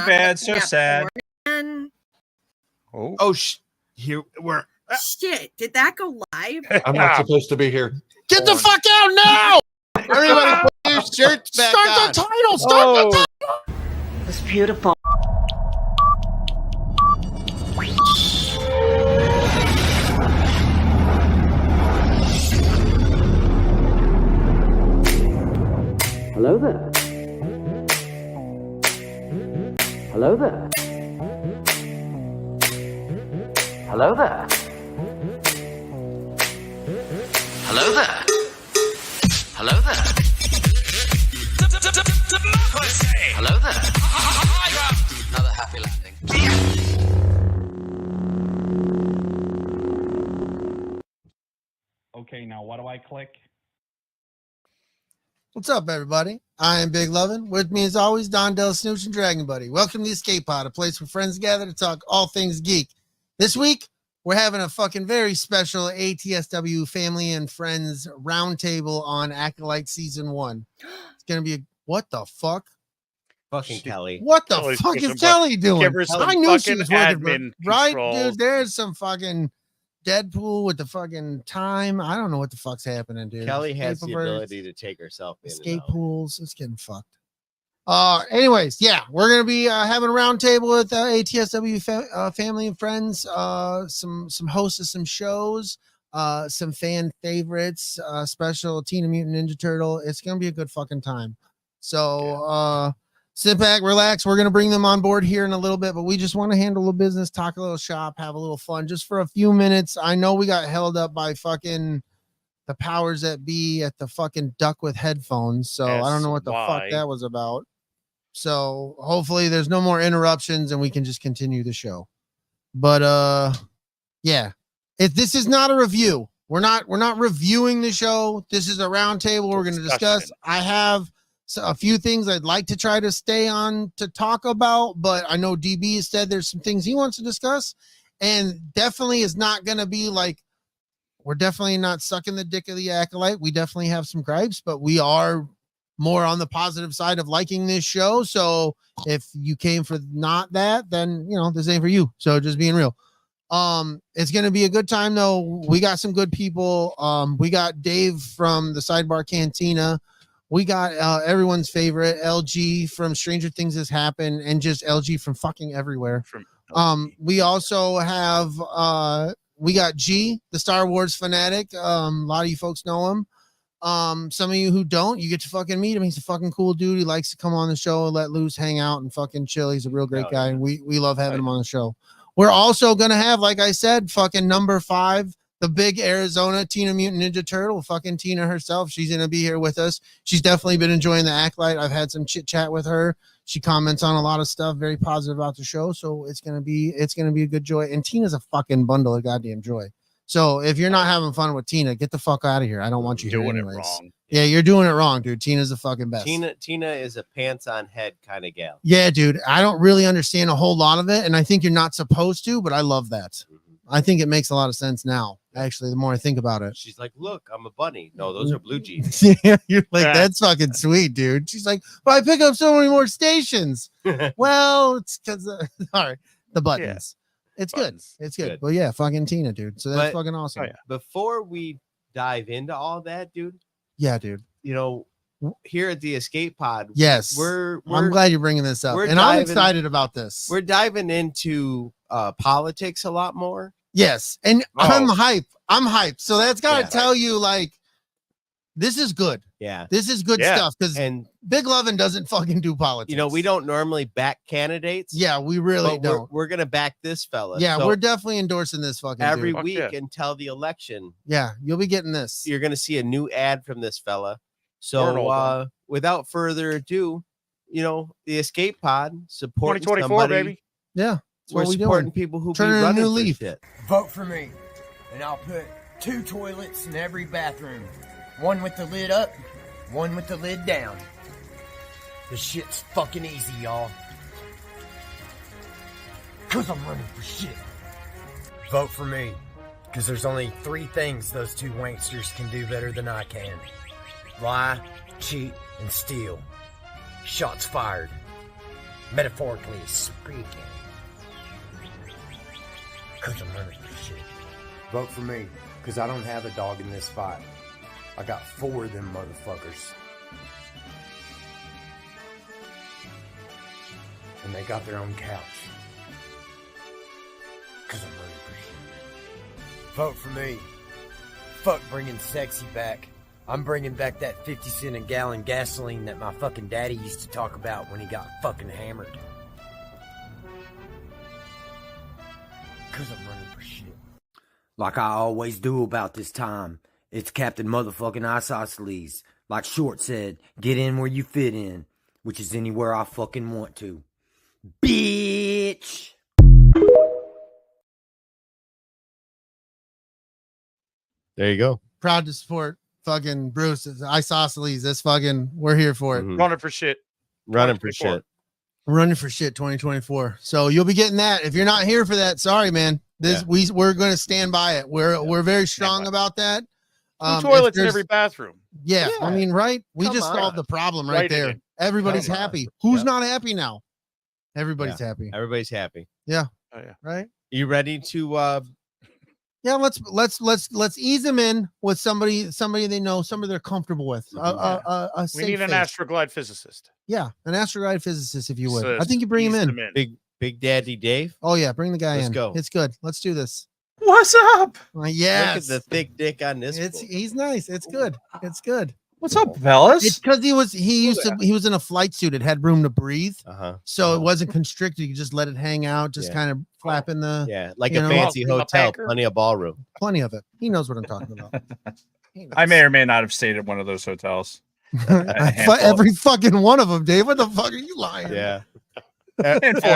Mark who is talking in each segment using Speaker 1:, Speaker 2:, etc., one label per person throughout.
Speaker 1: bad, so sad.
Speaker 2: Here we're.
Speaker 3: Shit, did that go live?
Speaker 4: I'm not supposed to be here.
Speaker 2: Get the fuck out now! Everybody put your shirts back on.
Speaker 3: Start the title! Start the title!
Speaker 5: It's beautiful.
Speaker 6: Hello there. Hello there. Hello there. Hello there. Hello there. Hello there. Another happy landing.
Speaker 1: Okay, now what do I click?
Speaker 7: What's up, everybody? I am Big Lovin. With me, as always, Don DellaSnooch and Dragon Buddy. Welcome to the Escape Pod, a place where friends gather to talk all things geek. This week, we're having a fucking very special ATSW Family and Friends Roundtable on Acolyte Season 1. It's going to be what the fuck?
Speaker 2: Fucking Kelly.
Speaker 7: What the fuck is Kelly doing? I knew she was working, right? Dude, there's some fucking Deadpool with the fucking time. I don't know what the fuck's happening, dude.
Speaker 2: Kelly has the ability to take herself in.
Speaker 7: Escape pools. It's getting fucked. Anyways, yeah, we're gonna be having a round table with ATSW family and friends. Some hosts of some shows, some fan favorites, special Teen Mutant Ninja Turtle. It's gonna be a good fucking time. So sit back, relax. We're gonna bring them on board here in a little bit, but we just want to handle a business, talk a little shop, have a little fun, just for a few minutes. I know we got held up by fucking the powers that be at the fucking duck with headphones, so I don't know what the fuck that was about. So hopefully there's no more interruptions and we can just continue the show. But yeah, if this is not a review, we're not reviewing the show. This is a round table. We're going to discuss. I have a few things I'd like to try to stay on to talk about, but I know DB has said there's some things he wants to discuss, and definitely is not going to be like, we're definitely not sucking the dick of the Acolyte. We definitely have some gripes, but we are more on the positive side of liking this show. So if you came for not that, then you know this ain't for you. So just being real. It's gonna be a good time though. We got some good people. We got Dave from the Sidebar Cantina. We got everyone's favorite LG from Stranger Things Has Happened, and just LG from fucking everywhere. We also have we got G, the Star Wars fanatic. A lot of you folks know him. Some of you who don't, you get to fucking meet him. He's a fucking cool dude. He likes to come on the show and let loose, hang out, and fucking chill. He's a real great guy, and we love having him on the show. We're also gonna have, like I said, fucking number 5, the big Arizona Teen Mutant Ninja Turtle, fucking Tina herself. She's gonna be here with us. She's definitely been enjoying the Acolyte. I've had some chit chat with her. She comments on a lot of stuff, very positive about the show. So it's gonna be a good joy. And Tina's a fucking bundle of goddamn joy. So if you're not having fun with Tina, get the fuck out of here. I don't want you here anyways. Wrong. Yeah, you're doing it wrong, dude. Tina's the fucking best.
Speaker 2: Tina is a pants on head kind of gal.
Speaker 7: Yeah, dude. I don't really understand a whole lot of it, and I think you're not supposed to, but I love that. Mm-hmm. I think it makes a lot of sense now. Actually, the more I think about it.
Speaker 2: She's like, look, I'm a bunny. No, those are blue jeans.
Speaker 7: Yeah, you're like, that's fucking sweet, dude. She's like, but I pick up so many more stations. Well, it's because all right, the buttons. Yeah. It's buttons. Good. It's good. Well, yeah, fucking Tina, dude. So that's fucking awesome.
Speaker 2: Before we dive into all that, dude.
Speaker 7: Yeah, dude.
Speaker 2: You know, here at the Escape Pod.
Speaker 7: Yes. I'm glad you're bringing this up. And I'm excited about this.
Speaker 2: We're diving into politics a lot more.
Speaker 7: Yes. And I'm hyped. So that's got to tell you, like, this is good.
Speaker 2: Yeah.
Speaker 7: This is good stuff, because Big Lovin doesn't fucking do politics.
Speaker 2: You know, we don't normally back candidates.
Speaker 7: Yeah, we really don't.
Speaker 2: We're going to back this fella.
Speaker 7: Yeah, so we're definitely endorsing this fucking
Speaker 2: every week until the election.
Speaker 7: Yeah, you'll be getting this.
Speaker 2: You're going to see a new ad from this fella. So without further ado, you know, the Escape Pod supporting
Speaker 1: 2024,
Speaker 2: somebody.
Speaker 7: Baby. Yeah.
Speaker 2: We're supporting people who be running a new leaf. Shit.
Speaker 8: Vote for me, and I'll put 2 toilets in every bathroom. One with the lid up, one with the lid down. This shit's fucking easy, y'all. 'Cause I'm running for shit. Vote for me, because there's only 3 things those 2 wanksters can do better than I can. Lie, cheat, and steal. Shots fired. Metaphorically speaking. Because I'm running for shit. Vote for me, because I don't have a dog in this fight. I got 4 of them motherfuckers. And they got their own couch. Because I'm running for shit. Vote for me. Fuck bringing sexy back. I'm bringing back that 50 cent a gallon gasoline that my fucking daddy used to talk about when he got fucking hammered. Because I'm running for shit. Like I always do about this time. It's Captain motherfucking Isosceles. Like Short said, get in where you fit in. Which is anywhere I fucking want to. Bitch!
Speaker 2: There you go.
Speaker 7: Proud to support fucking Bruce. Isosceles. That's fucking, we're here for it.
Speaker 2: Mhm.
Speaker 4: Running for shit.
Speaker 2: Running for shit.
Speaker 7: Running for shit 2024. So you'll be getting that. If you're not here for that, sorry, man. We're going to stand by it. We're very strong about that.
Speaker 4: Two toilets in every bathroom.
Speaker 7: Yeah, I mean, right? We
Speaker 2: Come
Speaker 7: just
Speaker 2: on.
Speaker 7: solved the problem right
Speaker 4: Write it
Speaker 7: there.
Speaker 4: in.
Speaker 7: Everybody's
Speaker 2: Come on.
Speaker 7: happy. Who's
Speaker 2: Yep.
Speaker 7: not happy now? Everybody's happy,
Speaker 2: Everybody's happy.
Speaker 4: Oh, yeah.
Speaker 7: right?
Speaker 2: You ready to
Speaker 7: Yeah, let's ease them in with somebody they know, somebody they're comfortable with. A
Speaker 4: We
Speaker 7: safe
Speaker 4: need an
Speaker 7: face.
Speaker 4: Astroglide physicist.
Speaker 7: Yeah, an astroglide physicist, if you would.
Speaker 4: So
Speaker 7: I think you bring him
Speaker 4: ease
Speaker 7: in.
Speaker 4: them
Speaker 2: Big Daddy Dave?
Speaker 7: Oh yeah, bring the guy
Speaker 2: Let's
Speaker 7: in.
Speaker 2: go.
Speaker 7: It's good. Let's do this.
Speaker 1: What's up?
Speaker 7: Yes,
Speaker 2: Look at the thick dick on this. fool.
Speaker 7: he's nice. It's good. It's good.
Speaker 1: What's up, fellas?
Speaker 7: It's because he was in a flight suit. It had room to breathe,
Speaker 2: Uh-huh.
Speaker 7: so it wasn't constricted. You could just let it hang out, just
Speaker 2: Yeah.
Speaker 7: kind of flapping the
Speaker 2: Yeah, like
Speaker 7: You
Speaker 2: a
Speaker 7: know,
Speaker 2: fancy
Speaker 4: Well,
Speaker 2: hotel,
Speaker 4: packer.
Speaker 2: plenty of ballroom.
Speaker 7: plenty of it. He knows what I'm talking about. He
Speaker 1: I
Speaker 7: knows.
Speaker 1: may or may not have stayed at one of those hotels.
Speaker 7: Every fucking one of them, Dave. What the fuck are you lying?
Speaker 2: Yeah.
Speaker 1: Handful.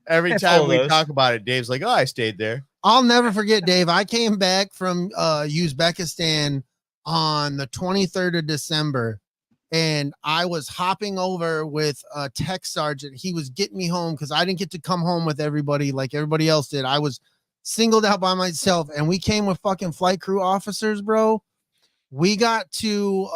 Speaker 2: every
Speaker 1: Handful
Speaker 2: time
Speaker 1: of
Speaker 2: we
Speaker 1: those.
Speaker 2: talk about it, Dave's like, "Oh, I stayed there."
Speaker 7: I'll never forget, Dave. I came back from Uzbekistan on the 23rd of December, and I was hopping over with a tech sergeant. He was getting me home because I didn't get to come home with everybody like everybody else did. I was singled out by myself, and we came with fucking flight crew officers, bro. We got to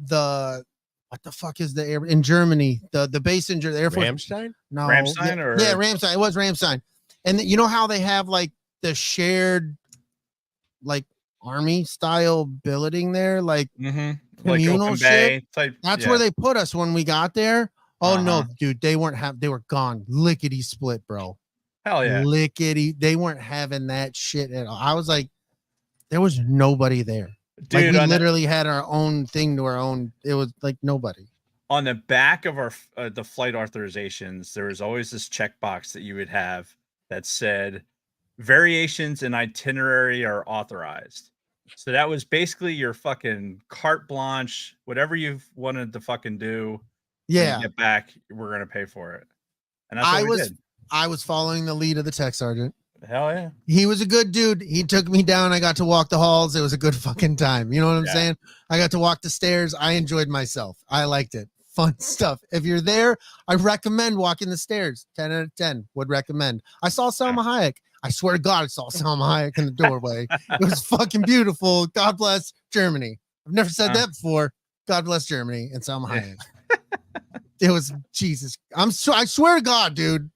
Speaker 7: the what the fuck is the air in Germany? The base in Germany, the Air Force.
Speaker 2: Ramstein?
Speaker 7: No,
Speaker 1: Ramstein
Speaker 7: yeah,
Speaker 1: or-
Speaker 7: yeah, Ramstein. It was Ramstein. And you know how they have like the shared like army style building there, like
Speaker 1: Mm-hmm. Like
Speaker 7: communal
Speaker 1: open
Speaker 7: shit?
Speaker 1: bay type.
Speaker 7: that's
Speaker 1: yeah.
Speaker 7: where they put us when we got there. Oh no,
Speaker 1: Uh-huh.
Speaker 7: dude, they were gone, lickety split, bro.
Speaker 1: Hell yeah.
Speaker 7: Lickety, they weren't having that shit at all. I was like, there was nobody there.
Speaker 1: Dude,
Speaker 7: Like we
Speaker 1: on,
Speaker 7: literally had our own thing to our own. It was like nobody.
Speaker 1: on the back of our the flight authorizations, there was always this checkbox that you would have that said variations in itinerary are authorized. So that was basically your fucking carte blanche, whatever you wanted to fucking do. when you
Speaker 7: Yeah,
Speaker 1: get back, we're gonna pay for it. And that's what we did.
Speaker 7: I was following the lead of the tech sergeant.
Speaker 1: Hell yeah.
Speaker 7: He was a good dude. He took me down. I got to walk the halls. It was a good fucking time. You know what I'm
Speaker 1: Yeah.
Speaker 7: saying? I got to walk the stairs. I enjoyed myself. I liked it. Fun stuff. If you're there, I recommend walking the stairs. 10 out of 10 would recommend. I saw Selma Hayek. I swear to God, I saw Selma Hayek in the doorway. It was fucking beautiful. God bless Germany. I've never said that before. God bless Germany and Selma Hayek. It was Jesus. I swear to God, dude.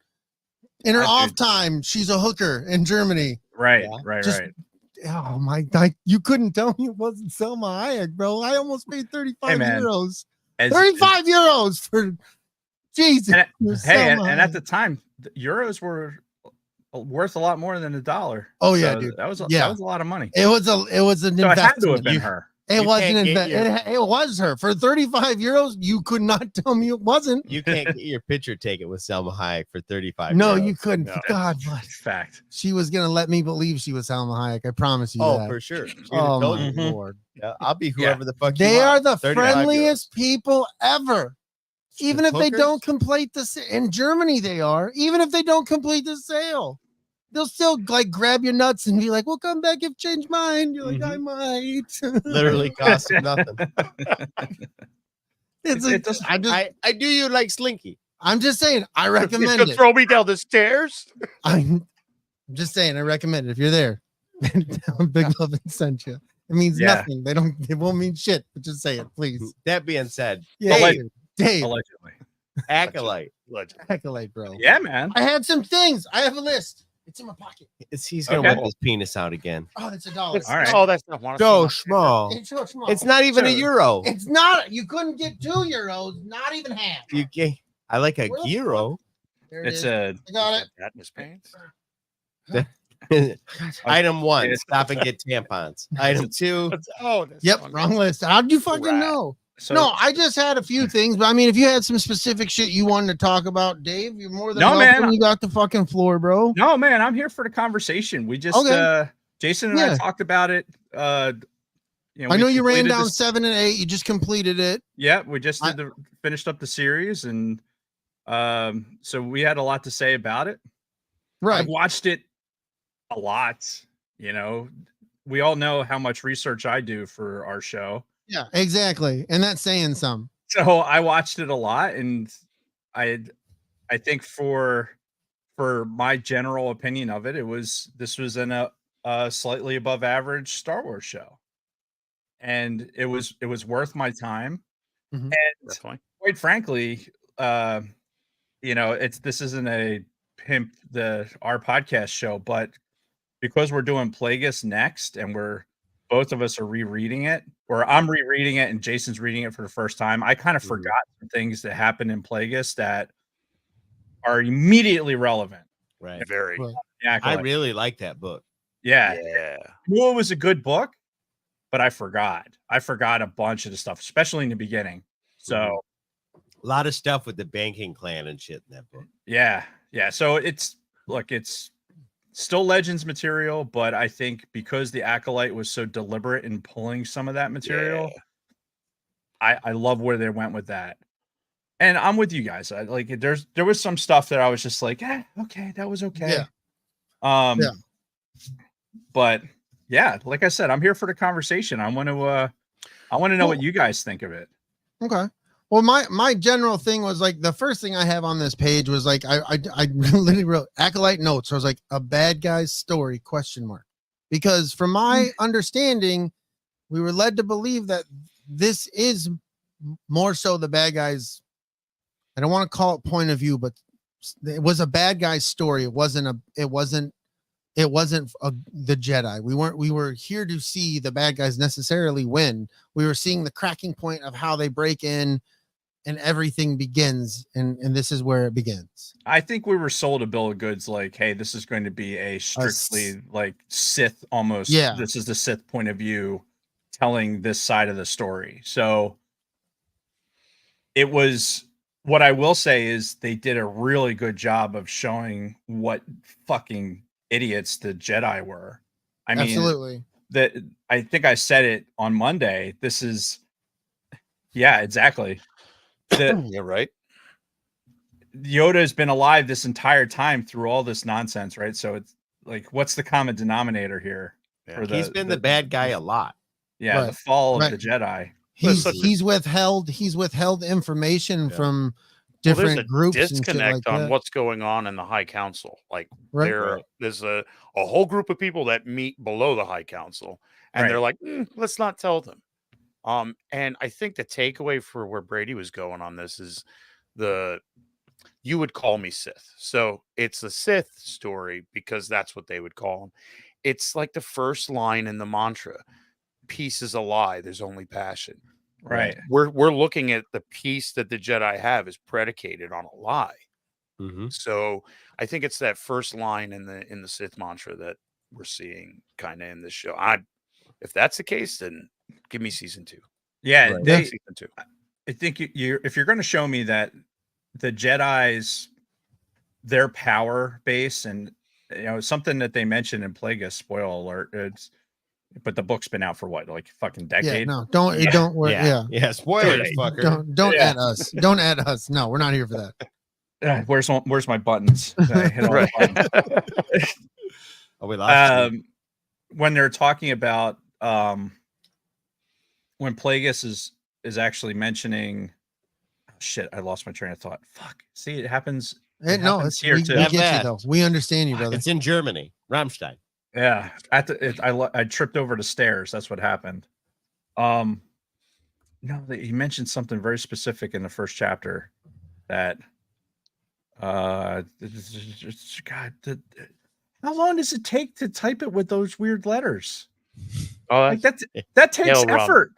Speaker 7: In her
Speaker 1: Dude.
Speaker 7: off time, she's a hooker in Germany.
Speaker 1: Right,
Speaker 2: Yeah.
Speaker 1: right,
Speaker 7: Just-
Speaker 1: right.
Speaker 7: Oh my God. You couldn't tell me it wasn't Selma Hayek, bro. I almost paid 35
Speaker 1: man.
Speaker 7: euros.
Speaker 1: As-
Speaker 7: 35 euros for Jesus.
Speaker 1: And-
Speaker 7: for
Speaker 1: Hey, and
Speaker 7: Selma
Speaker 1: at
Speaker 7: Hayek.
Speaker 1: the time, the euros were worth a lot more than $1.
Speaker 7: Oh, yeah,
Speaker 1: So
Speaker 7: dude.
Speaker 1: That was
Speaker 7: Yeah.
Speaker 1: that was a lot of money.
Speaker 7: It was an
Speaker 1: So it had to have
Speaker 7: investment.
Speaker 1: been her.
Speaker 7: It
Speaker 2: You
Speaker 7: wasn't
Speaker 2: can't get
Speaker 7: investment. It was her for 35 euros. You could not tell me it wasn't.
Speaker 2: You can't get your picture taken with Selma Hayek for 35.
Speaker 7: No,
Speaker 2: euros.
Speaker 7: you couldn't.
Speaker 4: No.
Speaker 7: God bless.
Speaker 1: Fact.
Speaker 7: She was gonna let me believe she was Selma Hayek. I promise you
Speaker 2: Oh,
Speaker 7: that.
Speaker 2: for sure. She'd have
Speaker 7: Oh
Speaker 2: told
Speaker 7: my
Speaker 2: you.
Speaker 1: Mhm.
Speaker 7: Lord.
Speaker 2: Yeah, I'll be whoever the fuck
Speaker 7: They
Speaker 2: you
Speaker 7: are
Speaker 2: want.
Speaker 7: the
Speaker 2: 35
Speaker 7: friendliest people ever. Even if they
Speaker 2: hookers?
Speaker 7: don't complete in Germany, they are. Even if they don't complete the sale, they'll still like grab your nuts and be like, "We'll come back if change mind." You're like, "I might."
Speaker 2: Literally costs them nothing.
Speaker 7: It's
Speaker 1: It doesn't-
Speaker 2: I do you like Slinky.
Speaker 7: I'm just saying, I
Speaker 4: You
Speaker 7: recommend
Speaker 4: could
Speaker 7: it.
Speaker 4: throw me down the stairs.
Speaker 7: I'm just saying, I recommend it if you're there. Big Love and sent you. It means
Speaker 1: Yeah.
Speaker 7: nothing. It won't mean shit. But just say it, please.
Speaker 2: That being said,
Speaker 7: Yeah,
Speaker 1: Alleg-
Speaker 7: Dave.
Speaker 1: Allegedly.
Speaker 2: Acolyte.
Speaker 4: Legend.
Speaker 7: Acolyte, bro.
Speaker 1: Yeah, man.
Speaker 7: I had some things. I have a list. It's in my pocket.
Speaker 2: He's gonna
Speaker 1: Okay.
Speaker 2: whip his penis out again.
Speaker 7: Oh, it's $1.
Speaker 1: All right.
Speaker 4: Oh, that's not one.
Speaker 2: So small.
Speaker 7: It's so small.
Speaker 2: It's not even a
Speaker 1: Sure.
Speaker 2: euro.
Speaker 7: It's not. You couldn't get €2. Not even half.
Speaker 2: You get. I like a
Speaker 7: Where the
Speaker 2: gyro.
Speaker 7: There it
Speaker 1: It's
Speaker 7: is.
Speaker 1: a
Speaker 7: I got it.
Speaker 4: That in his pants.
Speaker 2: Item 1:
Speaker 1: Yeah.
Speaker 2: stop and get tampons. Item 2:
Speaker 4: That's
Speaker 7: Yep,
Speaker 4: fun.
Speaker 7: wrong list. How'd you fucking
Speaker 2: Right.
Speaker 7: know?
Speaker 1: so
Speaker 7: No, I just had a few things, but I mean, if you had some specific shit you wanted to talk about, Dave, you're more than
Speaker 1: No,
Speaker 7: welcome.
Speaker 1: man.
Speaker 7: You got the fucking floor, bro.
Speaker 1: no, man. I'm here for the conversation. We just
Speaker 7: Okay.
Speaker 1: Jason and I
Speaker 7: Yeah.
Speaker 1: talked about it.
Speaker 7: I
Speaker 1: we
Speaker 7: know you ran
Speaker 1: completed
Speaker 7: down
Speaker 1: this-
Speaker 7: 7 and 8. You just completed it.
Speaker 1: Yeah, we just
Speaker 7: I-
Speaker 1: finished up the series, and so we had a lot to say about it.
Speaker 7: Right.
Speaker 1: I've watched it a lot. You know, we all know how much research I do for our show.
Speaker 7: Yeah, exactly. And that's saying some.
Speaker 1: So I watched it a lot, and I think for my general opinion of it, this was a slightly above average Star Wars show, and it was worth my time.
Speaker 7: Mhm.
Speaker 1: And
Speaker 4: Definitely.
Speaker 1: quite frankly, this isn't a pimp our podcast show, but because we're doing Plagueis next, and both of us are rereading it, or I'm rereading it and Jason's reading it for the first time, I kind of forgot some things that happened in Plagueis that are immediately relevant.
Speaker 2: Right.
Speaker 4: Very.
Speaker 7: Right.
Speaker 1: Yeah,
Speaker 2: I really like that book.
Speaker 1: yeah.
Speaker 4: Yeah.
Speaker 1: I knew it was a good book, but I forgot a bunch of the stuff, especially in the beginning. So
Speaker 2: A lot of stuff with the banking clan and shit in that book.
Speaker 1: yeah. So it's still Legends material, but I think because the Acolyte was so deliberate in pulling some of that material, I love where they went with that. And I'm with you guys. There was some stuff that I was just like, okay, that was okay.
Speaker 7: Yeah.
Speaker 1: Yeah. But yeah, like I said, I'm here for the conversation. I want to know what you guys think of it.
Speaker 7: Okay. Well, my general thing was like the first thing I have on this page was like I literally wrote Acolyte notes. So I was like a bad guy's story ? Because from my understanding, we were led to believe that this is more so the bad guys. I don't want to call it point of view, but it was a bad guy's story. It wasn't the Jedi. We were here to see the bad guys necessarily win. We were seeing the cracking point of how they break in and everything begins. And this is where it begins.
Speaker 1: I think we were sold a bill of goods like, hey, this is going to be a strictly like Sith almost.
Speaker 7: Yeah.
Speaker 1: This is the Sith point of view telling this side of the story. So it was, what I will say is they did a really good job of showing what fucking idiots the Jedi were. I mean,
Speaker 7: Absolutely.
Speaker 1: I think I said it on Monday. Yeah, exactly.
Speaker 4: Yeah, right.
Speaker 1: Yoda has been alive this entire time through all this nonsense, right? So it's like, what's the common denominator here?
Speaker 4: Yeah.
Speaker 2: He's been the bad guy a lot.
Speaker 1: Yeah,
Speaker 7: Right,
Speaker 1: the fall
Speaker 7: right.
Speaker 1: of the Jedi.
Speaker 7: He's withheld information from different
Speaker 4: there's a
Speaker 7: groups and shit
Speaker 4: disconnect
Speaker 7: like
Speaker 4: on
Speaker 7: that.
Speaker 4: what's going on in the High Council. Like
Speaker 7: Right.
Speaker 4: there's a whole group of people that meet below the High Council, and they're like, let's not tell them. And I think the takeaway for where Brady was going on this is you would call me Sith. So it's a Sith story because that's what they would call them. It's like the first line in the mantra: peace is a lie. There's only passion.
Speaker 1: Right.
Speaker 4: We're looking at the peace that the Jedi have is predicated on a lie.
Speaker 2: Mm-hmm.
Speaker 4: So I think it's that first line in the Sith mantra that we're seeing kind of in this show. If that's the case, then give me season 2.
Speaker 1: Yeah,
Speaker 2: Right.
Speaker 4: Season 2.
Speaker 1: I think if you're going to show me that the Jedi's their power base, and something that they mentioned in Plagueis, spoiler alert, but the book's been out for what, like fucking decade?
Speaker 7: Yeah, no, don't worry. Yeah.
Speaker 2: Spoilers, fucker.
Speaker 7: Don't add us. Don't add us. No, we're not here for that.
Speaker 1: Where's my buttons? I hit all the buttons.
Speaker 2: Oh, we lost you.
Speaker 1: When they're talking about when Plagueis is actually mentioning, shit, I lost my train of thought. Fuck. See, it happens.
Speaker 7: Hey, no,
Speaker 1: happens
Speaker 7: it's
Speaker 1: here
Speaker 7: we
Speaker 1: too.
Speaker 7: get you
Speaker 2: That.
Speaker 7: though. We understand you, brother.
Speaker 2: It's in Germany, Rammstein.
Speaker 1: Yeah, I tripped over the stairs. That's what happened. No, he mentioned something very specific in the first chapter that God, how long does it take to type it with those weird letters?
Speaker 4: Oh,
Speaker 1: Like that takes
Speaker 4: Hail Rum.
Speaker 1: effort.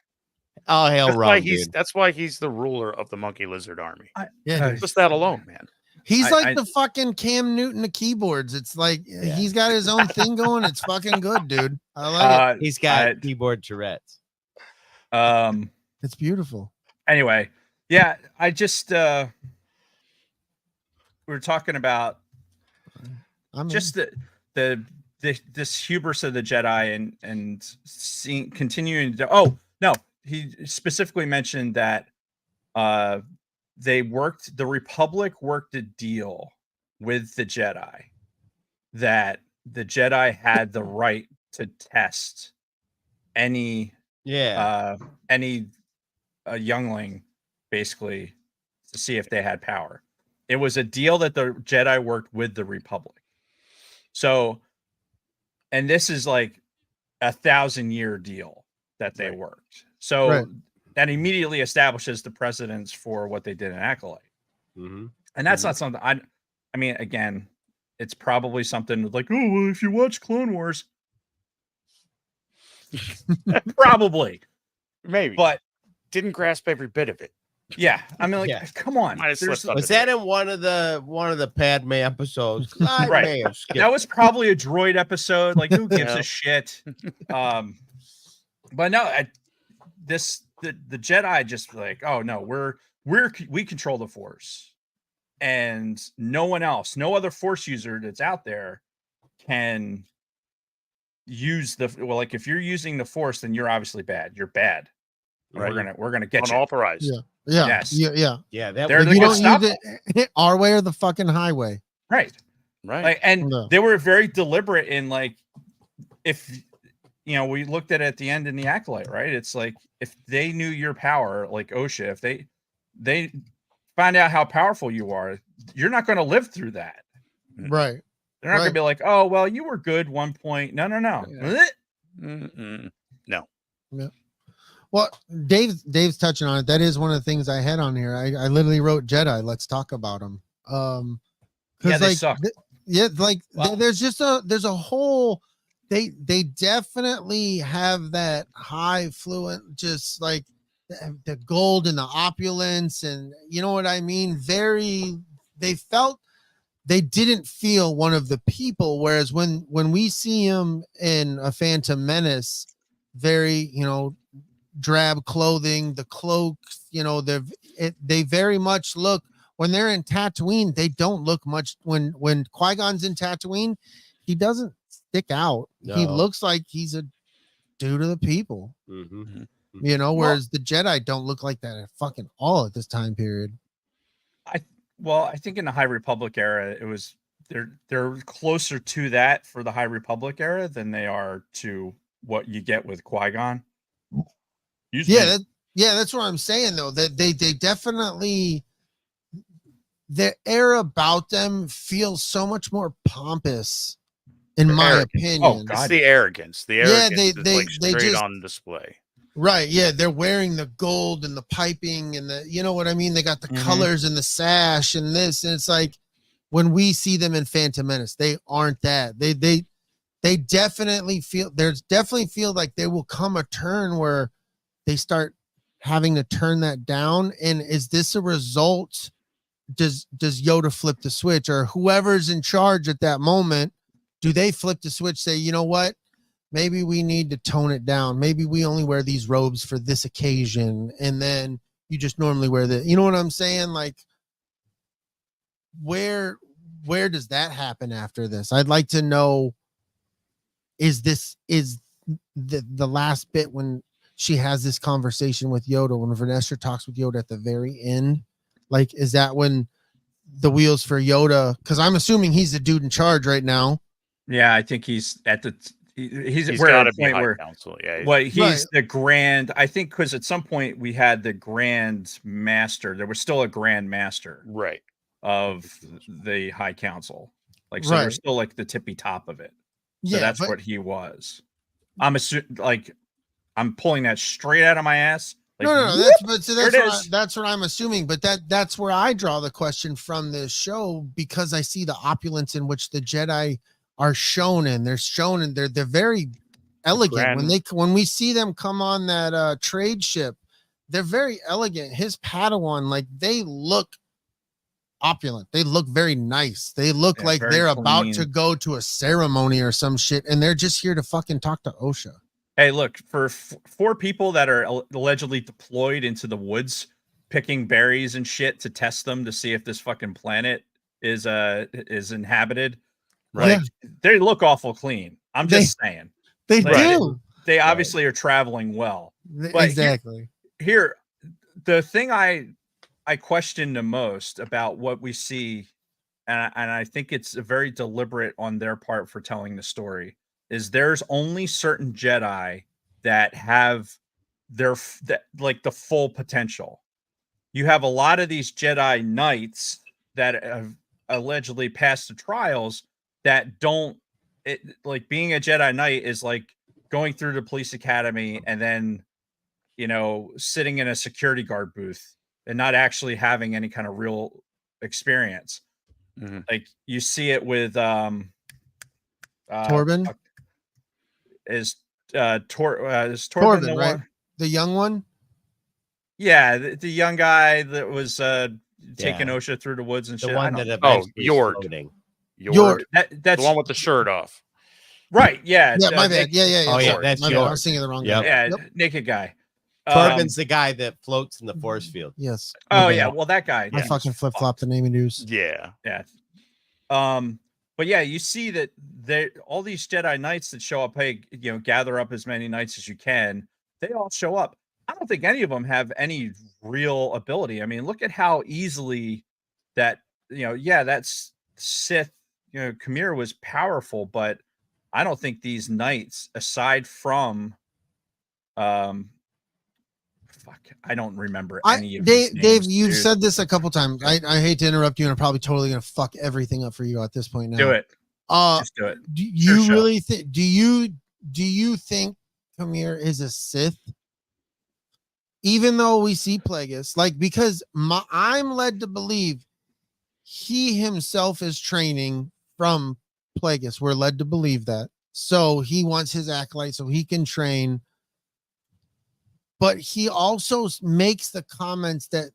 Speaker 2: Oh, hell,
Speaker 4: that's why he's the ruler of the monkey lizard army.
Speaker 7: Yeah, dude.
Speaker 4: Just that alone, man.
Speaker 7: He's
Speaker 1: I-
Speaker 7: like
Speaker 1: I-
Speaker 7: the fucking Cam Newton of keyboards. It's like he's got his own thing going. It's fucking good, dude. I like it.
Speaker 2: He's got keyboard Tourette's.
Speaker 7: It's beautiful.
Speaker 1: Anyway, yeah, I just we were talking about just this hubris of the Jedi and seeing continuing to. Oh no, he specifically mentioned that the Republic worked a deal with the Jedi that the Jedi had the right to test any youngling, basically, to see if they had power. It was a deal that the Jedi worked with the Republic. So, and this is like 1,000-year deal that they worked. So that immediately establishes the precedence for what they did in Acolyte.
Speaker 2: Mm-hmm.
Speaker 1: And that's not something I mean, again, it's probably something like, oh, well, if you watch Clone Wars, probably,
Speaker 4: maybe,
Speaker 1: but
Speaker 4: didn't grasp every bit of it.
Speaker 1: Yeah, I mean, like, come on.
Speaker 4: Was
Speaker 2: that in one of the Padme episodes?
Speaker 1: Right. That was probably a droid episode. Like, who gives a shit? But no, the Jedi just like, oh no, we control the Force, and no one else, no other Force user that's out there can use like if you're using the Force, then you're obviously bad. You're bad. Right. We're gonna get
Speaker 4: unauthorized.
Speaker 7: You. Yeah.
Speaker 1: Yes.
Speaker 7: Yeah.
Speaker 1: They're
Speaker 7: you don't use it our way or the fucking highway.
Speaker 1: Right. Like, and they were very deliberate in like, if we looked at it at the end in the Acolyte, right? It's like if they knew your power, like OSHA, if they find out how powerful you are, you're not going to live through that.
Speaker 7: Right.
Speaker 1: They're not going to be like, oh well, you were good 1 point. No.
Speaker 4: No.
Speaker 7: Yeah. Well, Dave's touching on it. That is one of the things I had on here. I literally wrote Jedi. Let's talk about them.
Speaker 1: Yeah, they suck.
Speaker 7: There's a whole. They definitely have that high fluent, just like the gold and the opulence, and you know what I mean. They didn't feel one of the people. Whereas when we see him in a Phantom Menace, very drab clothing, the cloak, they very much look, when they're in Tatooine, they don't look much. When Qui-Gon's in Tatooine, he doesn't stick out. No. He looks like he's a dude of the people.
Speaker 2: Mm-hmm.
Speaker 7: Whereas the Jedi don't look like that at fucking all at this time period.
Speaker 1: I think in the High Republic era, it was they're closer to that for the High Republic era than they are to what you get with Qui-Gon.
Speaker 7: That's what I'm saying though. That they definitely, the air about them feels so much more pompous, in my opinion.
Speaker 4: Oh God, it's the arrogance. The arrogance
Speaker 7: they
Speaker 4: like straight just on display.
Speaker 7: Right. Yeah, they're wearing the gold and the piping and the, you know what I mean? They got the colors and the sash and this, and it's like when we see them in Phantom Menace, they aren't that. They definitely feel like there will come a turn where they start having to turn that down. And is this a result? Does Yoda flip the switch, or whoever's in charge at that moment? Do they flip the switch? Say, you know what? Maybe we need to tone it down. Maybe we only wear these robes for this occasion, and then you just normally wear the. You know what I'm saying? Like, where does that happen after this? I'd like to know. Is the last bit when she has this conversation with Yoda, when Vanessa talks with Yoda at the very end? Like, is that when the wheels for Yoda? Because I'm assuming he's the dude in charge right now.
Speaker 1: Yeah, I think he's at the. He's
Speaker 4: got to be High Council. Yeah.
Speaker 1: Well, he's the Grand. I think because at some point we had the Grand Master. There was still a Grand Master,
Speaker 4: right,
Speaker 1: of the High Council. Like, so there's still like the tippy top of it. So that's what he was. I'm assuming, like, I'm pulling that straight out of my ass, Like,
Speaker 7: no.
Speaker 1: whoop,
Speaker 7: That's what I'm assuming. But that's where I draw the question from this show, because I see the opulence in which the Jedi are shown in. They're shown and they're very elegant when we see them come on that trade ship. They're very elegant. His Padawan, like, they look opulent. They look very nice. They look like they're about to go to a ceremony or some shit, and they're just here to fucking talk to OSHA.
Speaker 1: Hey, look, for 4 people that are allegedly deployed into the woods picking berries and shit to test them to see if this fucking planet is inhabited,
Speaker 2: Right?
Speaker 1: Like, they look awful clean. I'm just saying.
Speaker 7: They
Speaker 1: Like,
Speaker 7: do.
Speaker 1: They obviously are traveling well. But
Speaker 7: Exactly.
Speaker 1: Here, the thing I question the most about what we see, and I think it's very deliberate on their part for telling the story, is there's only certain Jedi that have like the full potential. You have a lot of these Jedi Knights that have allegedly passed the trials that don't. Like, being a Jedi Knight is like going through the police academy and then, sitting in a security guard booth and not actually having any kind of real experience.
Speaker 4: Mm-hmm.
Speaker 1: Like, you see it with
Speaker 7: Torben
Speaker 1: is Torben
Speaker 7: Torben,
Speaker 1: the
Speaker 7: right?
Speaker 1: one?
Speaker 7: The young one.
Speaker 1: Yeah, the young guy that was taking OSHA through the woods and
Speaker 2: The
Speaker 1: shit.
Speaker 2: one that eventually is
Speaker 4: Yord.
Speaker 2: floating.
Speaker 4: Yord.
Speaker 1: That's
Speaker 4: the one with the shirt off.
Speaker 1: right. Yeah.
Speaker 7: Yeah, my bad. Yeah.
Speaker 2: Oh, yeah,
Speaker 7: Sorry.
Speaker 2: that's
Speaker 7: My bad. I
Speaker 2: yours.
Speaker 7: was thinking of the wrong
Speaker 2: Yep.
Speaker 7: guy.
Speaker 1: Yeah,
Speaker 7: Yep.
Speaker 1: naked guy.
Speaker 2: Torben's the guy that floats in the force field.
Speaker 7: Yes.
Speaker 1: Oh
Speaker 7: My
Speaker 1: yeah,
Speaker 7: bad.
Speaker 1: well, that guy.
Speaker 7: I fucking flip flopped the name and news.
Speaker 4: Yeah.
Speaker 1: Yeah. But yeah, you see that all these Jedi Knights that show up, hey, gather up as many knights as you can. They all show up. I don't think any of them have any real ability. I mean, look at how easily that, that's Sith, Khmer was powerful, but I don't think these knights, aside from, I don't remember any of these names,
Speaker 7: Dave, you've
Speaker 1: dude.
Speaker 7: said this a couple times. I hate to interrupt you, and I'm probably totally gonna fuck everything up for you at this point now.
Speaker 1: Do it. Just do it.
Speaker 7: Do you really think? Do you think Khmer is a Sith? Even though we see Plagueis, like, because I'm led to believe he himself is training from Plagueis. We're led to believe that. So he wants his acolyte so he can train. But he also makes the comments that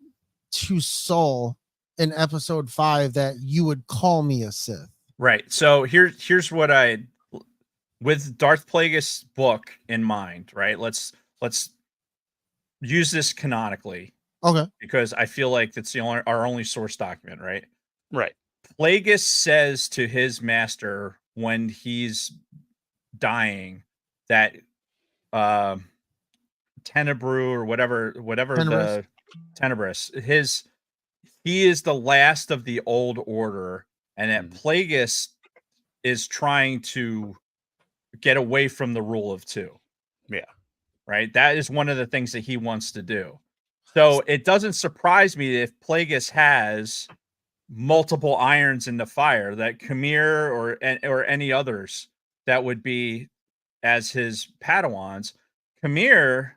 Speaker 7: to Saul in episode 5 that you would call me a Sith.
Speaker 1: Right. So here's what with Darth Plagueis' book in mind, right? Let's use this canonically.
Speaker 7: Okay.
Speaker 1: Because I feel like that's our only source document, right?
Speaker 4: Right.
Speaker 1: Plagueis says to his master when he's dying that Tenebru or whatever
Speaker 7: Tenebrous.
Speaker 1: the Tenebrous, he is the last of the old order, and that Plagueis is trying to get away from the rule of 2.
Speaker 4: Yeah.
Speaker 1: Right. That is one of the things that he wants to do. So it doesn't surprise me if Plagueis has multiple irons in the fire, that Khmer or any others that would be as his Padawans. Khmer,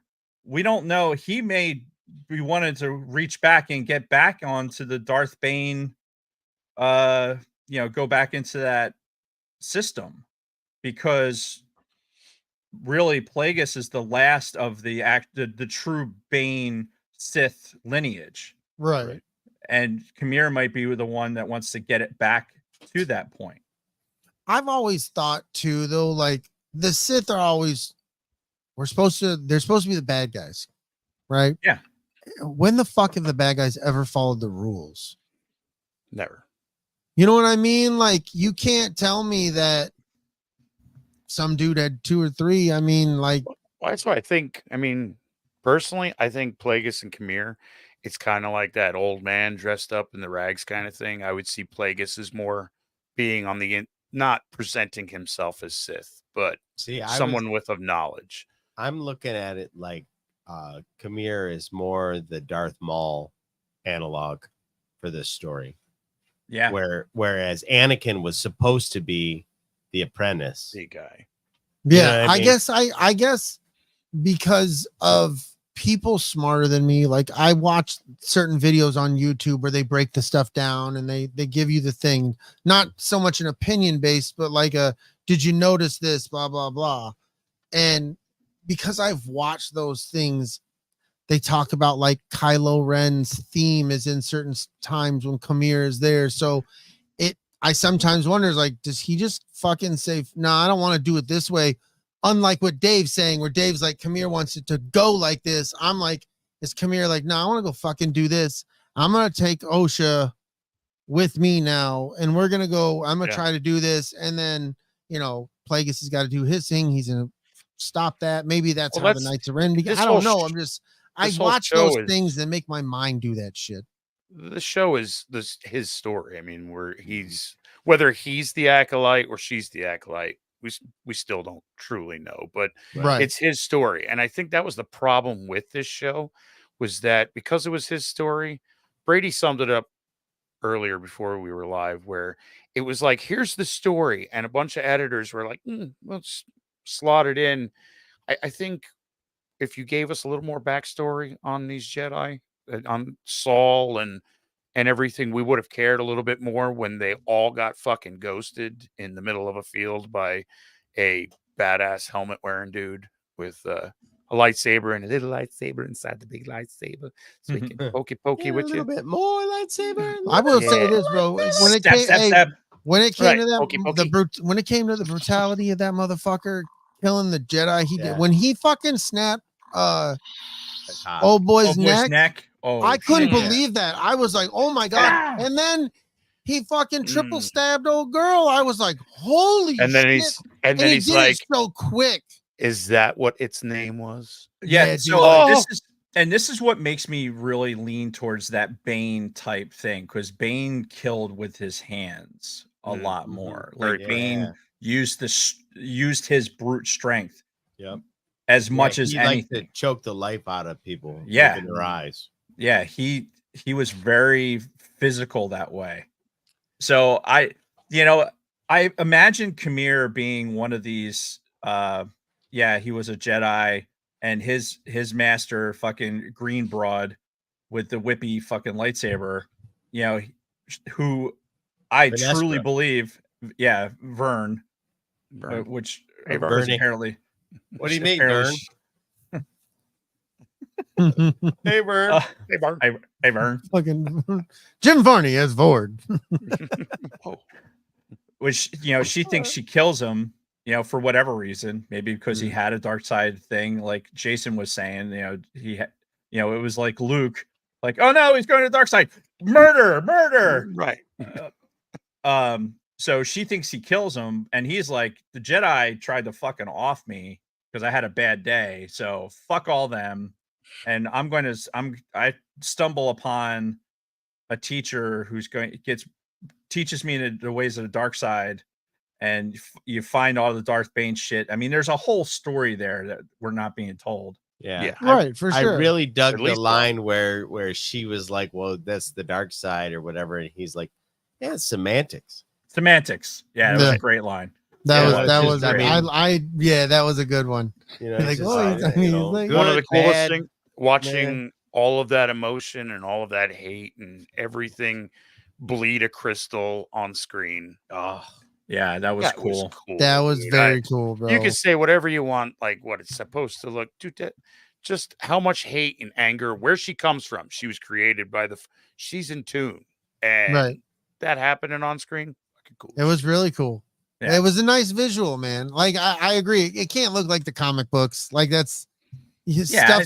Speaker 1: we don't know. He may be wanted to reach back and get back onto the Darth Bane, go back into that system, because really Plagueis is the last of the true Bane Sith lineage.
Speaker 7: Right.
Speaker 1: And Khmer might be the one that wants to get it back to that point.
Speaker 7: I've always thought too, though, like the Sith are always they're supposed to be the bad guys, right?
Speaker 1: Yeah.
Speaker 7: When the fuck have the bad guys ever followed the rules?
Speaker 4: Never.
Speaker 7: You know what I mean? Like, you can't tell me that some dude had 2 or 3. I mean, like,
Speaker 4: well, that's why I think. I mean, personally, I think Plagueis and Khmer, it's kind of like that old man dressed up in the rags kind of thing. I would see Plagueis as more being on the not presenting himself as Sith, but someone with of knowledge.
Speaker 2: I'm looking at it like Khmer is more the Darth Maul analog for this story.
Speaker 1: Yeah.
Speaker 2: Whereas Anakin was supposed to be the apprentice.
Speaker 4: The guy.
Speaker 7: Yeah,
Speaker 2: You know what I mean?
Speaker 7: I guess because of people smarter than me. Like I watch certain videos on YouTube where they break the stuff down and they give you the thing, not so much an opinion based, but like did you notice this, blah, blah, blah. And because I've watched those things, they talk about like Kylo Ren's theme is in certain times when Kamir is there. So I sometimes wonder, like, does he just fucking say, no, I don't want to do it this way? Unlike what Dave's saying, where Dave's like, Kamir wants it to go like this. I'm like, is Kamir like, no, I want to go fucking do this. I'm going to take OSHA with me now. And we're going to go, I'm going to try to do this. And then, you know, Plagueis has got to do his thing. He's going to stop that. Maybe that's how the nights are ending. I don't know. I watch those things that make my mind do that shit.
Speaker 4: The show is his story. I mean, whether he's the acolyte or she's the acolyte, we still don't truly know, but it's his story. And I think that was the problem with this show, was that because it was his story, Brady summed it up earlier before we were live, where it was like, here's the story, and a bunch of editors were like, let's slot it in. I think if you gave us a little more backstory on these Jedi, on Saul and everything, we would have cared a little bit more when they all got fucking ghosted in the middle of a field by a badass helmet wearing dude with a lightsaber and a little lightsaber inside the big lightsaber, so he can pokey with you.
Speaker 2: A little bit more lightsaber.
Speaker 7: I will say this, bro. When it came to that, when it came to the brutality of that motherfucker killing the Jedi, he did when he fucking snapped old boy's neck. I couldn't believe that. I was like, oh my god. And then he fucking triple stabbed old girl. I was like, holy shit.
Speaker 4: And then he's like,
Speaker 7: so quick.
Speaker 4: Is that what its name was?
Speaker 1: Yeah. So this is what makes me really lean towards that Bane type thing, because Bane killed with his hands a lot more. Like Bane used his brute strength.
Speaker 2: Yep.
Speaker 1: As much as anything.
Speaker 2: Liked to choke the life out of people.
Speaker 1: Yeah.
Speaker 2: In their eyes.
Speaker 1: Yeah. He was very physical that way. So I imagine Kamir being one of these. He was a Jedi, and his master, fucking green broad with the whippy fucking lightsaber, who I truly believe, Vern, which apparently.
Speaker 2: What do you mean, Vern? Hey, Vern.
Speaker 1: Hey, Vern.
Speaker 7: Fucking Jim Varney as Vord.
Speaker 1: Which, she thinks she kills him, for whatever reason, maybe because he had a dark side thing, like Jason was saying, it was like Luke, like, oh no, he's going to the dark side, murder.
Speaker 4: Right.
Speaker 1: So she thinks he kills him, and he's like, the Jedi tried to fucking off me because I had a bad day, so fuck all them. And I stumble upon a teacher who's teaches me the ways of the dark side, and you find all the Darth Bane shit. I mean, there's a whole story there that we're not being told.
Speaker 2: Yeah.
Speaker 7: Right, for sure.
Speaker 2: I really dug the line where she was like, well, that's the dark side or whatever, and he's like, yeah, it's semantics.
Speaker 1: Yeah, it was a great line.
Speaker 7: That was a good one.
Speaker 2: Like,
Speaker 4: one of the coolest things, watching all of that emotion and all of that hate and everything bleed a crystal on screen.
Speaker 1: Oh, yeah, that was cool.
Speaker 7: That was very cool, bro.
Speaker 4: You can say whatever you want, like what it's supposed to look. Dude, just how much hate and anger, where she comes from. She was created by she's in tune, and that happening on screen. Cool.
Speaker 7: It was really cool. Yeah. It was a nice visual, man. Like I agree. It can't look like the comic books. Like stuff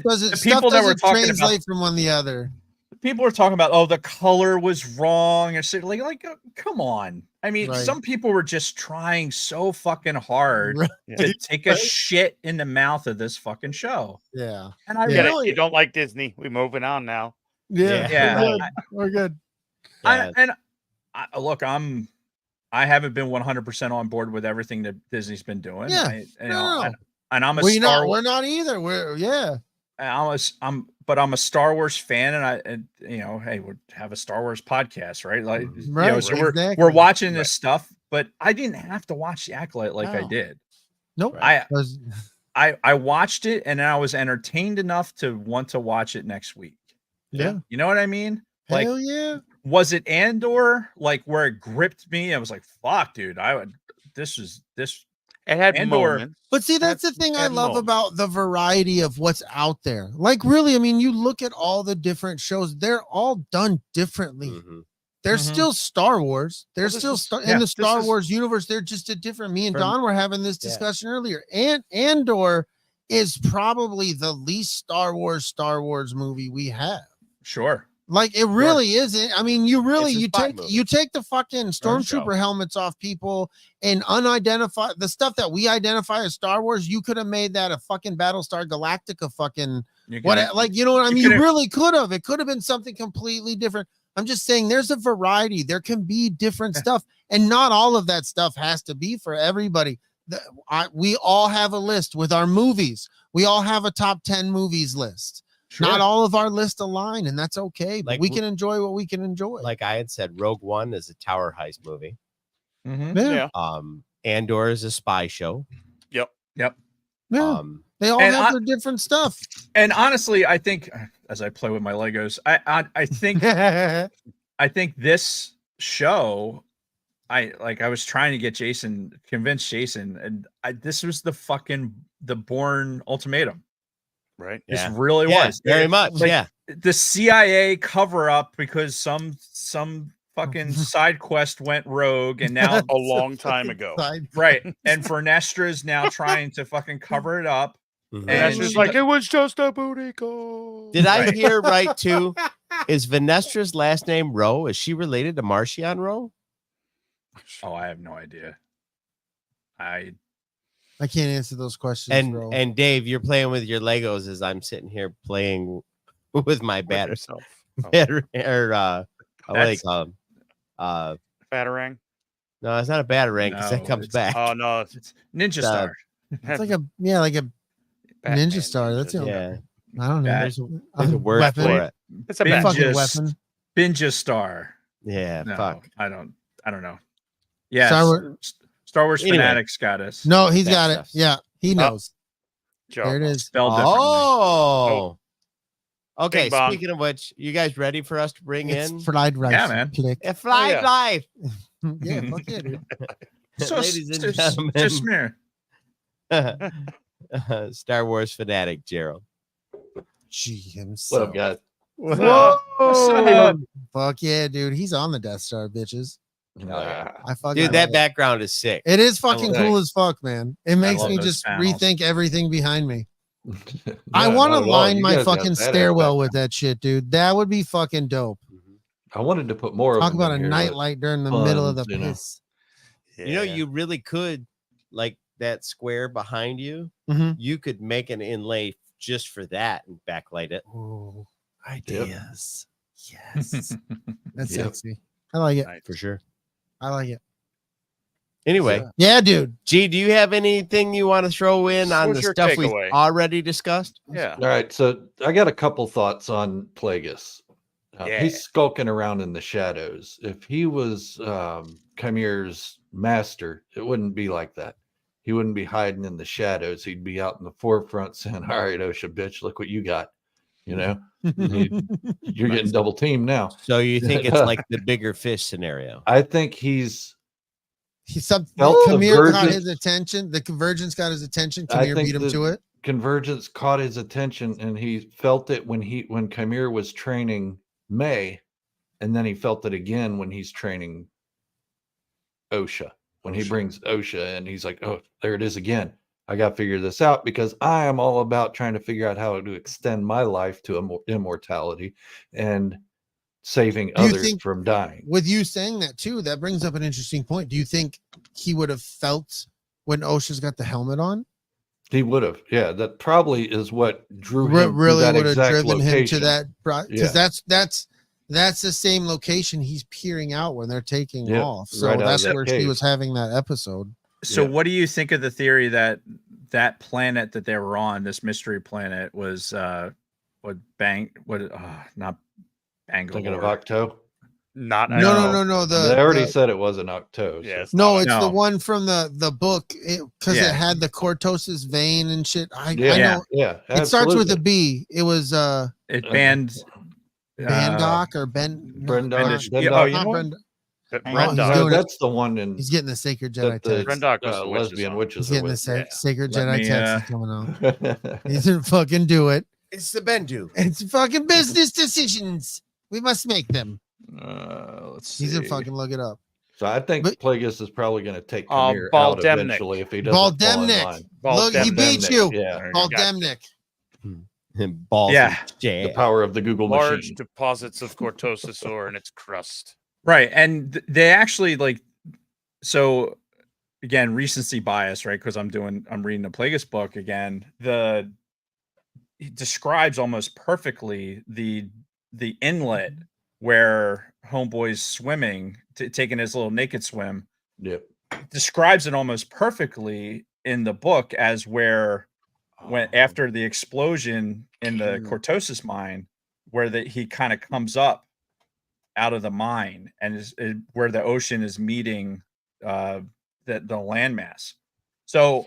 Speaker 7: doesn't translate from one to the other.
Speaker 1: People are talking about, oh, the color was wrong or shit. Like, come on. I mean, some people were just trying so fucking hard to take a shit in the mouth of this fucking show.
Speaker 7: Yeah.
Speaker 1: And I
Speaker 4: you don't like Disney. We're moving on now.
Speaker 7: Yeah. We're good.
Speaker 1: Look, I haven't been 100% on board with everything that Disney's been doing.
Speaker 7: Yeah.
Speaker 1: And I'm a
Speaker 7: we're not either.
Speaker 1: I'm a Star Wars fan, and hey, we have a Star Wars podcast, right? Like, so we're watching this stuff, but I didn't have to watch the Acolyte like I did.
Speaker 7: Nope.
Speaker 1: I I watched it and I was entertained enough to want to watch it next week.
Speaker 7: Yeah.
Speaker 1: You know what I mean? Like,
Speaker 7: Hell yeah.
Speaker 1: was it Andor like where it gripped me? I was like, fuck, dude, this.
Speaker 4: It had
Speaker 1: Andor.
Speaker 4: moments.
Speaker 7: But see, that's the thing I
Speaker 4: had
Speaker 7: love
Speaker 4: moments.
Speaker 7: about the variety of what's out there. Like, really, I mean, you look at all the different shows, they're all done differently.
Speaker 2: Mhm.
Speaker 7: They're
Speaker 1: Mhm.
Speaker 7: still Star Wars. They're
Speaker 4: Well, this
Speaker 7: still
Speaker 4: is-
Speaker 7: in
Speaker 1: yeah,
Speaker 7: the
Speaker 1: this
Speaker 7: Star
Speaker 1: is-
Speaker 7: Wars universe. They're just a different. Me and
Speaker 2: From-
Speaker 7: Don were having this
Speaker 2: Yeah.
Speaker 7: discussion earlier. And Andor is probably the least Star Wars movie we have.
Speaker 1: Sure.
Speaker 7: Like, it really isn't. I mean, you really
Speaker 2: It's a spy movie.
Speaker 7: you take the fucking stormtrooper helmets off people and unidentified the stuff that we identify as Star Wars. You could have made that a fucking Battlestar Galactica fucking
Speaker 1: You
Speaker 7: what,
Speaker 1: can-
Speaker 7: like, you know what I
Speaker 1: you
Speaker 7: mean? You
Speaker 1: could've-
Speaker 7: really could have. It could have been something completely different. I'm just saying there's a variety. There can be different stuff, and not all of that stuff has to be for everybody. We all have a list with our movies. We all have a top 10 movies list.
Speaker 1: Sure.
Speaker 7: Not all of our list align, and that's okay. But
Speaker 2: Like,
Speaker 7: we can enjoy what we can enjoy.
Speaker 2: Like I had said, Rogue One is a tower heist movie.
Speaker 1: Mhm.
Speaker 7: yeah,
Speaker 4: Yeah.
Speaker 2: Andor is a spy show.
Speaker 1: Yep.
Speaker 7: yeah. They all
Speaker 1: and
Speaker 7: have
Speaker 1: I-
Speaker 7: their different stuff.
Speaker 1: And honestly, I think as I play with my Legos, I think I think this show, I was trying to get convince Jason, and this was the Bourne ultimatum.
Speaker 4: Right.
Speaker 1: This
Speaker 2: Yeah.
Speaker 1: really
Speaker 2: Yeah,
Speaker 1: was
Speaker 2: very much.
Speaker 1: like,
Speaker 2: Yeah.
Speaker 1: the CIA cover up because some fucking side quest went rogue, and now
Speaker 4: A long time ago.
Speaker 1: right, and Vernestra's now trying to fucking cover it up.
Speaker 2: Mhm.
Speaker 1: And
Speaker 4: And it's
Speaker 1: she-
Speaker 4: like, it was just a booty call.
Speaker 2: Did I
Speaker 1: Right.
Speaker 2: hear right too? Is Venestra's last name Rowe? Is she related to Marcion Rowe?
Speaker 1: Oh, I have no idea. I
Speaker 7: I can't answer those questions, bro.
Speaker 2: And Dave, you're playing with your Legos as I'm sitting here playing with my
Speaker 4: With
Speaker 2: battery.
Speaker 4: yourself. Oh,
Speaker 2: What do they call 'em?
Speaker 4: Batarang.
Speaker 2: No, it's not a batarang because that
Speaker 1: No,
Speaker 2: comes
Speaker 1: it's-
Speaker 2: back.
Speaker 4: Oh no.
Speaker 1: it's Ninja
Speaker 2: Uh,
Speaker 1: Star.
Speaker 7: it's like a
Speaker 4: Batman
Speaker 7: Ninja Star, that's the only-
Speaker 2: Yeah,
Speaker 7: I don't know.
Speaker 1: Bat-
Speaker 2: there's a word
Speaker 7: weapon.
Speaker 2: for it.
Speaker 4: It's a
Speaker 1: Big
Speaker 4: bad
Speaker 7: Fucking
Speaker 1: Ninja
Speaker 7: weapon.
Speaker 1: Ninja Star.
Speaker 2: Yeah,
Speaker 1: No,
Speaker 2: fuck.
Speaker 1: I don't know. Yeah,
Speaker 7: Star
Speaker 1: Star Wars
Speaker 2: Anyway.
Speaker 1: Fanatics got us.
Speaker 7: No, he's
Speaker 2: That
Speaker 7: got it.
Speaker 2: stuff.
Speaker 7: Yeah, he knows.
Speaker 4: joke.
Speaker 7: There it is.
Speaker 1: Spelled differently.
Speaker 2: Oh. Okay,
Speaker 4: Bing bong.
Speaker 2: speaking of which, you guys ready for us to bring
Speaker 7: It's
Speaker 2: in
Speaker 7: fried rice.
Speaker 1: Yeah, man.
Speaker 7: Click.
Speaker 2: a fly
Speaker 4: yeah.
Speaker 2: life?
Speaker 7: Yeah, fuck yeah, dude.
Speaker 2: Ladies and gentlemen.
Speaker 1: Smear.
Speaker 2: Star Wars fanatic Gerald.
Speaker 7: Gee,
Speaker 5: What
Speaker 7: himself.
Speaker 5: up, guys?
Speaker 1: Whoa.
Speaker 7: Fuck yeah, dude. He's on the Death Star, bitches. I fucking
Speaker 2: Dude, that
Speaker 7: love it.
Speaker 2: background is sick.
Speaker 7: It is fucking
Speaker 5: love
Speaker 7: cool as fuck, man. It makes
Speaker 1: love
Speaker 7: me
Speaker 1: those
Speaker 7: just
Speaker 1: panels.
Speaker 7: rethink everything behind me.
Speaker 5: No,
Speaker 7: I want to
Speaker 5: not at all.
Speaker 7: line
Speaker 5: You
Speaker 7: my
Speaker 5: guys got
Speaker 7: fucking
Speaker 5: badass
Speaker 7: stairwell
Speaker 5: back.
Speaker 7: with that shit, dude. That would be fucking dope.
Speaker 5: I wanted to put more of
Speaker 7: Talk
Speaker 5: them
Speaker 7: about a
Speaker 5: in here,
Speaker 7: night
Speaker 5: but
Speaker 7: light during the middle of the
Speaker 5: funds, you know.
Speaker 7: piss.
Speaker 2: You know, you really could, like that square behind you,
Speaker 7: Mhm.
Speaker 2: you could make an inlay just for that and backlight it.
Speaker 7: Oh, ideas. Yes. That's
Speaker 5: Yep.
Speaker 7: sexy. I like it.
Speaker 2: For sure.
Speaker 7: I like it.
Speaker 2: Anyway,
Speaker 7: Yeah, dude.
Speaker 2: G, do you have anything you want to throw in on
Speaker 4: What's
Speaker 2: the
Speaker 4: your
Speaker 2: stuff we've
Speaker 4: takeaway?
Speaker 2: already discussed?
Speaker 4: Yeah.
Speaker 5: All right, so I got a couple thoughts on Plagueis.
Speaker 4: Yeah.
Speaker 5: He's skulking around in the shadows. If he was Chimere's master, it wouldn't be like that. He wouldn't be hiding in the shadows. He'd be out in the forefront saying, "All right, Osha, bitch, look what you got." You know, you're getting double teamed now.
Speaker 2: So you think it's like the bigger fish scenario?
Speaker 5: I think he's.
Speaker 7: Felt
Speaker 5: Felt the
Speaker 7: Camille caught
Speaker 5: virgin-
Speaker 7: his attention. The convergence got his attention.
Speaker 5: I
Speaker 7: Camille
Speaker 5: think
Speaker 7: beat him
Speaker 5: the-
Speaker 7: to it.
Speaker 5: Convergence caught his attention, and he felt it when Chimere was training May, and then he felt it again when he's training Osha. When he brings Osha, and he's like, "Oh, there it is again. I got to figure this out because I am all about trying to figure out how to extend my life to immortality and saving
Speaker 7: Do you
Speaker 5: others
Speaker 7: think-
Speaker 5: from dying."
Speaker 7: With you saying that too, that brings up an interesting point. Do you think he would have felt when Osha's got the helmet on?
Speaker 5: He would have, yeah. That probably is what drew him
Speaker 7: Really
Speaker 5: to that
Speaker 7: would have
Speaker 5: exact
Speaker 7: driven him to
Speaker 5: location.
Speaker 7: that because
Speaker 5: Yeah.
Speaker 7: that's the same location he's peering out when they're taking
Speaker 5: Yeah,
Speaker 7: off. So
Speaker 5: right out of
Speaker 7: that's
Speaker 5: that
Speaker 7: where she
Speaker 5: cave.
Speaker 7: was having that episode.
Speaker 1: So
Speaker 5: Yeah.
Speaker 1: what do you think of the theory that that planet that they were on, this mystery planet, was not Bangalore.
Speaker 5: Thinking of Octo.
Speaker 4: Not
Speaker 7: No.
Speaker 5: They already said it wasn't Octo.
Speaker 4: Yeah,
Speaker 5: So.
Speaker 7: No, it's
Speaker 1: No.
Speaker 7: the one from the book because
Speaker 1: Yeah.
Speaker 7: it had the cortosis vein and shit. I
Speaker 5: Yeah,
Speaker 7: know
Speaker 5: yeah.
Speaker 7: it starts with a
Speaker 5: absolutely.
Speaker 7: B. It was
Speaker 1: It banned
Speaker 7: Bandock or Ben. no,
Speaker 5: Brendock.
Speaker 7: not-
Speaker 1: Brendock. Oh, you
Speaker 7: not
Speaker 1: know what?
Speaker 7: Brenda.
Speaker 4: But
Speaker 7: Oh,
Speaker 4: Brendock,
Speaker 7: he's doing it.
Speaker 5: That's the one in
Speaker 7: He's getting the Sacred Jedi
Speaker 5: that the
Speaker 7: text.
Speaker 4: Brendock was the witches
Speaker 5: lesbian
Speaker 4: on.
Speaker 5: witches
Speaker 7: He's
Speaker 5: are
Speaker 7: getting the
Speaker 5: with.
Speaker 4: yeah.
Speaker 7: Sacred
Speaker 1: Let
Speaker 7: Jedi
Speaker 1: me,
Speaker 7: text is coming out. He didn't fucking do it.
Speaker 2: It's the Bendu.
Speaker 7: It's fucking business decisions. We must make them.
Speaker 1: Let's see.
Speaker 7: He's gonna fucking look it up.
Speaker 5: So I think
Speaker 7: But-
Speaker 5: Plagueis is probably going to take Kamir out
Speaker 4: Baldemnik.
Speaker 5: eventually if he doesn't fall in
Speaker 7: Baldemnik.
Speaker 5: line.
Speaker 7: Look, he beat
Speaker 5: Baldemnik,
Speaker 7: you.
Speaker 5: Yeah,
Speaker 1: There you
Speaker 7: Paul
Speaker 1: go.
Speaker 7: Demnick.
Speaker 2: Balls.
Speaker 1: Yeah.
Speaker 5: the power of the Google
Speaker 4: Large
Speaker 5: machine.
Speaker 4: deposits of cortosis ore in its crust.
Speaker 1: Right, and they actually like. So again, recency bias, right? Because I'm reading the Plagueis book again. He describes almost perfectly the inlet where Homeboy's swimming, taking his little naked swim.
Speaker 5: Yep.
Speaker 1: Describes it almost perfectly in the book as where when after the explosion in the cortosis mine, where he kind of comes up out of the mine and where the ocean is meeting the landmass. So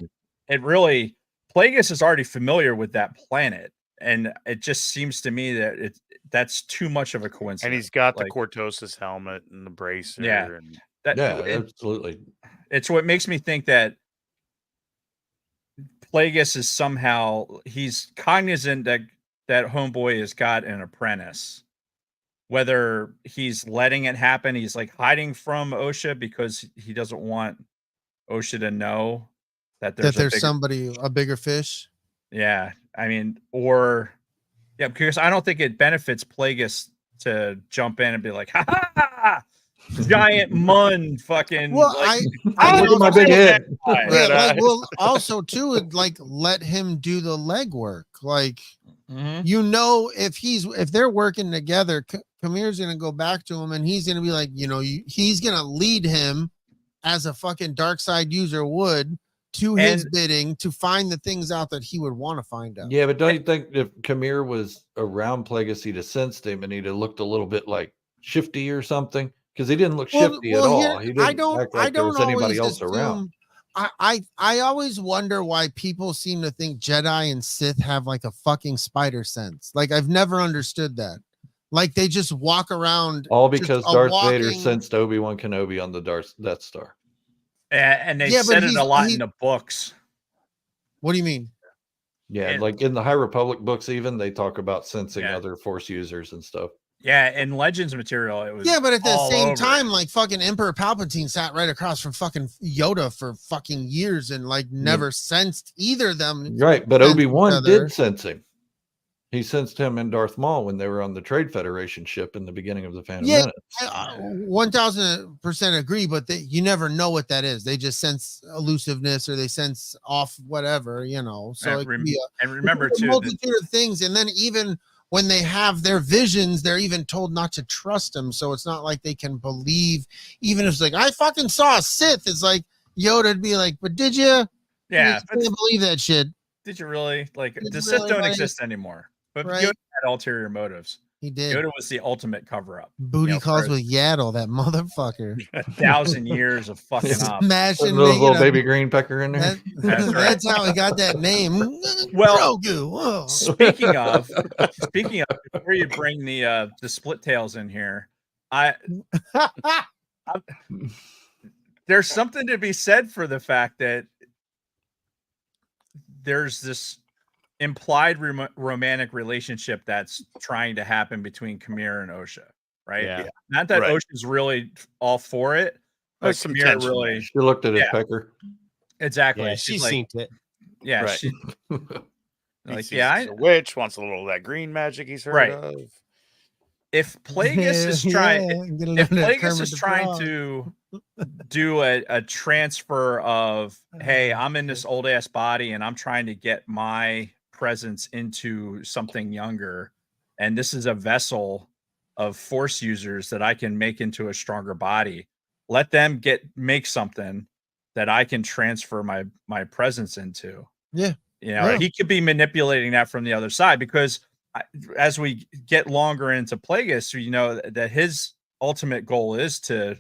Speaker 1: it really Plagueis is already familiar with that planet, and it just seems to me that that's too much of a coincidence.
Speaker 4: And he's got the
Speaker 1: Like,
Speaker 4: cortosis helmet and the bracer.
Speaker 1: Yeah.
Speaker 4: And
Speaker 1: that,
Speaker 5: Yeah, absolutely.
Speaker 1: it's what makes me think that Plagueis is somehow he's cognizant that Homeboy has got an apprentice. Whether he's letting it happen, he's like hiding from OSHA because he doesn't want OSHA to know that there's
Speaker 7: a bigger fish.
Speaker 1: Yeah, I mean, because I don't think it benefits Plagueis to jump in and be like, ha ha, giant mun, fucking.
Speaker 7: Well,
Speaker 1: like,
Speaker 5: Look at my big head.
Speaker 7: Yeah, like, well, also too, it, like let him do the legwork. Like, you know, if they're working together, Kamir's gonna go back to him and he's gonna be like, he's gonna lead him as a fucking dark side user would to his bidding to find the things out that he would want to find out.
Speaker 5: Yeah, but don't you think if Kamir was around Plagueis, he'd have sensed him and he'd have looked a little bit like shifty or something? Because he didn't look shifty at all. He didn't act like there was anybody else around.
Speaker 7: I always wonder why people seem to think Jedi and Sith have like a fucking spider sense. Like I've never understood that. Like they just walk around.
Speaker 5: All because
Speaker 7: just
Speaker 5: Darth Vader sensed Obi-Wan Kenobi on the Death Star.
Speaker 1: And they said it a lot in the books.
Speaker 7: What do you mean?
Speaker 5: Yeah, like in the High Republic books, even they talk about sensing other Force users and stuff.
Speaker 1: Yeah, in Legends material, it was.
Speaker 7: Yeah, but at the same
Speaker 1: over.
Speaker 7: time, like fucking Emperor Palpatine sat right across from fucking Yoda for fucking years and like never sensed either of them.
Speaker 5: Right, but Obi-Wan did sense him. He sensed him and Darth Maul when they were on the Trade Federation ship in the beginning of the Phantom Menace.
Speaker 7: 1000% agree, but you never know what that is. They just sense elusiveness or they sense off whatever, So it could be
Speaker 1: and remember
Speaker 7: a
Speaker 1: too,
Speaker 7: multitude of things. And then even when they have their visions, they're even told not to trust them. So it's not like they can believe, even if it's like, I fucking saw a Sith. It's like Yoda'd be like, but did you?
Speaker 1: Yeah,
Speaker 7: I can't believe that shit.
Speaker 1: Did you really? Like
Speaker 7: Did
Speaker 1: the
Speaker 7: you
Speaker 1: Sith
Speaker 7: really,
Speaker 1: don't
Speaker 7: buddy?
Speaker 1: exist anymore. But
Speaker 7: Right.
Speaker 1: Yoda had ulterior motives.
Speaker 7: He did.
Speaker 1: Yoda was the ultimate cover-up.
Speaker 7: Booty calls with Yaddle, that motherfucker.
Speaker 1: 1,000 years of fucking up.
Speaker 7: Smashing
Speaker 5: Those little
Speaker 7: making
Speaker 5: baby green pecker in there.
Speaker 7: That's how he got that name.
Speaker 1: Well,
Speaker 7: Grogu. Whoa.
Speaker 1: speaking of, before you bring the split tails in here, there's something to be said for the fact that there's this implied romantic relationship that's trying to happen between Kamir and OSHA, right?
Speaker 4: Yeah.
Speaker 1: Not that
Speaker 4: Right.
Speaker 1: OSHA's really all for it, but
Speaker 4: There's some
Speaker 1: Kamir
Speaker 4: tension
Speaker 1: really
Speaker 4: there.
Speaker 5: She looked at his pecker.
Speaker 1: exactly.
Speaker 2: Yeah,
Speaker 1: She's
Speaker 2: she
Speaker 1: like,
Speaker 2: seen it.
Speaker 1: yeah,
Speaker 4: Right.
Speaker 1: she,
Speaker 4: He
Speaker 1: like,
Speaker 4: sees
Speaker 1: yeah,
Speaker 4: the witch wants a little of that green magic he's heard
Speaker 1: Right.
Speaker 4: of.
Speaker 1: if Plagueis is trying,
Speaker 7: get a
Speaker 1: if
Speaker 7: little
Speaker 1: Plagueis
Speaker 7: Kermit
Speaker 1: is
Speaker 7: the
Speaker 1: trying
Speaker 7: Frog.
Speaker 1: to do a transfer of, hey, I'm in this old ass body and I'm trying to get my presence into something younger, and this is a vessel of Force users that I can make into a stronger body. Let them make something that I can transfer my presence into.
Speaker 7: Yeah.
Speaker 1: He could be manipulating that from the other side, because as we get longer into Plagueis, that his ultimate goal is to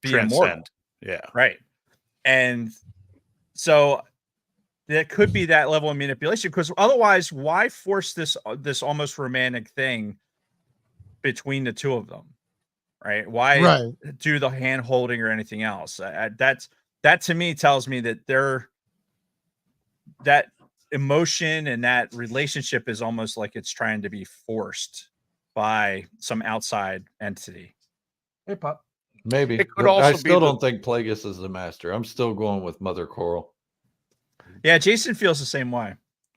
Speaker 1: be immortal.
Speaker 4: Transcend. Yeah.
Speaker 1: Right. And so that could be that level of manipulation, because otherwise, why force this almost romantic thing between the two of them? Right? Why do the hand holding or anything else? That to me tells me that that emotion and that relationship is almost like it's trying to be forced by some outside entity.
Speaker 5: Hey, Pop. Maybe.
Speaker 4: It could
Speaker 5: But
Speaker 4: also
Speaker 5: I
Speaker 4: be
Speaker 5: still
Speaker 4: the-
Speaker 5: don't think Plagueis is the master. I'm still going with Mother Coral.
Speaker 1: Yeah, Jason feels the same way.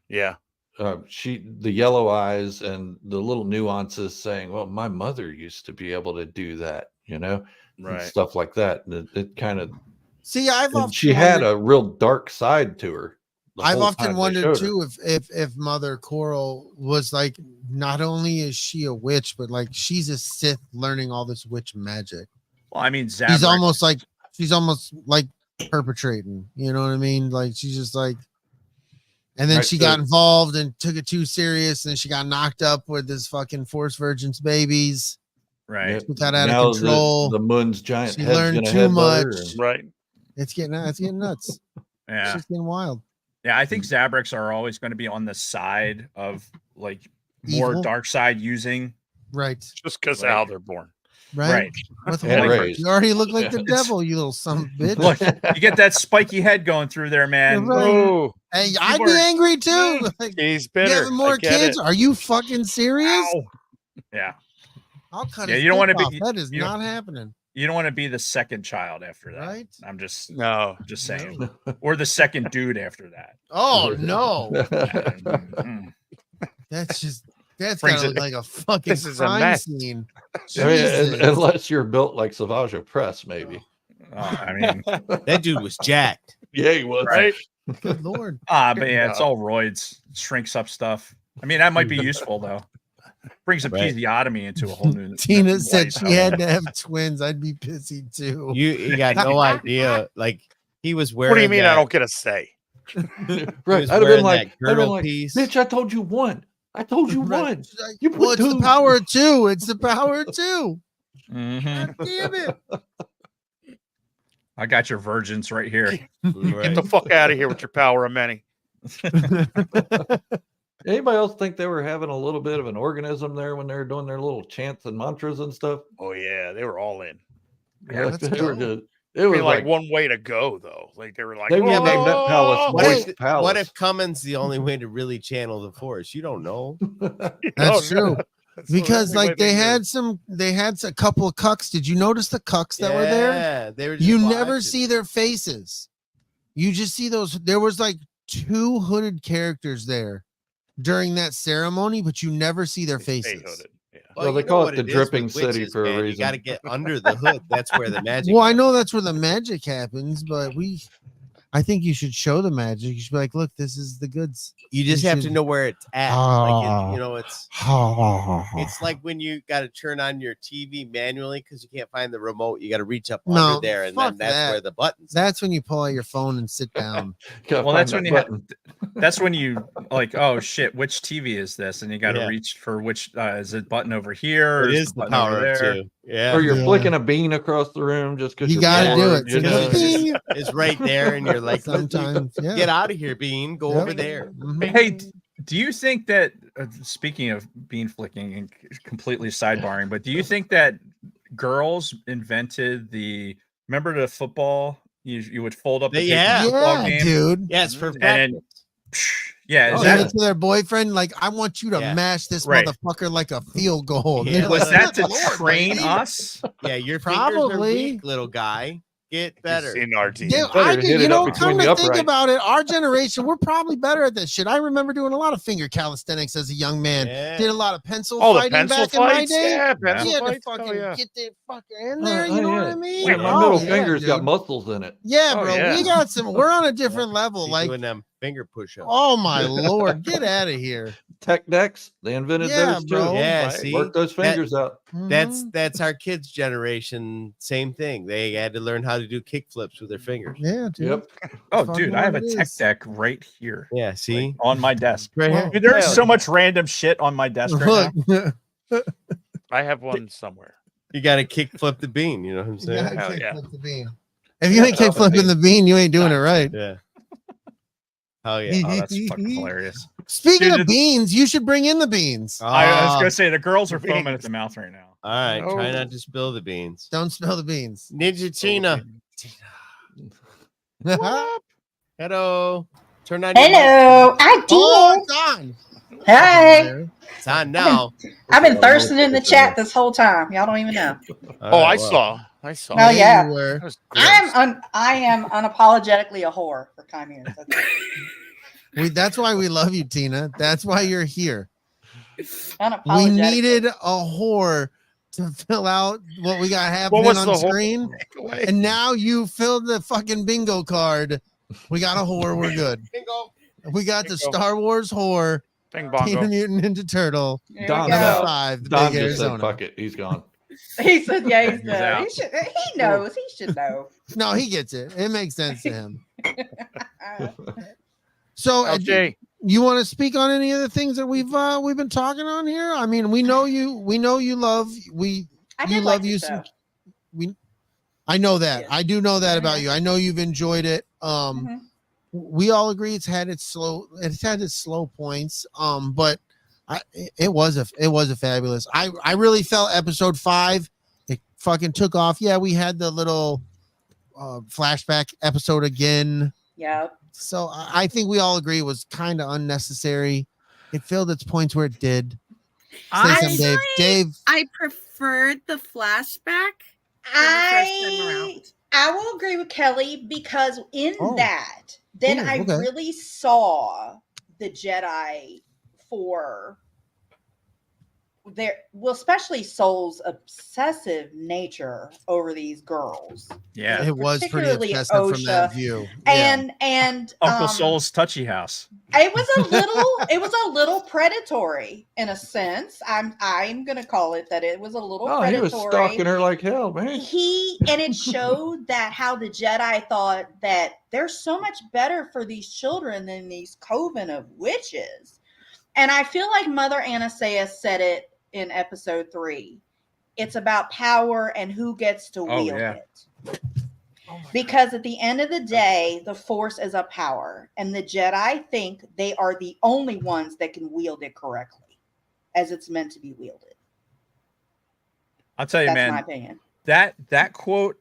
Speaker 4: Yeah.
Speaker 5: The yellow eyes and the little nuances saying, well, my mother used to be able to do that, and
Speaker 4: Right.
Speaker 5: stuff like that. And it kind of,
Speaker 7: See,
Speaker 5: she had a real dark side to her.
Speaker 7: I've often wondered too if Mother Coral was like, not only is she a witch, but like she's a Sith learning all this witch magic.
Speaker 1: Well, I mean,
Speaker 7: she's almost like perpetrating. You know what I mean? Like she's just like, and then she got involved and took it too serious, and she got knocked up with this fucking Force Virgins babies.
Speaker 1: Right.
Speaker 7: She got out of control.
Speaker 5: The Moon's giant
Speaker 7: she
Speaker 5: head's
Speaker 7: learned
Speaker 5: gonna
Speaker 7: too
Speaker 5: headbutt her
Speaker 7: much.
Speaker 4: Right.
Speaker 7: It's getting nuts.
Speaker 1: Yeah.
Speaker 7: It's just getting wild.
Speaker 1: Yeah, I think Zabrix are always going to be on the side of like more
Speaker 7: Evil.
Speaker 1: dark side using.
Speaker 7: Right.
Speaker 4: Just because of how they're born.
Speaker 7: Right. With
Speaker 5: And
Speaker 7: horns.
Speaker 5: raised.
Speaker 7: You already look like the
Speaker 5: It's-
Speaker 7: devil, you little son of a bitch.
Speaker 1: Look, you get that spiky head going through there, man.
Speaker 7: Right.
Speaker 4: Oh,
Speaker 7: Hey, I'd be angry too. Like,
Speaker 4: he's
Speaker 7: you
Speaker 4: bitter.
Speaker 7: having more
Speaker 4: I get
Speaker 7: kids?
Speaker 4: it.
Speaker 7: Are you fucking serious?
Speaker 1: Ow. Yeah.
Speaker 7: I'll cut
Speaker 1: Yeah,
Speaker 7: his
Speaker 1: you don't
Speaker 7: dick
Speaker 1: wanna
Speaker 7: off.
Speaker 1: be-
Speaker 7: That is
Speaker 1: you don't-
Speaker 7: not happening.
Speaker 1: You don't want to be the second child after that.
Speaker 7: Right?
Speaker 1: I'm just
Speaker 4: No.
Speaker 1: saying. Or the second dude after that.
Speaker 7: Oh no.
Speaker 1: Mm.
Speaker 7: That's
Speaker 1: Brings
Speaker 7: gotta
Speaker 1: it-
Speaker 7: look like a fucking
Speaker 4: This is a
Speaker 7: crime
Speaker 4: mess.
Speaker 7: scene.
Speaker 5: I mean,
Speaker 7: Jesus.
Speaker 5: unless you're built like Savage Press, maybe.
Speaker 1: I mean,
Speaker 2: That dude was jacked.
Speaker 5: Yeah, he was.
Speaker 4: Right.
Speaker 7: Good lord.
Speaker 1: but yeah, it's all roids. Shrinks up stuff. I mean, that might be useful though. Brings episiotomy into a whole new.
Speaker 7: Tina
Speaker 1: new
Speaker 7: said
Speaker 1: light,
Speaker 7: she
Speaker 1: however.
Speaker 7: had to have twins. I'd be pissy too.
Speaker 2: You got no idea. Like he was wearing.
Speaker 4: What do you mean
Speaker 2: that,
Speaker 4: I don't get a say?
Speaker 5: Right.
Speaker 2: was
Speaker 5: I'd have
Speaker 2: wearing
Speaker 5: been like,
Speaker 2: that girdle
Speaker 5: piece.
Speaker 2: piece.
Speaker 5: Bitch, I told you one. I told you
Speaker 7: Right.
Speaker 5: one.
Speaker 7: She's like,
Speaker 5: You put
Speaker 7: well, it's the
Speaker 5: two.
Speaker 7: power of two. It's the power of two.
Speaker 1: Mhm.
Speaker 7: God damn it.
Speaker 1: I got your virgins right here.
Speaker 4: Get the fuck out of here with your power of many.
Speaker 5: Anybody else think they were having a little bit of an organism there when they were doing their little chants and mantras and stuff?
Speaker 4: Oh yeah, they were all in.
Speaker 7: Yeah,
Speaker 5: Like,
Speaker 7: let's
Speaker 5: they were
Speaker 7: go.
Speaker 5: just, it
Speaker 4: I
Speaker 5: was
Speaker 4: mean,
Speaker 5: like,
Speaker 4: one way to go though. Like they were like,
Speaker 5: they named that palace
Speaker 4: "Oh!"
Speaker 5: Moist Palace.
Speaker 2: What if Cummins the only way to really channel the Force? You don't know.
Speaker 7: That's true.
Speaker 4: That's the
Speaker 7: Because
Speaker 4: only way
Speaker 7: like they
Speaker 4: knew.
Speaker 7: had a couple of cucks. Did you notice the cucks that were there?
Speaker 2: Yeah, they were. Just
Speaker 7: You never
Speaker 2: watching.
Speaker 7: see their faces. You just see those. There was like 2 hooded characters there during that ceremony, but you never see their
Speaker 4: Stay
Speaker 7: faces.
Speaker 4: hooded. Yeah.
Speaker 5: Well, they
Speaker 2: you know
Speaker 5: call it
Speaker 2: what
Speaker 5: the
Speaker 2: is
Speaker 5: dripping
Speaker 2: with
Speaker 5: city
Speaker 2: witches,
Speaker 5: for a
Speaker 2: man.
Speaker 5: reason.
Speaker 2: You got to get under the hood. That's where the magic.
Speaker 7: Well, I
Speaker 2: happens.
Speaker 7: know that's where the magic happens, but I think you should show the magic. You should be like, look, this is the goods.
Speaker 2: You just
Speaker 7: you
Speaker 2: have to
Speaker 7: should-
Speaker 2: know where it's at.
Speaker 7: Ah.
Speaker 2: It's like when you got to turn on your TV manually because you can't find the remote. You got to reach up
Speaker 7: No,
Speaker 2: under there, and
Speaker 7: fuck
Speaker 2: then that's
Speaker 7: that.
Speaker 2: where the buttons.
Speaker 7: That's when you pull out your phone and sit down.
Speaker 5: Gotta
Speaker 1: Well,
Speaker 5: find
Speaker 1: that's
Speaker 5: that
Speaker 1: when you
Speaker 5: button.
Speaker 1: That's when you like, oh shit, which TV is this? And you got to
Speaker 2: Yeah.
Speaker 1: reach for which is it button over here? Or
Speaker 2: It is the
Speaker 1: button over
Speaker 2: power of
Speaker 1: there?
Speaker 2: two. Yeah,
Speaker 5: Or you're
Speaker 7: Yeah.
Speaker 5: flicking a bean across the room just because
Speaker 7: You gotta do it.
Speaker 5: You know?
Speaker 7: Bing.
Speaker 2: it's right there, and you're like,
Speaker 7: Sometimes, yeah.
Speaker 2: get out of here, Bean. Go
Speaker 7: Yep.
Speaker 2: over there.
Speaker 7: Mhm.
Speaker 1: Hey, do you think that speaking of bean flicking and completely sidebarring, but do you think that girls invented remember the football? You would fold up the paper
Speaker 2: Yeah.
Speaker 1: football
Speaker 7: Yeah,
Speaker 1: game,
Speaker 7: dude.
Speaker 2: Yes, for
Speaker 1: and then yeah, is
Speaker 7: Give
Speaker 1: that
Speaker 7: it to their boyfriend. Like, I want you to
Speaker 2: Yeah.
Speaker 7: mash this
Speaker 1: Right.
Speaker 7: motherfucker like a field goal.
Speaker 2: Yeah.
Speaker 7: They're
Speaker 1: was
Speaker 7: like,
Speaker 1: that
Speaker 7: "Good
Speaker 1: to
Speaker 7: Lord,
Speaker 1: train
Speaker 7: baby."
Speaker 1: us?
Speaker 2: yeah, your fingers are
Speaker 7: Probably.
Speaker 2: weak, little guy. Get better.
Speaker 4: in our team.
Speaker 7: Yeah,
Speaker 5: Better
Speaker 7: I
Speaker 5: hit
Speaker 7: did.
Speaker 5: it
Speaker 7: You
Speaker 5: up
Speaker 7: know,
Speaker 5: between
Speaker 7: come
Speaker 5: the
Speaker 7: to think
Speaker 5: uprights.
Speaker 7: about it, our generation, we're probably better at that shit. I remember doing a lot of finger calisthenics as a young man.
Speaker 2: Yeah.
Speaker 7: Did a lot of pencil
Speaker 4: Oh, the
Speaker 7: fighting
Speaker 4: pencil
Speaker 7: back in my
Speaker 4: fights.
Speaker 7: day.
Speaker 4: Yeah,
Speaker 7: You
Speaker 4: pencil
Speaker 7: had to
Speaker 4: fights.
Speaker 7: fucking
Speaker 4: Oh, yeah.
Speaker 7: get that fucker in there. You
Speaker 5: Oh,
Speaker 7: know
Speaker 5: yeah.
Speaker 7: what I mean?
Speaker 1: Wait,
Speaker 5: My
Speaker 7: Oh,
Speaker 5: middle
Speaker 7: yeah,
Speaker 5: finger's got
Speaker 7: dude.
Speaker 5: muscles in it.
Speaker 7: Yeah,
Speaker 4: Oh,
Speaker 7: bro.
Speaker 4: yeah.
Speaker 7: We got some. We're on a different level.
Speaker 2: He's
Speaker 7: Like,
Speaker 2: doing them finger push-ups.
Speaker 7: oh my lord, get out of here.
Speaker 5: Tech decks, they invented
Speaker 7: Yeah,
Speaker 5: those too.
Speaker 7: bro.
Speaker 2: Yeah,
Speaker 4: right.
Speaker 2: see,
Speaker 5: Work those fingers out.
Speaker 7: Mhm.
Speaker 2: that's our kids' generation. Same thing. They had to learn how to do kick flips with their fingers.
Speaker 7: Yeah, dude.
Speaker 5: Yep.
Speaker 1: Oh,
Speaker 7: Fucking
Speaker 1: dude, I have a
Speaker 7: what it
Speaker 1: tech
Speaker 7: is.
Speaker 1: deck right here,
Speaker 2: Yeah, see,
Speaker 1: like, on my desk.
Speaker 2: right here.
Speaker 1: Dude, there's
Speaker 2: Yeah.
Speaker 1: so much random shit on my desk right now.
Speaker 7: Look,
Speaker 4: I have one somewhere.
Speaker 2: You got to kick flip the bean. You know what I'm saying?
Speaker 7: Yeah,
Speaker 4: Hell
Speaker 7: kick
Speaker 4: yeah.
Speaker 7: flip the bean. If you ain't kick flipping the bean, you ain't doing it right.
Speaker 2: Yeah. Hell yeah.
Speaker 1: Oh, that's fucking hilarious.
Speaker 7: Speaking
Speaker 1: Dude,
Speaker 7: of beans, you should bring in the beans.
Speaker 1: I was
Speaker 2: Ah,
Speaker 1: gonna say the girls are foaming
Speaker 4: beans.
Speaker 1: at the mouth right now.
Speaker 2: all right. Try
Speaker 4: Oh.
Speaker 2: not to spill the beans.
Speaker 7: Don't spill the beans.
Speaker 2: Ninja Tina.
Speaker 7: Oh,
Speaker 2: Hello. Turn on your mic.
Speaker 9: Hello, I did.
Speaker 7: it's on.
Speaker 9: Hey,
Speaker 2: It's on now.
Speaker 9: I've been thirsting in the chat this whole time. Y'all don't even know.
Speaker 2: All right,
Speaker 4: I
Speaker 2: well.
Speaker 4: saw. I saw.
Speaker 9: Oh, yeah.
Speaker 7: You were.
Speaker 4: That was gross.
Speaker 9: I am unapologetically a whore for chimeras.
Speaker 7: That's why we love you, Tina. That's why you're here.
Speaker 9: Unapologetically.
Speaker 7: We needed a whore to fill out what we got happening
Speaker 4: was
Speaker 7: on
Speaker 4: the whole
Speaker 7: screen.
Speaker 4: takeaway?
Speaker 7: And now you filled the fucking bingo card. We got a whore. We're good.
Speaker 2: Bingo.
Speaker 7: We got the
Speaker 4: Bingo.
Speaker 7: Star Wars whore,
Speaker 4: Bing
Speaker 7: Tina
Speaker 4: bongo.
Speaker 7: Mutant Ninja Turtle,
Speaker 9: There we
Speaker 5: Don,
Speaker 9: go.
Speaker 7: number 5, the
Speaker 5: Don
Speaker 7: Big
Speaker 5: just said,
Speaker 7: Arizona.
Speaker 5: "Fuck it, he's gone."
Speaker 9: He said, yeah, he's
Speaker 1: He's
Speaker 9: good.
Speaker 1: out.
Speaker 9: He knows. He should know.
Speaker 7: No, he gets it. It makes sense to him. So,
Speaker 4: LJ,
Speaker 7: you want to speak on any of the things that we've been talking on here? I mean, we know you love
Speaker 9: I
Speaker 7: you
Speaker 9: did
Speaker 7: love
Speaker 9: like
Speaker 7: you
Speaker 9: you
Speaker 7: some. I know that. I do know that about you. I know you've enjoyed it.
Speaker 9: Mhm.
Speaker 7: We all agree it's had its slow points. But it was a fabulous. I really felt episode 5. It fucking took off. Yeah, we had the little flashback episode again.
Speaker 9: Yep.
Speaker 7: So I think we all agree it was kind of unnecessary. It filled its points where it did. Say something, Dave. Dave.
Speaker 3: I preferred the flashback. than the first time around.
Speaker 9: I will agree with Kelly because in
Speaker 7: Oh.
Speaker 9: that, then
Speaker 7: Ooh,
Speaker 9: I
Speaker 7: okay.
Speaker 9: really saw the Jedi for their, well, especially Soul's obsessive nature over these girls.
Speaker 1: Yeah.
Speaker 7: It was pretty
Speaker 9: particularly
Speaker 7: obsessive from that
Speaker 9: OSHA.
Speaker 7: view.
Speaker 9: And
Speaker 1: Uncle Soul's touchy house.
Speaker 9: it was a little predatory in a sense. I'm gonna call it that. It was a little
Speaker 5: Oh, he
Speaker 9: predatory.
Speaker 5: was stalking her like hell, man.
Speaker 9: And it showed that how the Jedi thought that they're so much better for these children than these coven of witches. And I feel like Mother Anastasia said it in episode 3. It's about power and who gets to wield it. Because at the end of the day, the Force is a power, and the Jedi think they are the only ones that can wield it correctly, as it's meant to be wielded.
Speaker 1: I'll tell you,
Speaker 9: That's
Speaker 1: man.
Speaker 9: my opinion.
Speaker 1: That quote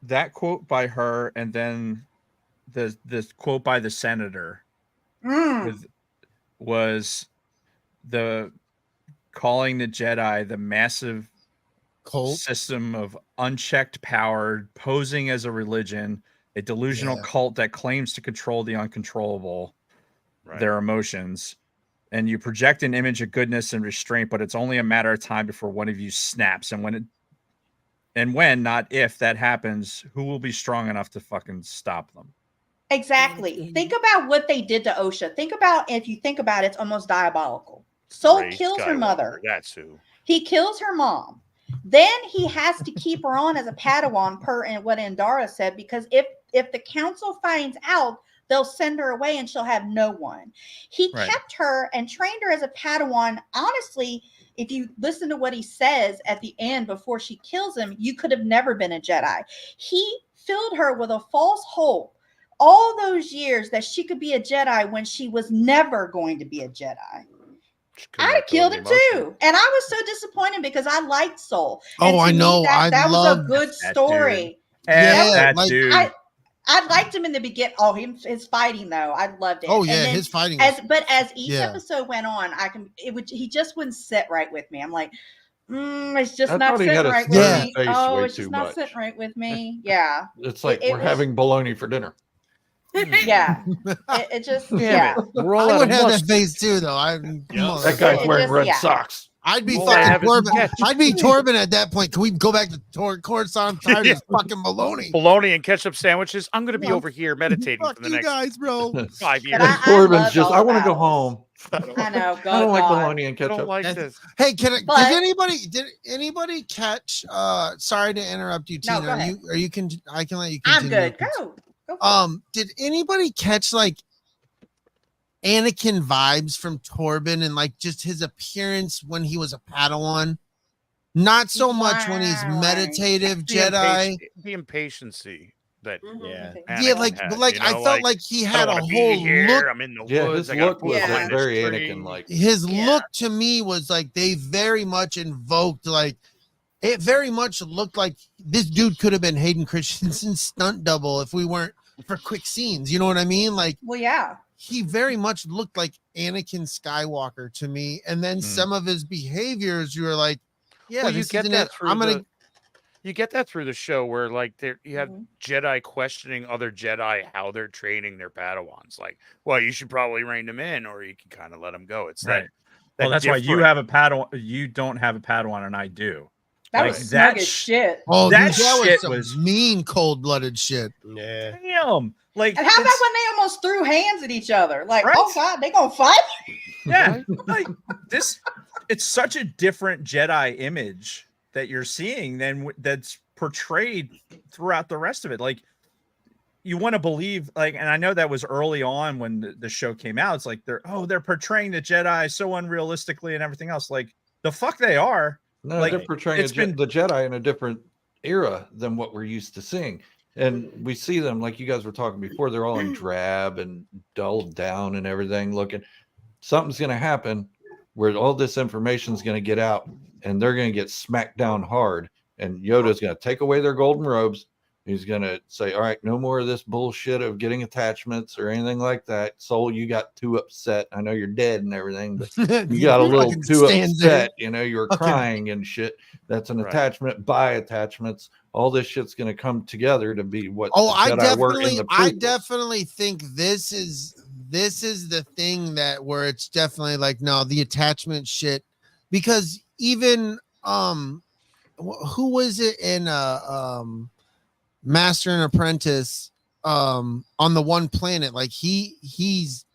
Speaker 1: that quote by her, and then the quote by the senator was the calling the Jedi the massive
Speaker 7: Cult.
Speaker 1: system of unchecked power, posing as a religion, a delusional cult that claims to control the uncontrollable, their emotions. And you project an image of goodness and restraint, but it's only a matter of time before one of you snaps. And when, not if that happens, who will be strong enough to fucking stop them?
Speaker 9: Exactly. Think about what they did to OSHA. If you think about it, it's almost diabolical. Soul
Speaker 4: Ray
Speaker 9: kills her
Speaker 4: Skywalker,
Speaker 9: mother.
Speaker 4: That's who.
Speaker 9: He kills her mom. Then he has to keep her on as a Padawan per what Andara said, because if the council finds out, they'll send her away and she'll have no one. He kept her and trained her as a Padawan. Honestly, if you listen to what he says at the end before she kills him, you could have never been a Jedi. He filled her with a false hope all those years that she could be a Jedi when she was never going to be a Jedi. I'd have killed him too. And I was so disappointed because I liked Soul. And
Speaker 7: Oh, I
Speaker 9: to me,
Speaker 7: know.
Speaker 9: That was a
Speaker 7: loved
Speaker 9: good
Speaker 1: that
Speaker 9: story.
Speaker 1: That
Speaker 7: like,
Speaker 1: dude.
Speaker 9: I liked him in the beginning. Oh, his fighting though, I loved it.
Speaker 7: Oh
Speaker 9: And
Speaker 7: yeah,
Speaker 9: then
Speaker 7: his fighting.
Speaker 9: as each
Speaker 7: Yeah.
Speaker 9: episode went on, he just wouldn't sit right with me. I'm like, it's just
Speaker 5: I
Speaker 9: not
Speaker 5: thought he
Speaker 9: sitting
Speaker 5: had a
Speaker 9: right
Speaker 7: stern
Speaker 9: with me.
Speaker 5: face
Speaker 9: Oh,
Speaker 5: way
Speaker 9: it's just
Speaker 5: too
Speaker 9: not
Speaker 5: much.
Speaker 9: sitting right with me. Yeah,
Speaker 5: It's like
Speaker 9: it
Speaker 5: we're
Speaker 9: was-
Speaker 5: having bologna for dinner.
Speaker 9: yeah. It just
Speaker 4: Damn it. We're all
Speaker 7: I
Speaker 4: out
Speaker 7: would
Speaker 4: of
Speaker 7: have that
Speaker 4: mustard.
Speaker 7: face too, though.
Speaker 5: That guy's
Speaker 9: It
Speaker 5: wearing
Speaker 9: just-
Speaker 5: red
Speaker 9: yeah.
Speaker 5: socks.
Speaker 7: I'd be
Speaker 4: All I have
Speaker 7: fucking
Speaker 4: is
Speaker 7: Torben.
Speaker 4: ketchup.
Speaker 7: I'd be Torben at that point. Can we go back to Coruscant? I'm tired of this fucking baloney.
Speaker 4: Bologna and ketchup sandwiches. I'm going to be
Speaker 7: Yeah.
Speaker 4: over here meditating
Speaker 7: Fuck
Speaker 4: for the
Speaker 7: you
Speaker 4: next
Speaker 7: guys, bro.
Speaker 4: 5 years.
Speaker 9: But I
Speaker 5: Corbin's
Speaker 9: love
Speaker 5: just,
Speaker 9: all
Speaker 5: I
Speaker 9: the
Speaker 5: want to go
Speaker 9: battles.
Speaker 5: home.
Speaker 9: I know.
Speaker 5: I don't like
Speaker 9: God.
Speaker 5: bologna and
Speaker 4: I don't
Speaker 5: ketchup.
Speaker 4: like
Speaker 7: That's-
Speaker 4: this.
Speaker 7: Hey,
Speaker 9: But-
Speaker 7: did anybody catch? Sorry to interrupt you,
Speaker 9: No,
Speaker 7: Tina.
Speaker 9: go ahead.
Speaker 7: I can let you
Speaker 9: I'm
Speaker 7: continue.
Speaker 9: good. Go. For it.
Speaker 7: Did anybody catch like Anakin vibes from Torben and like just his appearance when he was a Padawan? Not so much when he's
Speaker 9: Right.
Speaker 7: meditative
Speaker 4: The
Speaker 7: Jedi.
Speaker 4: The impatiency that
Speaker 2: Yeah.
Speaker 7: Yeah,
Speaker 4: Anakin
Speaker 7: like,
Speaker 4: had,
Speaker 7: but like
Speaker 4: you
Speaker 7: I
Speaker 4: know,
Speaker 7: felt like he
Speaker 4: I
Speaker 7: had
Speaker 4: don't
Speaker 7: a
Speaker 4: want to
Speaker 7: whole
Speaker 4: be here.
Speaker 7: look.
Speaker 4: I'm in the
Speaker 5: Yeah,
Speaker 4: woods.
Speaker 5: his
Speaker 4: I gotta
Speaker 5: look was
Speaker 4: pull behind
Speaker 5: like
Speaker 4: this
Speaker 5: very
Speaker 4: tree.
Speaker 5: Anakin like.
Speaker 7: His
Speaker 9: Yeah.
Speaker 7: look to me was like they very much invoked, like it very much looked like this dude could have been Hayden Christensen's stunt double if we weren't for quick scenes. You know what I mean? Like
Speaker 9: Well, yeah.
Speaker 7: he very much looked like Anakin Skywalker to me. And then some of his behaviors, you were like, yeah,
Speaker 4: Well, you
Speaker 7: this
Speaker 4: get
Speaker 7: isn't
Speaker 4: that
Speaker 7: it.
Speaker 4: through
Speaker 7: I'm gonna
Speaker 4: you get that through the show where like there you have
Speaker 9: Mhm.
Speaker 4: Jedi questioning other Jedi how they're training their Padawans. Like, well, you should probably rein them in, or you can kind of let them go. It's
Speaker 1: Right.
Speaker 4: that
Speaker 1: Well, that's why you
Speaker 4: different-
Speaker 1: have a Padawan. You don't have a Padawan, and I do.
Speaker 9: That
Speaker 1: Like,
Speaker 9: was smug
Speaker 1: that
Speaker 9: as
Speaker 1: sh-
Speaker 9: shit.
Speaker 7: oh,
Speaker 1: that
Speaker 7: dude, that
Speaker 1: shit
Speaker 7: was some
Speaker 1: was-
Speaker 7: mean cold-blooded shit.
Speaker 2: Yeah.
Speaker 1: Damn. Like,
Speaker 9: And how about
Speaker 1: it's-
Speaker 9: when they almost threw hands at each other? Like,
Speaker 1: Right.
Speaker 9: oh god, they gonna fight?
Speaker 1: yeah, like this. It's such a different Jedi image that you're seeing than that's portrayed throughout the rest of it. Like, you want to believe, like, and I know that was early on when the show came out. It's like they're portraying the Jedi so unrealistically and everything else. Like, the fuck they are.
Speaker 5: No,
Speaker 1: Like,
Speaker 5: they're portraying
Speaker 1: it's been-
Speaker 5: the Jedi in a different era than what we're used to seeing. And we see them, like you guys were talking before, they're all in drab and dulled down and everything looking. Something's going to happen where all this information is going to get out and they're going to get smacked down hard. And Yoda's going to take away their golden robes. He's going to say, all right, no more of this bullshit of getting attachments or anything like that. Soul, you got too upset. I know you're dead and everything, but you got a little
Speaker 7: fucking
Speaker 5: too
Speaker 7: stand
Speaker 5: upset.
Speaker 7: there.
Speaker 5: You know, you were
Speaker 7: Fucking-
Speaker 5: crying and shit. That's an
Speaker 4: Right.
Speaker 5: attachment by attachments. All this shit's going to come together to be what
Speaker 7: Oh,
Speaker 5: the
Speaker 7: I
Speaker 5: Jedi were in
Speaker 7: definitely,
Speaker 5: the
Speaker 7: I
Speaker 5: prequels.
Speaker 7: definitely think this is the thing that where it's definitely like no, the attachment shit, because even who was it in Master and Apprentice on the one planet, like he's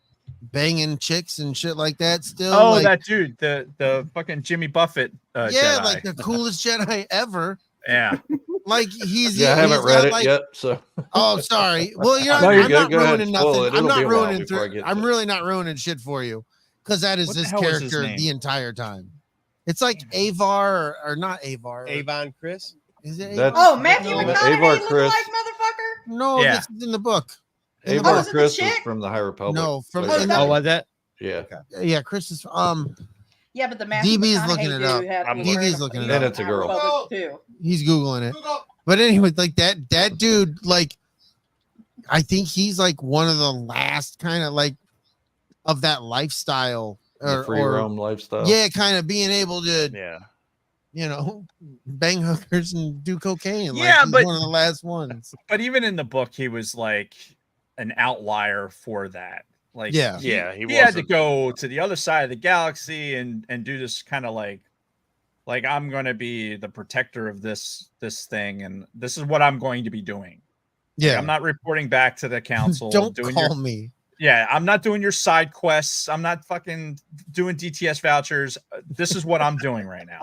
Speaker 7: banging chicks and shit like that still.
Speaker 1: Oh,
Speaker 7: like,
Speaker 1: that dude, the fucking Jimmy Buffett.
Speaker 7: yeah,
Speaker 1: Jedi.
Speaker 7: like the coolest Jedi ever.
Speaker 1: Yeah.
Speaker 7: Like he's
Speaker 5: Yeah, I haven't
Speaker 7: he's
Speaker 5: read
Speaker 7: got,
Speaker 5: it
Speaker 7: like,
Speaker 5: yet, so
Speaker 7: Oh, sorry. Well, you know,
Speaker 5: No, you're
Speaker 7: I'm
Speaker 5: good.
Speaker 7: not
Speaker 5: Go ahead,
Speaker 7: ruining
Speaker 5: spoil
Speaker 7: nothing.
Speaker 5: it.
Speaker 7: I'm
Speaker 5: It'll
Speaker 7: not
Speaker 5: be a while
Speaker 7: ruining
Speaker 5: before I get
Speaker 7: I'm
Speaker 5: to it.
Speaker 7: really not ruining shit for you because that is
Speaker 1: What the
Speaker 7: his
Speaker 1: hell was his
Speaker 7: character
Speaker 1: name?
Speaker 7: the entire time. It's like Avar or not Avar.
Speaker 2: Avon Chris.
Speaker 7: Is it
Speaker 5: That's-
Speaker 7: Avar?
Speaker 9: Oh, Matthew
Speaker 7: No,
Speaker 5: Avar
Speaker 9: McConaughey look
Speaker 5: Chris.
Speaker 9: like motherfucker.
Speaker 7: No,
Speaker 1: Yeah.
Speaker 7: this is in the book. In the
Speaker 5: Avar
Speaker 9: was it the
Speaker 5: Chris was
Speaker 9: chick?
Speaker 5: from the High Republic.
Speaker 7: No, from
Speaker 5: Later.
Speaker 7: in the-
Speaker 2: Oh, was that?
Speaker 5: Yeah.
Speaker 7: Yeah, Chris is
Speaker 9: Yeah, but the Matthew
Speaker 7: DB's
Speaker 9: McConaughey
Speaker 7: looking it
Speaker 9: dude
Speaker 7: up.
Speaker 9: had
Speaker 4: I'm
Speaker 9: was
Speaker 7: DB's
Speaker 9: wearing
Speaker 7: looking it
Speaker 9: he's
Speaker 5: up.
Speaker 9: in
Speaker 5: And it's a girl.
Speaker 9: Republic too.
Speaker 7: he's googling it. But anyway, like that dude, like I think he's like one of the last kind of like of that lifestyle
Speaker 5: The free roam lifestyle.
Speaker 7: yeah, kind of being able to
Speaker 4: Yeah.
Speaker 7: you know, bang hookers and do cocaine. Like,
Speaker 1: Yeah,
Speaker 7: he's
Speaker 1: but-
Speaker 7: one of the last ones.
Speaker 1: But even in the book, he was like an outlier for that. Like,
Speaker 7: Yeah.
Speaker 4: Yeah,
Speaker 1: he had to go to the other side of the galaxy and do this kind of like I'm going to be the protector of this thing, and this is what I'm going to be doing.
Speaker 7: Yeah,
Speaker 1: I'm not reporting back to the council.
Speaker 7: don't
Speaker 1: doing
Speaker 7: call
Speaker 1: your,
Speaker 7: me.
Speaker 1: Yeah, I'm not doing your side quests. I'm not fucking doing DTS vouchers. This is what I'm doing right now.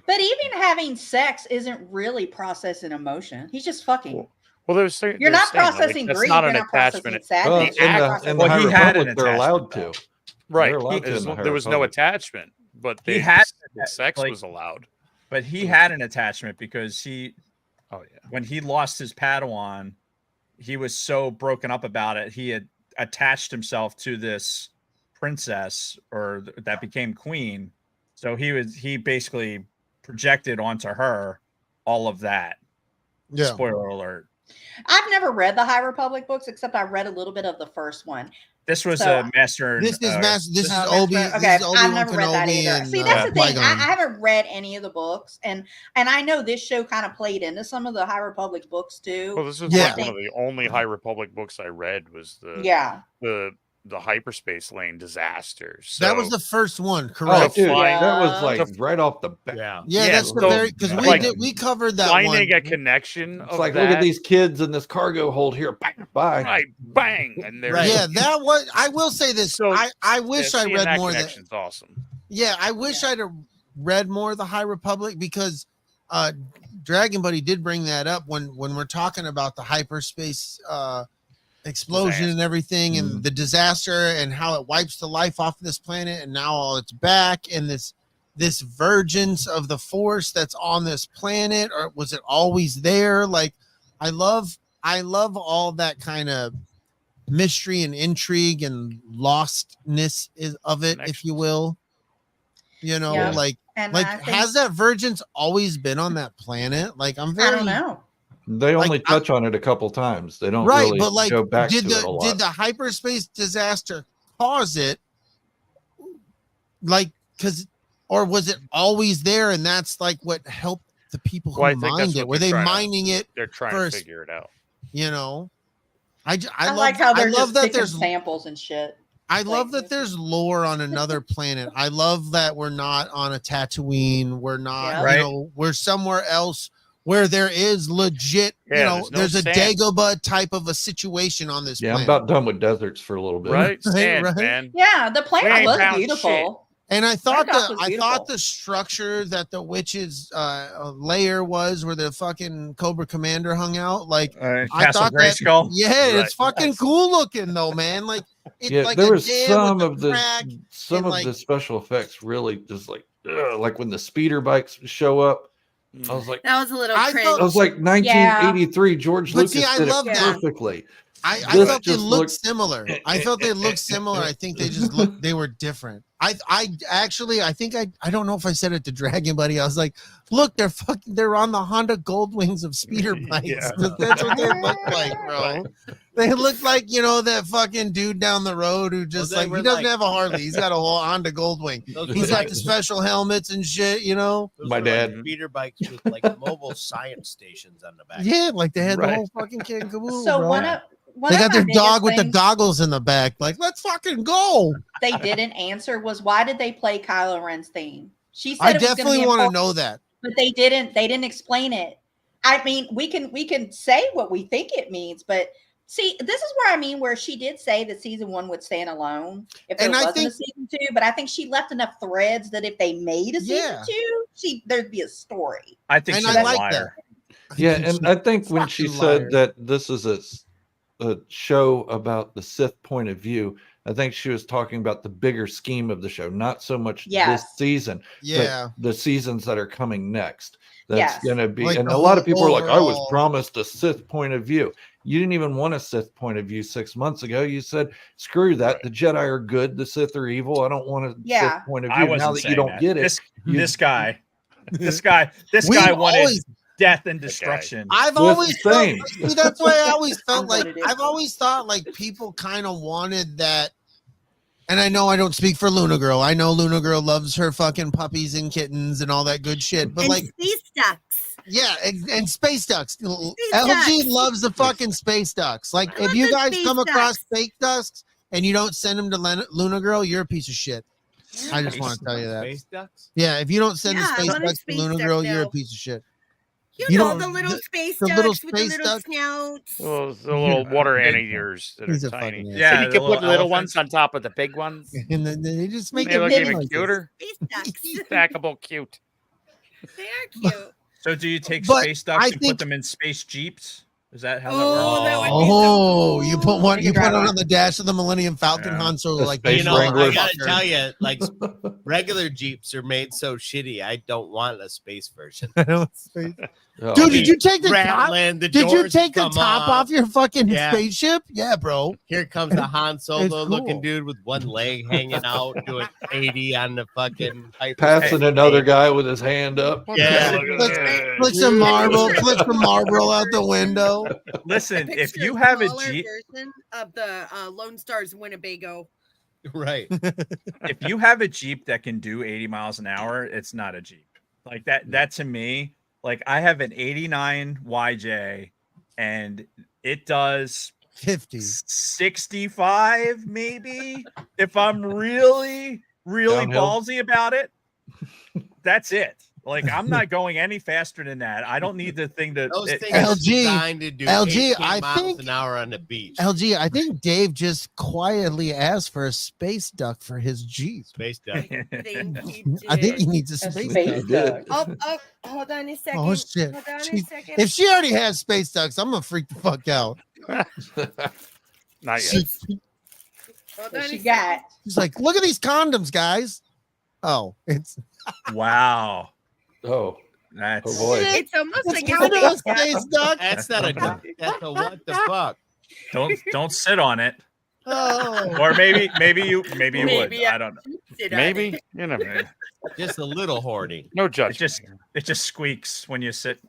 Speaker 9: But even having sex isn't really processing emotion. He's just fucking.
Speaker 4: Well, there's
Speaker 9: You're not processing
Speaker 4: that's
Speaker 9: grief.
Speaker 4: not
Speaker 9: You're
Speaker 4: an
Speaker 9: not processing
Speaker 4: attachment.
Speaker 9: sadness.
Speaker 5: Well,
Speaker 9: You're
Speaker 5: in
Speaker 9: not
Speaker 5: the,
Speaker 9: processing-
Speaker 5: in the
Speaker 1: Well,
Speaker 5: High
Speaker 1: he had
Speaker 5: Republic,
Speaker 1: an
Speaker 5: they're allowed
Speaker 1: attachment,
Speaker 5: to.
Speaker 4: Right.
Speaker 5: They're allowed to
Speaker 4: There's
Speaker 5: in the
Speaker 4: no- there was no
Speaker 5: High Republic.
Speaker 4: attachment, but
Speaker 1: He
Speaker 4: they
Speaker 1: had
Speaker 4: sex
Speaker 1: like-
Speaker 4: was allowed.
Speaker 1: But he had an attachment because
Speaker 4: Oh yeah.
Speaker 1: when he lost his Padawan, he was so broken up about it. He had attached himself to this princess that became queen. So he basically projected onto her all of that.
Speaker 7: Yeah,
Speaker 1: Spoiler alert.
Speaker 9: I've never read the High Republic books except I read a little bit of the first one.
Speaker 1: This was
Speaker 9: So,
Speaker 1: a master.
Speaker 7: this is master. This is
Speaker 9: Oh,
Speaker 7: Obi.
Speaker 9: that's right.
Speaker 7: This
Speaker 9: Okay,
Speaker 7: is Obi-Wan
Speaker 9: I've never read that
Speaker 7: Kenobi
Speaker 9: either.
Speaker 7: and,
Speaker 9: See, that's the thing. I
Speaker 7: Qui-Gon.
Speaker 9: haven't read any of the books, and I know this show kind of played into some of the High Republic books too.
Speaker 4: Well, this was
Speaker 7: Yeah.
Speaker 4: like one of the only High Republic books I read was
Speaker 9: Yeah.
Speaker 4: the hyperspace lane disasters.
Speaker 7: That was
Speaker 4: So-
Speaker 7: the first one,
Speaker 5: Oh,
Speaker 7: correct?
Speaker 5: dude,
Speaker 4: Fine.
Speaker 5: that was like
Speaker 4: The-
Speaker 5: right off the bat.
Speaker 2: Yeah.
Speaker 7: Yeah,
Speaker 4: Yeah,
Speaker 7: that's the
Speaker 4: so,
Speaker 7: very because
Speaker 4: like,
Speaker 7: we covered that
Speaker 4: finding
Speaker 7: one.
Speaker 4: a connection
Speaker 5: It's
Speaker 4: of
Speaker 5: like,
Speaker 4: that,
Speaker 5: look at these kids in this cargo hold here. Bang, bye.
Speaker 4: right, bang, and there's
Speaker 7: Yeah, that was. I will say this.
Speaker 4: So,
Speaker 7: I wish I
Speaker 4: seeing
Speaker 7: read
Speaker 4: that
Speaker 7: more of that.
Speaker 4: connection's awesome.
Speaker 7: Yeah, I wish I'd have read more of the High Republic because Dragon Buddy did bring that up when we're talking about the hyperspace explosion and everything and the disaster and how it wipes the life off of this planet and now all it's back and this this vergence of the Force that's on this planet, or was it always there? Like, I love all that kind of mystery and intrigue and lostness of it, if you will. You know,
Speaker 9: Yeah.
Speaker 7: like
Speaker 9: And I think,
Speaker 7: has that vergence always been on that planet? Like, I'm
Speaker 9: I
Speaker 7: very
Speaker 9: don't know.
Speaker 5: They
Speaker 7: Like,
Speaker 5: only touch on it a couple times. They don't
Speaker 7: right,
Speaker 5: really
Speaker 7: but like,
Speaker 5: go back to
Speaker 7: did
Speaker 5: it a lot.
Speaker 7: the hyperspace disaster cause it? Like, or was it always there, and that's like what helped the people who
Speaker 4: Well, I think that's
Speaker 7: mined it?
Speaker 4: what
Speaker 7: Were
Speaker 4: they're
Speaker 7: they
Speaker 4: trying to-
Speaker 7: mining it?
Speaker 4: They're trying
Speaker 7: first?
Speaker 4: to figure it out.
Speaker 7: You know, I
Speaker 9: like how they're
Speaker 7: love
Speaker 9: just
Speaker 7: that
Speaker 9: picking
Speaker 7: there's
Speaker 9: samples and shit.
Speaker 7: I love that there's lore on another planet. I love that we're not on a Tatooine. We're not,
Speaker 9: Yeah.
Speaker 7: you
Speaker 1: Right.
Speaker 7: know, we're somewhere else where there is legit, you
Speaker 4: Yeah,
Speaker 7: know,
Speaker 4: there's no
Speaker 7: there's a
Speaker 4: sand.
Speaker 7: Dagobah type of a situation on this
Speaker 5: Yeah, I'm
Speaker 7: planet.
Speaker 5: about done with deserts for a little bit.
Speaker 4: Right?
Speaker 7: Right,
Speaker 4: Sand,
Speaker 7: right.
Speaker 4: man.
Speaker 9: Yeah, the
Speaker 4: We
Speaker 9: planet
Speaker 4: ain't
Speaker 9: looks
Speaker 4: found
Speaker 9: beautiful.
Speaker 7: And I thought
Speaker 9: Dock
Speaker 7: the
Speaker 9: was
Speaker 7: I
Speaker 9: beautiful.
Speaker 7: thought the structure that the witch's layer was, where the fucking Cobra Commander hung out, like I
Speaker 1: Castle
Speaker 7: thought that,
Speaker 1: Grayskull.
Speaker 7: yeah,
Speaker 4: Right.
Speaker 7: it's fucking cool looking though, man. Like it's
Speaker 5: Yeah,
Speaker 7: like
Speaker 5: there
Speaker 7: a
Speaker 5: was
Speaker 7: dam
Speaker 5: some
Speaker 7: with
Speaker 5: of
Speaker 7: a crack.
Speaker 5: some
Speaker 7: and,
Speaker 5: of
Speaker 7: like-
Speaker 5: the special effects really just like when the speeder bikes show up. I was like,
Speaker 3: That was a little
Speaker 7: I
Speaker 3: cringe.
Speaker 7: thought-
Speaker 5: I was like 1983. George
Speaker 7: But
Speaker 5: Lucas
Speaker 7: see, I
Speaker 5: did
Speaker 7: love
Speaker 5: it
Speaker 3: that.
Speaker 5: perfectly.
Speaker 7: I
Speaker 5: This
Speaker 7: felt they
Speaker 5: just
Speaker 7: looked
Speaker 5: looked-
Speaker 7: similar. I felt they looked similar. I think they just looked, they were different. I actually, I think I don't know if I said it to Dragon Buddy. I was like, look, they're on the Honda Goldwings of speeder bikes.
Speaker 4: Yeah.
Speaker 7: That's what they look like, bro. They look like, you know, that fucking dude down the road who just
Speaker 2: they
Speaker 7: like,
Speaker 2: were
Speaker 7: he doesn't
Speaker 2: like-
Speaker 7: have a Harley. He's got a whole Honda Goldwing.
Speaker 2: Those
Speaker 7: He's
Speaker 2: were
Speaker 7: got
Speaker 2: like-
Speaker 7: the special helmets and shit, you know?
Speaker 2: those
Speaker 5: My
Speaker 2: were like
Speaker 5: dad.
Speaker 2: speeder bikes with like mobile science stations on the back.
Speaker 7: Yeah, like they had the
Speaker 4: Right.
Speaker 7: whole fucking kid and caboodle,
Speaker 9: So
Speaker 7: bro.
Speaker 9: one
Speaker 7: They
Speaker 9: of
Speaker 7: got
Speaker 9: my
Speaker 7: their
Speaker 9: biggest
Speaker 7: dog with the
Speaker 9: things
Speaker 7: goggles in the back. Like, let's fucking go.
Speaker 9: they didn't answer was why did they play Kylo Ren's theme? She said
Speaker 7: I
Speaker 9: it was gonna
Speaker 7: definitely
Speaker 9: be
Speaker 7: want to
Speaker 9: important,
Speaker 7: know that.
Speaker 9: but they didn't explain it. I mean, we can say what we think it means, but see, this is where I mean where she did say that season 1 would stand alone if there
Speaker 7: And I
Speaker 9: wasn't
Speaker 7: think-
Speaker 9: a season 2, but I think she left enough threads that if they made a season 2, there'd be a story.
Speaker 1: I think
Speaker 7: And
Speaker 1: she's
Speaker 7: I
Speaker 1: a
Speaker 7: like
Speaker 1: liar.
Speaker 5: Yeah, and I think when she
Speaker 7: fucking
Speaker 5: said
Speaker 7: liar.
Speaker 5: that this is a show about the Sith point of view, I think she was talking about the bigger scheme of the show, not so much this
Speaker 9: Yes.
Speaker 5: season,
Speaker 7: Yeah.
Speaker 5: but the seasons that are coming next. That's
Speaker 9: Yes.
Speaker 5: going to be,
Speaker 7: Like
Speaker 5: and
Speaker 7: the
Speaker 5: a lot of
Speaker 7: whole
Speaker 5: people are like, I was
Speaker 7: overall-
Speaker 5: promised a Sith point of view. You didn't even want a Sith point of view 6 months ago. You said, screw that. The Jedi are good. The Sith are evil. I don't want a
Speaker 9: Yeah.
Speaker 5: Sith point of
Speaker 1: I
Speaker 5: view.
Speaker 1: wasn't
Speaker 5: Now that you
Speaker 1: saying
Speaker 5: don't
Speaker 1: that.
Speaker 5: get it,
Speaker 1: This guy, this guy
Speaker 7: We've
Speaker 1: wanted
Speaker 7: always-
Speaker 1: death and destruction.
Speaker 7: I've
Speaker 5: Well, it's
Speaker 7: always
Speaker 5: the
Speaker 7: felt,
Speaker 5: same.
Speaker 7: see, that's why I always felt
Speaker 9: I'm
Speaker 7: like
Speaker 9: what it is.
Speaker 7: I've always thought like people kind of wanted that. And I know I don't speak for Luna Girl. I know Luna Girl loves her fucking puppies and kittens and all that good shit. But
Speaker 3: and
Speaker 7: like,
Speaker 3: space ducks.
Speaker 7: yeah, and space ducks. LG
Speaker 3: ducks.
Speaker 7: loves the fucking space ducks. Like,
Speaker 3: I
Speaker 7: if
Speaker 3: love
Speaker 7: you
Speaker 3: the
Speaker 7: guys
Speaker 3: space
Speaker 7: come across
Speaker 3: ducks.
Speaker 7: space ducks and you don't send them to Luna Girl, you're a piece of shit. I just want to tell you that.
Speaker 2: Space ducks.
Speaker 7: Yeah, if you don't send
Speaker 3: Yeah, I
Speaker 7: the space
Speaker 3: want a
Speaker 7: ducks to
Speaker 3: space
Speaker 7: Luna
Speaker 3: duck
Speaker 7: Girl, you're a
Speaker 3: now.
Speaker 7: piece of shit.
Speaker 3: You,
Speaker 7: You
Speaker 3: know
Speaker 7: don't-
Speaker 3: the little
Speaker 7: the-
Speaker 3: space
Speaker 7: the
Speaker 3: ducks
Speaker 7: little
Speaker 3: with the
Speaker 7: space
Speaker 3: little
Speaker 7: duck-
Speaker 3: snouts.
Speaker 4: Well, the little water
Speaker 2: Big
Speaker 4: anteaters that
Speaker 7: He's
Speaker 4: are
Speaker 7: a
Speaker 4: tiny.
Speaker 7: fucking
Speaker 1: Yeah,
Speaker 4: and you
Speaker 1: the
Speaker 4: can put
Speaker 1: little
Speaker 4: little
Speaker 1: elephants.
Speaker 4: ones on top of the big ones.
Speaker 7: And then they just make
Speaker 4: They
Speaker 7: it
Speaker 4: look
Speaker 7: big
Speaker 4: even
Speaker 7: like this.
Speaker 4: cuter.
Speaker 3: Space ducks.
Speaker 4: Stackable cute.
Speaker 3: They are cute.
Speaker 1: So do you take
Speaker 7: But
Speaker 1: space ducks
Speaker 7: I
Speaker 1: and
Speaker 7: think-
Speaker 1: put them in space jeeps? Is that how
Speaker 3: Oh,
Speaker 1: that works?
Speaker 3: that would be so
Speaker 7: Oh, you put one.
Speaker 9: Like
Speaker 7: You
Speaker 9: a
Speaker 7: put it
Speaker 9: driver.
Speaker 7: on the dash of the Millennium Falcon.
Speaker 1: Yeah.
Speaker 7: Han Solo,
Speaker 5: The
Speaker 7: like
Speaker 5: Space
Speaker 2: You know,
Speaker 5: Wrangler.
Speaker 2: I gotta tell you, like regular Jeeps are made so shitty. I don't want a space version.
Speaker 5: Oh,
Speaker 7: Dude, did you take the top?
Speaker 2: Rattling, the
Speaker 7: Did you
Speaker 2: doors
Speaker 7: take the
Speaker 2: come
Speaker 7: top off your fucking
Speaker 2: Yeah.
Speaker 7: spaceship? Yeah, bro.
Speaker 2: Here comes the Han Solo
Speaker 7: cool.
Speaker 2: looking dude with one leg hanging out, doing 80 on the fucking
Speaker 5: passing another guy with his hand up?
Speaker 2: Yeah.
Speaker 7: Put some marble. Put some marble out the window.
Speaker 1: Listen, if
Speaker 3: Picture
Speaker 1: you have a
Speaker 3: smaller
Speaker 1: jeep,
Speaker 3: version of the Lone Stars Winnebago.
Speaker 2: right.
Speaker 1: if you have a jeep that can do 80 miles an hour, it's not a jeep. Like that to me, like I have an 89 YJ and it does
Speaker 7: 50.
Speaker 1: 65 maybe if I'm really
Speaker 5: Downhill.
Speaker 1: ballsy about it. That's it. Like I'm not going any faster than that. I don't need the thing to
Speaker 2: Those
Speaker 1: it-
Speaker 2: things are
Speaker 7: LG,
Speaker 2: designed to do
Speaker 7: LG,
Speaker 2: 18
Speaker 7: I
Speaker 2: miles
Speaker 7: think-
Speaker 2: an hour on the beach.
Speaker 7: LG, I think Dave just quietly asked for a space duck for his Jeep.
Speaker 2: Space duck.
Speaker 7: I think he needs a
Speaker 9: A
Speaker 7: space
Speaker 9: space
Speaker 7: duck.
Speaker 9: duck.
Speaker 3: Oh, hold on a second.
Speaker 7: Oh shit!
Speaker 3: Hold on a
Speaker 7: She-
Speaker 3: second.
Speaker 7: if she already has space ducks, I'm gonna freak the fuck out.
Speaker 4: Not yet.
Speaker 7: She-
Speaker 3: Hold
Speaker 9: What
Speaker 3: on a
Speaker 9: she
Speaker 3: second.
Speaker 9: got?
Speaker 7: she's like, "Look at these condoms, guys." Oh, it's
Speaker 1: Wow.
Speaker 5: Oh,
Speaker 1: That's
Speaker 5: oh boy.
Speaker 3: It's almost
Speaker 7: It's
Speaker 3: like
Speaker 7: kind
Speaker 3: it's
Speaker 7: of a space duck.
Speaker 2: That's not a duck. That's a what the fuck.
Speaker 1: don't sit on it.
Speaker 7: Oh,
Speaker 1: Or maybe you would.
Speaker 3: Maybe
Speaker 1: I don't know.
Speaker 3: sit on
Speaker 4: Maybe
Speaker 3: it.
Speaker 4: you never know.
Speaker 2: Just a little horny.
Speaker 4: No
Speaker 1: It
Speaker 4: judgment.
Speaker 1: it just squeaks when you sit.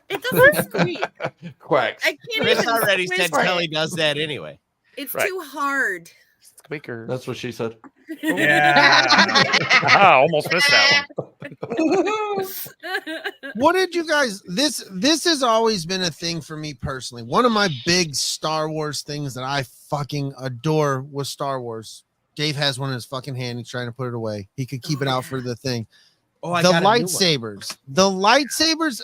Speaker 3: It doesn't squeak.
Speaker 5: Quacks.
Speaker 3: I can't
Speaker 2: Chris
Speaker 3: even
Speaker 2: already
Speaker 3: twist
Speaker 2: said
Speaker 3: it.
Speaker 2: Kelly does that anyway.
Speaker 3: It's
Speaker 4: Right.
Speaker 3: too hard.
Speaker 4: Squeaker.
Speaker 5: That's what she said.
Speaker 1: Yeah.
Speaker 4: Almost missed that one.
Speaker 7: what did you guys? This has always been a thing for me personally. One of my big Star Wars things that I fucking adore was Star Wars. Dave has one in his fucking hand. He's trying to put it away. He could keep it out for the thing.
Speaker 2: Oh, I
Speaker 7: The
Speaker 2: got a new one.
Speaker 7: lightsabers. The lightsabers,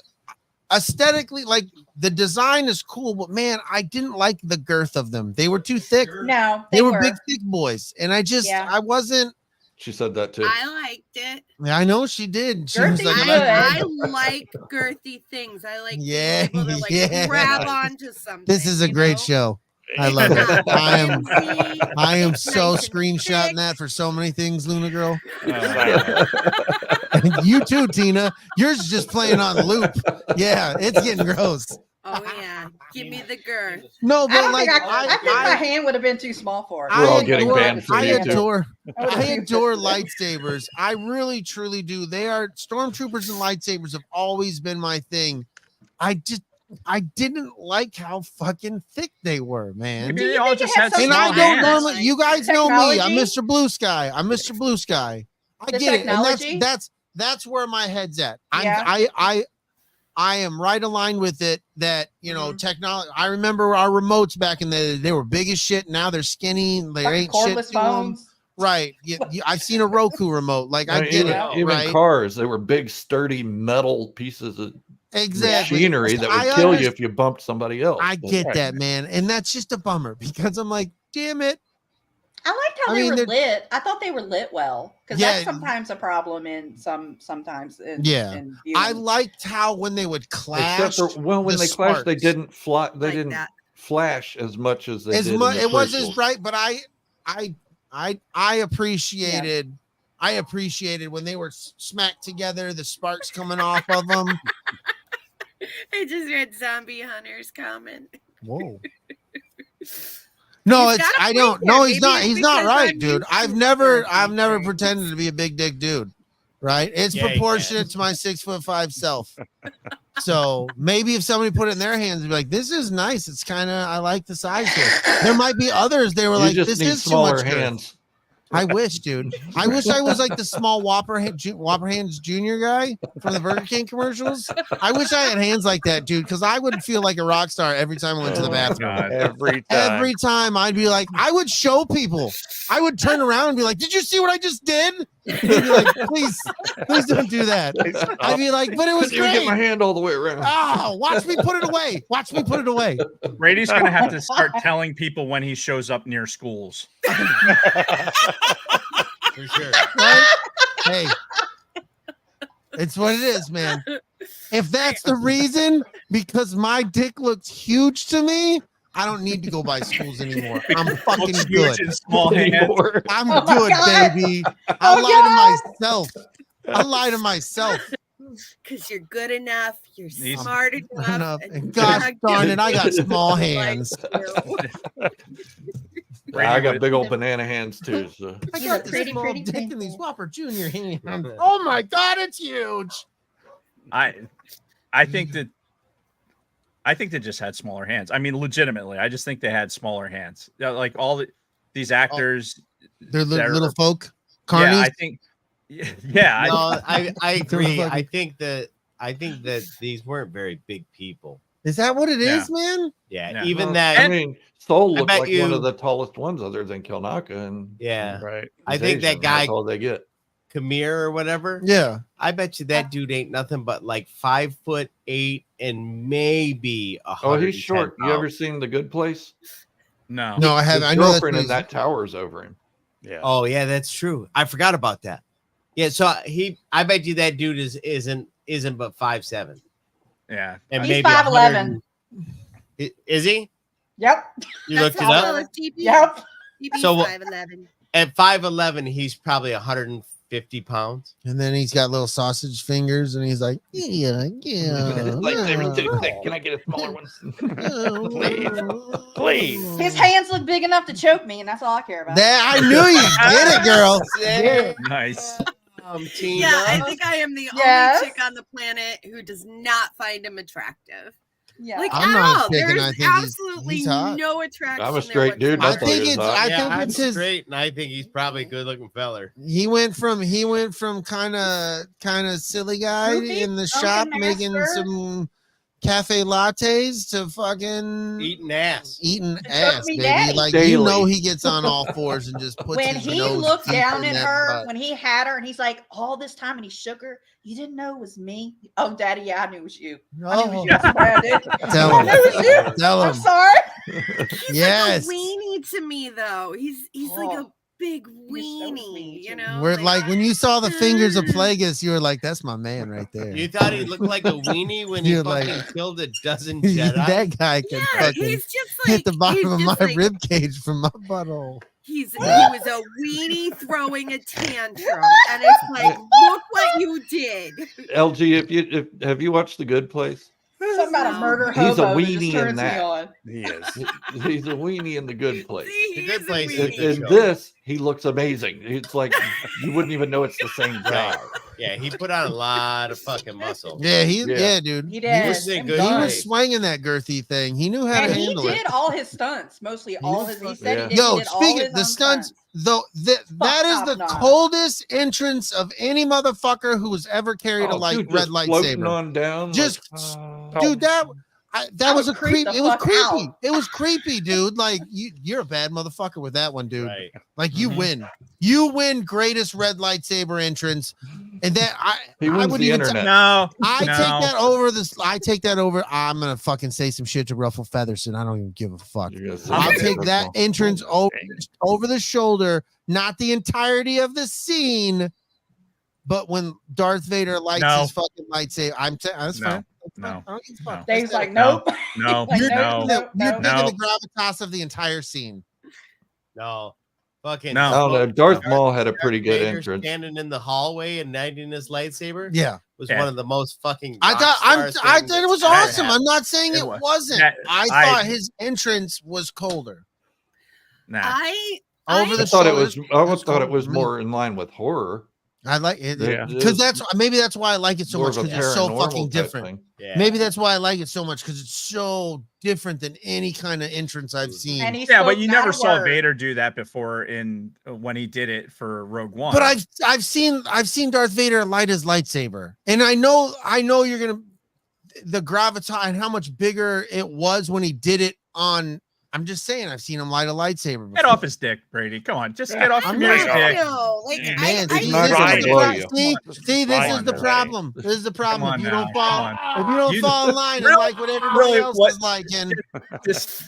Speaker 7: aesthetically, like the design is cool, but man, I didn't like the girth of them. They were too thick.
Speaker 9: No,
Speaker 7: They were big, thick boys, and
Speaker 9: Yeah.
Speaker 7: I wasn't.
Speaker 5: She said that too.
Speaker 3: I liked it.
Speaker 7: I know she did. She was
Speaker 9: Girthy
Speaker 7: like,
Speaker 9: good.
Speaker 3: I like girthy things. I like
Speaker 7: Yeah,
Speaker 3: being able to like
Speaker 7: yeah.
Speaker 3: grab onto something.
Speaker 7: "This is a
Speaker 3: you
Speaker 7: great
Speaker 3: know?
Speaker 7: show. I love it.
Speaker 3: Not flimsy,
Speaker 7: I am
Speaker 3: nice
Speaker 7: so
Speaker 3: and
Speaker 7: screenshotting
Speaker 3: thick.
Speaker 7: that for so many things, Luna girl.
Speaker 1: Oh,
Speaker 7: You too, Tina. Yours is just playing on loop. Yeah, it's getting gross.
Speaker 3: Oh yeah, give me the girth.
Speaker 7: No,
Speaker 9: I
Speaker 7: but
Speaker 9: don't
Speaker 7: like
Speaker 9: think I think my hand would have been too small for it.
Speaker 5: We're all
Speaker 7: I
Speaker 5: getting
Speaker 7: adore-
Speaker 5: banned from
Speaker 7: I
Speaker 5: YouTube.
Speaker 7: adore,
Speaker 9: I would've
Speaker 7: I
Speaker 9: used
Speaker 7: adore
Speaker 9: it.
Speaker 7: lightsabers. I really, truly do. They are stormtroopers and lightsabers have always been my thing. I didn't like how fucking thick they were, man.
Speaker 1: Maybe
Speaker 9: Do
Speaker 1: they
Speaker 9: you
Speaker 1: all
Speaker 9: think it
Speaker 1: just
Speaker 9: has
Speaker 1: had
Speaker 9: some
Speaker 7: And I
Speaker 1: small
Speaker 7: don't
Speaker 1: hands.
Speaker 7: normally. You guys know me. I'm
Speaker 9: Technology?
Speaker 7: Mr. Blue Sky. I'm Mr. Blue Sky. I
Speaker 9: The
Speaker 7: get it, and
Speaker 9: technology?
Speaker 7: that's where my head's at.
Speaker 9: Yeah.
Speaker 7: I am right aligned with it. That
Speaker 9: Mhm.
Speaker 7: technology. I remember our remotes back in the. They were big as shit. Now they're skinny. They
Speaker 9: Fucking
Speaker 7: ain't shit
Speaker 9: cordless
Speaker 7: to 'em.
Speaker 9: phones.
Speaker 7: Right. I've seen a Roku remote. Like I
Speaker 5: No,
Speaker 7: get
Speaker 5: even,
Speaker 7: it.
Speaker 5: even
Speaker 7: right.
Speaker 5: cars, they were big, sturdy metal pieces of
Speaker 7: Exactly.
Speaker 5: machinery that
Speaker 7: I
Speaker 5: would kill you
Speaker 7: understand-
Speaker 5: if you bumped somebody else.
Speaker 7: I
Speaker 5: But-
Speaker 7: get that, man, and that's just a bummer because I'm like, damn it.
Speaker 9: I liked how
Speaker 7: I
Speaker 9: they
Speaker 7: mean,
Speaker 9: were
Speaker 7: they're-
Speaker 9: lit. I thought they were lit well because
Speaker 7: Yeah.
Speaker 9: that's sometimes a problem in sometimes. In,
Speaker 7: Yeah.
Speaker 9: in
Speaker 7: I
Speaker 9: viewing.
Speaker 7: liked how when they would clash,
Speaker 5: Except for when
Speaker 7: the
Speaker 5: they clashed, they
Speaker 7: sparks.
Speaker 5: didn't fly. They
Speaker 3: Like
Speaker 5: didn't
Speaker 3: that.
Speaker 5: flash as much as they
Speaker 7: as
Speaker 5: did.
Speaker 7: much
Speaker 5: in the
Speaker 7: it was as
Speaker 5: prequels.
Speaker 7: bright, but I appreciated when they were smacked together, the sparks coming off of them.
Speaker 3: I just read Zombie Hunter's comment.
Speaker 7: Whoa. No,
Speaker 3: He's
Speaker 7: it's
Speaker 3: got a
Speaker 7: I don't.
Speaker 3: point
Speaker 7: No,
Speaker 3: there.
Speaker 7: he's
Speaker 3: Maybe
Speaker 7: not.
Speaker 3: it's
Speaker 7: He's not
Speaker 3: because
Speaker 7: right,
Speaker 3: I'm
Speaker 7: dude.
Speaker 3: used
Speaker 7: I've
Speaker 3: to
Speaker 7: never
Speaker 3: girthy
Speaker 7: pretended
Speaker 3: things.
Speaker 7: to be a big dick dude. Right? It's
Speaker 2: Yeah, you
Speaker 7: proportionate to my 6'5" self. So maybe if somebody put it in their hands, they'd be like, "This is nice. It's kind of I like the size here." There might be others. They were
Speaker 5: You
Speaker 7: like,
Speaker 5: just
Speaker 7: "This
Speaker 5: need
Speaker 7: is too
Speaker 5: smaller
Speaker 7: much girth."
Speaker 5: hands.
Speaker 7: I wish, dude. I wish I was like the small Whopper Hands Junior guy from the Burger King commercials. I wish I had hands like that, dude, because I would feel like a rock star every time I went to the
Speaker 5: Oh,
Speaker 7: bathroom.
Speaker 1: God.
Speaker 4: Every time.
Speaker 7: Every time I'd be like, I would show people. I would turn around and be like, "Did you see what I just did?" They'd be like, please don't do that. I'd be like, "But it was
Speaker 5: Couldn't even get my
Speaker 7: great."
Speaker 5: hand all the way around.
Speaker 7: Oh, watch me put it away. Watch me put it away.
Speaker 1: Brady's gonna have to start telling people when he shows up near schools.
Speaker 2: For sure.
Speaker 7: Right? Hey, it's what it is, man. If that's the reason, because my dick looks huge to me, I don't need to go by schools anymore. I'm fucking
Speaker 1: Looks
Speaker 7: good.
Speaker 1: huge and small hands.
Speaker 5: Anymore.
Speaker 7: I'm
Speaker 9: Oh my
Speaker 7: good,
Speaker 9: God.
Speaker 7: baby. I
Speaker 9: Oh
Speaker 7: lie to myself. I lie to myself.
Speaker 3: Because you're good enough, you're
Speaker 1: He's-
Speaker 3: smart
Speaker 7: Enough.
Speaker 3: enough,
Speaker 7: And gosh darn it, I got small hands.
Speaker 5: I got big old banana hands too. So
Speaker 7: I
Speaker 9: He's
Speaker 7: got
Speaker 9: a
Speaker 7: this
Speaker 9: pretty,
Speaker 7: small
Speaker 9: pretty
Speaker 7: dick in
Speaker 9: princess.
Speaker 7: these Whopper Junior hands. Oh my God, it's huge.
Speaker 1: I think that they just had smaller hands. I mean, legitimately, I just think they had smaller hands. Yeah, like these actors.
Speaker 7: They're
Speaker 1: that
Speaker 7: little
Speaker 1: are-
Speaker 7: folk.
Speaker 1: Yeah,
Speaker 7: Carnies.
Speaker 1: I think. Yeah,
Speaker 2: No, I agree.
Speaker 7: fucking-
Speaker 2: I think that these weren't very big people.
Speaker 7: Is that what it is,
Speaker 1: Yeah.
Speaker 7: man?
Speaker 2: Yeah,
Speaker 1: Yeah.
Speaker 2: even
Speaker 5: Well,
Speaker 2: that.
Speaker 5: I mean, Soul
Speaker 2: I
Speaker 5: looked
Speaker 2: bet
Speaker 5: like one
Speaker 2: you-
Speaker 5: of the tallest ones other than Kilnaka, and
Speaker 2: yeah,
Speaker 4: Right.
Speaker 2: I
Speaker 5: he's
Speaker 2: think that
Speaker 5: Asian,
Speaker 2: guy
Speaker 5: That's all they get.
Speaker 2: Kamir or whatever.
Speaker 7: Yeah.
Speaker 2: I bet you that dude ain't nothing but like 5'8" and maybe
Speaker 5: Oh, he's short.
Speaker 2: 110
Speaker 5: You ever
Speaker 2: pounds.
Speaker 5: seen The Good Place?
Speaker 1: no.
Speaker 7: No, I
Speaker 5: His
Speaker 7: haven't. I know that's
Speaker 5: girlfriend
Speaker 7: what
Speaker 5: in that tower's over him.
Speaker 4: Yeah.
Speaker 2: Oh yeah, that's true. I forgot about that. Yeah, so I bet you that dude isn't but 5'7"
Speaker 1: Yeah.
Speaker 2: and
Speaker 9: He's
Speaker 2: maybe
Speaker 9: 5'11".
Speaker 2: 100. Is he?
Speaker 9: Yep.
Speaker 2: You looked it
Speaker 3: That's
Speaker 2: up.
Speaker 3: TB.
Speaker 9: Yep.
Speaker 3: TB
Speaker 2: So-
Speaker 3: 5'11".
Speaker 2: At 5'11", he's probably 150 50 pounds.
Speaker 7: And then he's got little sausage fingers, and he's like, yeah.
Speaker 5: Lightsaber's too thick. Can I get a smaller one?
Speaker 4: Please.
Speaker 9: His hands look big enough to choke me, and that's all I care about.
Speaker 7: That I knew you get it, girl. Yeah.
Speaker 1: Nice.
Speaker 3: Yeah, I think I am the
Speaker 9: Yes.
Speaker 3: only chick on the planet who does not find him attractive.
Speaker 9: Yeah.
Speaker 3: Like
Speaker 7: I'm
Speaker 3: at
Speaker 7: not
Speaker 3: all.
Speaker 7: chick, and
Speaker 3: There's
Speaker 7: I think he's
Speaker 3: absolutely
Speaker 7: hot.
Speaker 3: no attraction.
Speaker 5: I'm a
Speaker 3: there
Speaker 5: straight dude.
Speaker 7: I
Speaker 3: whatsoever.
Speaker 7: think it's
Speaker 2: I'm
Speaker 7: it's his.
Speaker 2: straight, and I think he's probably a good-looking feller.
Speaker 7: He went from kind of silly guy
Speaker 9: Goofy,
Speaker 7: in the
Speaker 9: drunken
Speaker 7: shop making
Speaker 9: master.
Speaker 7: some cafe lattes to fucking
Speaker 2: Eating ass.
Speaker 7: eating
Speaker 9: To
Speaker 7: ass,
Speaker 9: choke me
Speaker 7: baby.
Speaker 9: daddy.
Speaker 7: Like
Speaker 5: Daily.
Speaker 7: you know, he gets on all fours and just puts
Speaker 9: When
Speaker 7: his
Speaker 9: he
Speaker 7: nose
Speaker 9: looked
Speaker 7: deep
Speaker 9: down
Speaker 7: in
Speaker 9: at
Speaker 7: that
Speaker 9: her,
Speaker 7: butt.
Speaker 9: when he had her, and he's like, all this time, and he shook her. You didn't know it was me? Oh, Daddy, yeah, I knew it was you. I knew it was
Speaker 7: Oh,
Speaker 9: you. I swear I did.
Speaker 7: tell
Speaker 9: I
Speaker 7: him.
Speaker 9: knew it was you.
Speaker 7: Tell
Speaker 9: I'm
Speaker 7: him.
Speaker 9: sorry.
Speaker 3: He's
Speaker 7: Yes.
Speaker 3: like a weenie to me, though. He's like a
Speaker 9: Oh.
Speaker 3: big
Speaker 9: That was mean
Speaker 3: weenie, you
Speaker 9: too.
Speaker 3: know.
Speaker 7: We're like when you saw the fingers of
Speaker 3: "Mm."
Speaker 7: Plagueis, you were like, "That's my man right there."
Speaker 2: You thought he looked like a weenie when he
Speaker 7: You're
Speaker 2: fucking
Speaker 7: like-
Speaker 2: killed a dozen Jedi?
Speaker 7: that guy can
Speaker 3: Yeah,
Speaker 7: fucking
Speaker 3: he's just like
Speaker 7: hit the bottom
Speaker 3: he's
Speaker 7: of my
Speaker 3: just like-
Speaker 7: rib cage from my butthole.
Speaker 3: he was a weenie throwing a tantrum, and it's like, look what you did.
Speaker 5: LG, have you watched The Good Place?
Speaker 9: Something about a murder
Speaker 5: He's a
Speaker 9: hobo that
Speaker 5: weenie
Speaker 9: just
Speaker 5: in
Speaker 9: turns me
Speaker 5: that.
Speaker 9: on.
Speaker 4: He is.
Speaker 5: He's a weenie in The Good Place.
Speaker 3: See,
Speaker 2: The
Speaker 3: he
Speaker 2: Good
Speaker 3: is a
Speaker 2: Place is
Speaker 5: In,
Speaker 2: a
Speaker 3: weenie.
Speaker 2: good
Speaker 5: in
Speaker 2: show.
Speaker 5: this, he looks amazing. It's like you wouldn't even know it's the same guy.
Speaker 2: Yeah, he put on a lot of fucking muscle.
Speaker 7: Yeah,
Speaker 5: Yeah.
Speaker 7: dude.
Speaker 9: He
Speaker 7: He
Speaker 9: did.
Speaker 7: was,
Speaker 2: a
Speaker 9: Him
Speaker 2: good
Speaker 7: he
Speaker 9: done.
Speaker 7: was swinging that girthy thing. He knew how
Speaker 9: And
Speaker 7: to
Speaker 9: he
Speaker 7: handle
Speaker 9: did
Speaker 7: it.
Speaker 9: all his stunts, mostly all his. He said
Speaker 5: Yeah.
Speaker 9: he did.
Speaker 7: Yo,
Speaker 9: he did all
Speaker 7: speaking
Speaker 9: his
Speaker 7: of the
Speaker 9: own
Speaker 7: stunts, though, that is the
Speaker 9: top notch.
Speaker 7: coldest entrance of any motherfucker who has ever carried a
Speaker 5: Oh,
Speaker 7: light
Speaker 5: dude,
Speaker 7: red
Speaker 5: just floating
Speaker 7: lightsaber.
Speaker 5: on down.
Speaker 7: Just-
Speaker 5: like,
Speaker 7: Dude, that
Speaker 9: That
Speaker 7: was
Speaker 9: would
Speaker 7: a
Speaker 9: creep
Speaker 7: creep.
Speaker 9: the
Speaker 7: It was
Speaker 9: fuck
Speaker 7: creepy.
Speaker 9: out.
Speaker 7: It was creepy, dude. Like you're a bad motherfucker with that one, dude.
Speaker 2: Right.
Speaker 7: Like you
Speaker 5: Mhm.
Speaker 7: win. You win greatest red lightsaber entrance. And that
Speaker 5: he
Speaker 7: I
Speaker 5: wins
Speaker 7: would
Speaker 5: the
Speaker 7: even
Speaker 5: internet.
Speaker 1: No,
Speaker 7: I
Speaker 1: no.
Speaker 7: take that over this. I take that over. I'm gonna fucking say some shit to ruffle feathers, and I don't even give a fuck.
Speaker 5: You're gonna say
Speaker 7: I'll
Speaker 1: I'm-
Speaker 7: take that entrance over,
Speaker 4: Dang.
Speaker 7: over the shoulder, not the entirety of the scene, but when Darth Vader lights
Speaker 1: No.
Speaker 7: his fucking lightsaber, that's
Speaker 1: No.
Speaker 7: fine. That's
Speaker 1: No.
Speaker 7: fine. I don't give a fuck.
Speaker 1: No.
Speaker 9: Dave's
Speaker 7: That's
Speaker 9: like,
Speaker 7: it.
Speaker 1: No.
Speaker 9: nope.
Speaker 1: No,
Speaker 9: Like,
Speaker 7: You're,
Speaker 1: no,
Speaker 7: digging the, you're
Speaker 9: no.
Speaker 7: digging the gravitas of the entire scene.
Speaker 2: No. Fucking
Speaker 1: No.
Speaker 5: I don't know. Darth Maul had a pretty good
Speaker 2: Vader
Speaker 5: entrance.
Speaker 2: standing in the hallway and igniting his lightsaber
Speaker 7: Yeah,
Speaker 2: was
Speaker 1: Yeah.
Speaker 2: one of the most fucking.
Speaker 7: I thought I
Speaker 2: rockstar
Speaker 7: thought
Speaker 2: things
Speaker 7: it was
Speaker 2: that's ever
Speaker 7: awesome.
Speaker 2: happened.
Speaker 7: I'm not saying
Speaker 1: It
Speaker 7: it
Speaker 1: was.
Speaker 7: wasn't.
Speaker 1: That-
Speaker 7: I
Speaker 1: I-
Speaker 7: thought his entrance was colder.
Speaker 1: Nah.
Speaker 3: I
Speaker 7: Over
Speaker 5: I
Speaker 7: the
Speaker 5: thought it
Speaker 7: shoulder.
Speaker 5: was. I almost thought it
Speaker 7: cold
Speaker 5: was
Speaker 7: for me.
Speaker 5: more in line with horror.
Speaker 7: I like it
Speaker 1: Yeah.
Speaker 7: because that's maybe that's why I like it so
Speaker 5: More
Speaker 7: much
Speaker 5: of a
Speaker 7: because it's so
Speaker 5: paranormal
Speaker 7: fucking
Speaker 5: type
Speaker 7: different.
Speaker 5: thing.
Speaker 2: Yeah.
Speaker 7: Maybe that's why I like it so much because it's so different than any kind of entrance I've seen.
Speaker 9: And he
Speaker 1: Yeah, but
Speaker 9: spoke
Speaker 1: you
Speaker 9: not
Speaker 1: never
Speaker 9: a
Speaker 1: saw
Speaker 9: word.
Speaker 1: Vader do that before in when he did it for Rogue One.
Speaker 7: But I've seen Darth Vader light his lightsaber, and I know you're gonna the gravitas and how much bigger it was when he did it on. I'm just saying I've seen him light a lightsaber.
Speaker 1: Get
Speaker 7: before.
Speaker 1: off his dick, Brady. Come on, just get off
Speaker 7: I'm
Speaker 1: Mir's
Speaker 7: not-
Speaker 1: dick.
Speaker 3: Like,
Speaker 1: Man,
Speaker 7: Man,
Speaker 3: I
Speaker 7: see,
Speaker 5: not
Speaker 7: this is
Speaker 5: gonna
Speaker 7: the
Speaker 5: blow
Speaker 7: pro-
Speaker 5: you.
Speaker 7: see, this
Speaker 1: Come
Speaker 7: is
Speaker 1: on,
Speaker 7: the
Speaker 1: Brady.
Speaker 7: problem. This is the problem.
Speaker 1: on
Speaker 7: If you
Speaker 1: now,
Speaker 7: don't fall,
Speaker 1: come on.
Speaker 7: if you don't
Speaker 1: You-
Speaker 7: fall in line and
Speaker 1: Really-
Speaker 7: like what everybody
Speaker 1: really,
Speaker 7: else
Speaker 1: what-
Speaker 7: is liking,
Speaker 1: Just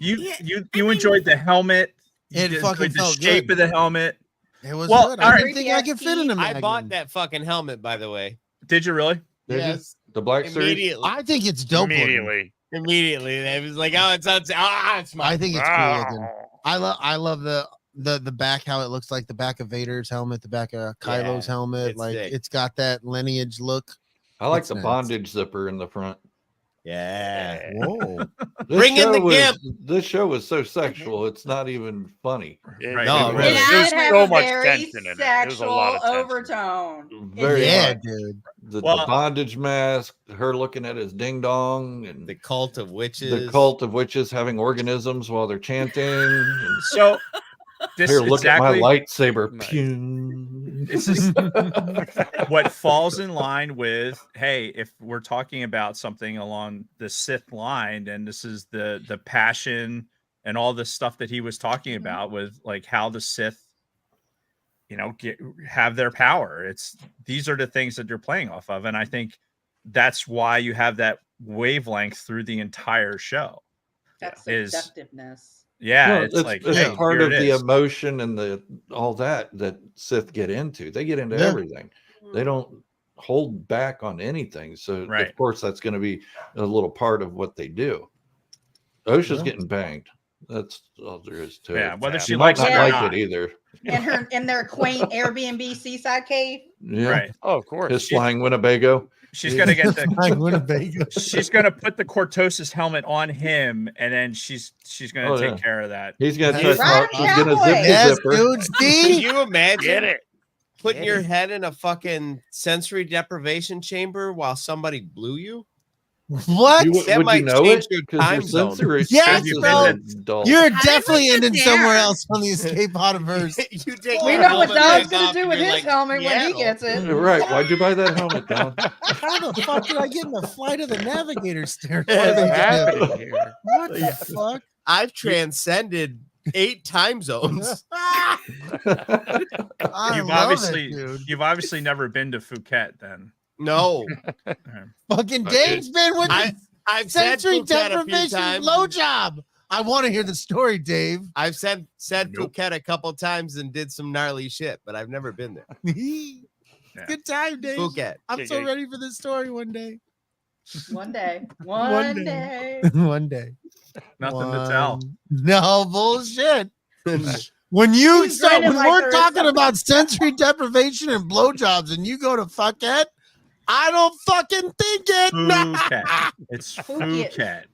Speaker 1: you
Speaker 3: Yeah,
Speaker 1: you enjoyed the helmet. You
Speaker 7: It fucking
Speaker 1: enjoyed the
Speaker 7: felt
Speaker 1: shape
Speaker 7: good.
Speaker 1: of the helmet.
Speaker 7: it was
Speaker 1: Well,
Speaker 7: good.
Speaker 1: all
Speaker 7: I
Speaker 1: right.
Speaker 7: didn't think I could fit in a
Speaker 2: I
Speaker 7: Magnum.
Speaker 2: bought that fucking helmet, by the way.
Speaker 1: Did you really?
Speaker 5: Did you?
Speaker 2: Yes.
Speaker 5: The Black Series.
Speaker 2: Immediately.
Speaker 7: I think it's dope looking.
Speaker 4: Immediately.
Speaker 2: Immediately. It was like, oh, it's my.
Speaker 7: I think it's cool looking.
Speaker 4: Oh.
Speaker 7: I love the back, how it looks like the back of Vader's helmet, the back of Kylo's
Speaker 2: Yeah,
Speaker 7: helmet.
Speaker 2: it's
Speaker 7: Like
Speaker 2: sick.
Speaker 7: it's got that lineage look.
Speaker 5: I like
Speaker 7: It's
Speaker 5: the
Speaker 7: nice.
Speaker 5: bondage zipper in the front.
Speaker 2: Yeah.
Speaker 7: Whoa.
Speaker 5: This
Speaker 2: Bring in
Speaker 5: show
Speaker 2: the
Speaker 5: was-
Speaker 2: gimp.
Speaker 5: This show was so sexual. It's not even funny.
Speaker 1: Right.
Speaker 2: No,
Speaker 1: It
Speaker 2: really.
Speaker 1: was.
Speaker 9: It
Speaker 4: There's
Speaker 9: did have
Speaker 4: so
Speaker 9: a
Speaker 4: much
Speaker 9: very
Speaker 4: tension in it. There's a lot of
Speaker 9: sexual
Speaker 4: tension.
Speaker 9: overtone.
Speaker 5: Very
Speaker 7: Yeah,
Speaker 5: much.
Speaker 7: dude.
Speaker 5: The
Speaker 1: Well-
Speaker 5: bondage mask, her looking at his ding dong, and
Speaker 2: The cult of witches.
Speaker 5: the cult of witches having organisms while they're chanting. And
Speaker 1: So this
Speaker 5: here, look
Speaker 1: exactly
Speaker 5: at my lightsaber.
Speaker 4: Nice.
Speaker 5: Pew.
Speaker 1: this is what falls in line with, hey, if we're talking about something along the Sith line, and this is the passion and all the stuff that he was talking about with like how the Sith, have their power. These are the things that you're playing off of, and I think that's why you have that wavelength through the entire show.
Speaker 9: That's
Speaker 1: Is-
Speaker 9: seductiveness.
Speaker 1: Yeah,
Speaker 5: Well,
Speaker 1: it's like
Speaker 5: it's
Speaker 1: hey,
Speaker 5: part
Speaker 1: here
Speaker 5: of
Speaker 1: it
Speaker 5: the
Speaker 1: is.
Speaker 5: emotion and the all that Sith get into. They get into
Speaker 7: Yeah.
Speaker 5: everything. They don't hold back on anything. So
Speaker 1: Right.
Speaker 5: of course that's going to be a little part of what they do. OSHA's
Speaker 7: Yeah.
Speaker 5: getting banged. That's all there is to
Speaker 1: Yeah,
Speaker 5: it.
Speaker 1: whether
Speaker 4: Yeah.
Speaker 1: she
Speaker 5: You might
Speaker 1: likes
Speaker 5: not
Speaker 1: it or
Speaker 5: like
Speaker 1: not.
Speaker 5: it either.
Speaker 9: in their quaint Airbnb seaside cave.
Speaker 5: Yeah.
Speaker 1: Right.
Speaker 4: Oh, of course.
Speaker 5: His flying Winnebago.
Speaker 1: She's gonna get the
Speaker 7: Like Winnebago.
Speaker 1: she's gonna put the Cortosis helmet on him, and then she's gonna
Speaker 5: Oh,
Speaker 1: take
Speaker 5: yeah.
Speaker 1: care of that.
Speaker 5: He's gonna
Speaker 2: He's
Speaker 5: try.
Speaker 9: right,
Speaker 5: He's gonna
Speaker 9: cowboy.
Speaker 5: zip the
Speaker 7: Yes,
Speaker 5: zipper.
Speaker 7: dude.
Speaker 2: Can
Speaker 7: See?
Speaker 2: you imagine
Speaker 4: Get it.
Speaker 2: putting
Speaker 4: Get
Speaker 2: your
Speaker 4: it.
Speaker 2: head in a fucking sensory deprivation chamber while somebody blew you?
Speaker 7: What?
Speaker 2: That
Speaker 5: Would
Speaker 2: might
Speaker 5: you know
Speaker 2: change
Speaker 5: it?
Speaker 2: your
Speaker 5: 'Cause
Speaker 2: time zone.
Speaker 5: sensory
Speaker 7: Yes,
Speaker 5: senses
Speaker 1: bro.
Speaker 5: are dull.
Speaker 7: You're
Speaker 3: How
Speaker 7: definitely
Speaker 3: did we
Speaker 7: ending
Speaker 3: get
Speaker 7: somewhere
Speaker 3: there?
Speaker 7: else on the Escape Podiverse.
Speaker 2: You take
Speaker 9: We
Speaker 2: your
Speaker 9: know what
Speaker 2: helmet
Speaker 9: Don's
Speaker 2: back
Speaker 9: gonna
Speaker 2: off
Speaker 9: do
Speaker 2: and
Speaker 9: with
Speaker 2: you're
Speaker 9: his
Speaker 2: like,
Speaker 9: helmet when he
Speaker 2: Seattle.
Speaker 9: gets it.
Speaker 5: Right? Why'd you buy that helmet, Don?
Speaker 7: How the fuck did I get in the Flight of the Navigator staircase?
Speaker 4: What's happening here?
Speaker 7: What the fuck?
Speaker 2: I've transcended 8 time zones.
Speaker 7: I
Speaker 1: You've
Speaker 7: love
Speaker 1: obviously
Speaker 7: it, dude.
Speaker 1: you've obviously never been to Phuket then.
Speaker 2: No,
Speaker 7: Fucking Dave's been with
Speaker 2: I've said
Speaker 7: sensory
Speaker 2: Phuket a few
Speaker 7: deprivation
Speaker 2: times.
Speaker 7: blowjob. I want to hear the story, Dave.
Speaker 2: I've said
Speaker 1: Nope.
Speaker 2: Phuket a couple times and did some gnarly shit, but I've never been there.
Speaker 7: Good time, Dave.
Speaker 2: Phuket.
Speaker 7: I'm so ready for this story one day.
Speaker 9: One day.
Speaker 7: One
Speaker 9: One
Speaker 7: day.
Speaker 9: day.
Speaker 7: One day.
Speaker 1: Nothing to tell.
Speaker 7: No bullshit. When you
Speaker 9: He's
Speaker 7: start,
Speaker 9: grinning
Speaker 7: when
Speaker 9: like
Speaker 7: we're
Speaker 9: there is
Speaker 7: talking
Speaker 9: something.
Speaker 7: about sensory deprivation and blowjobs, and you go to Phuket, I don't fucking think it.
Speaker 1: Phuket. It's
Speaker 9: Phuket.
Speaker 1: Phuket.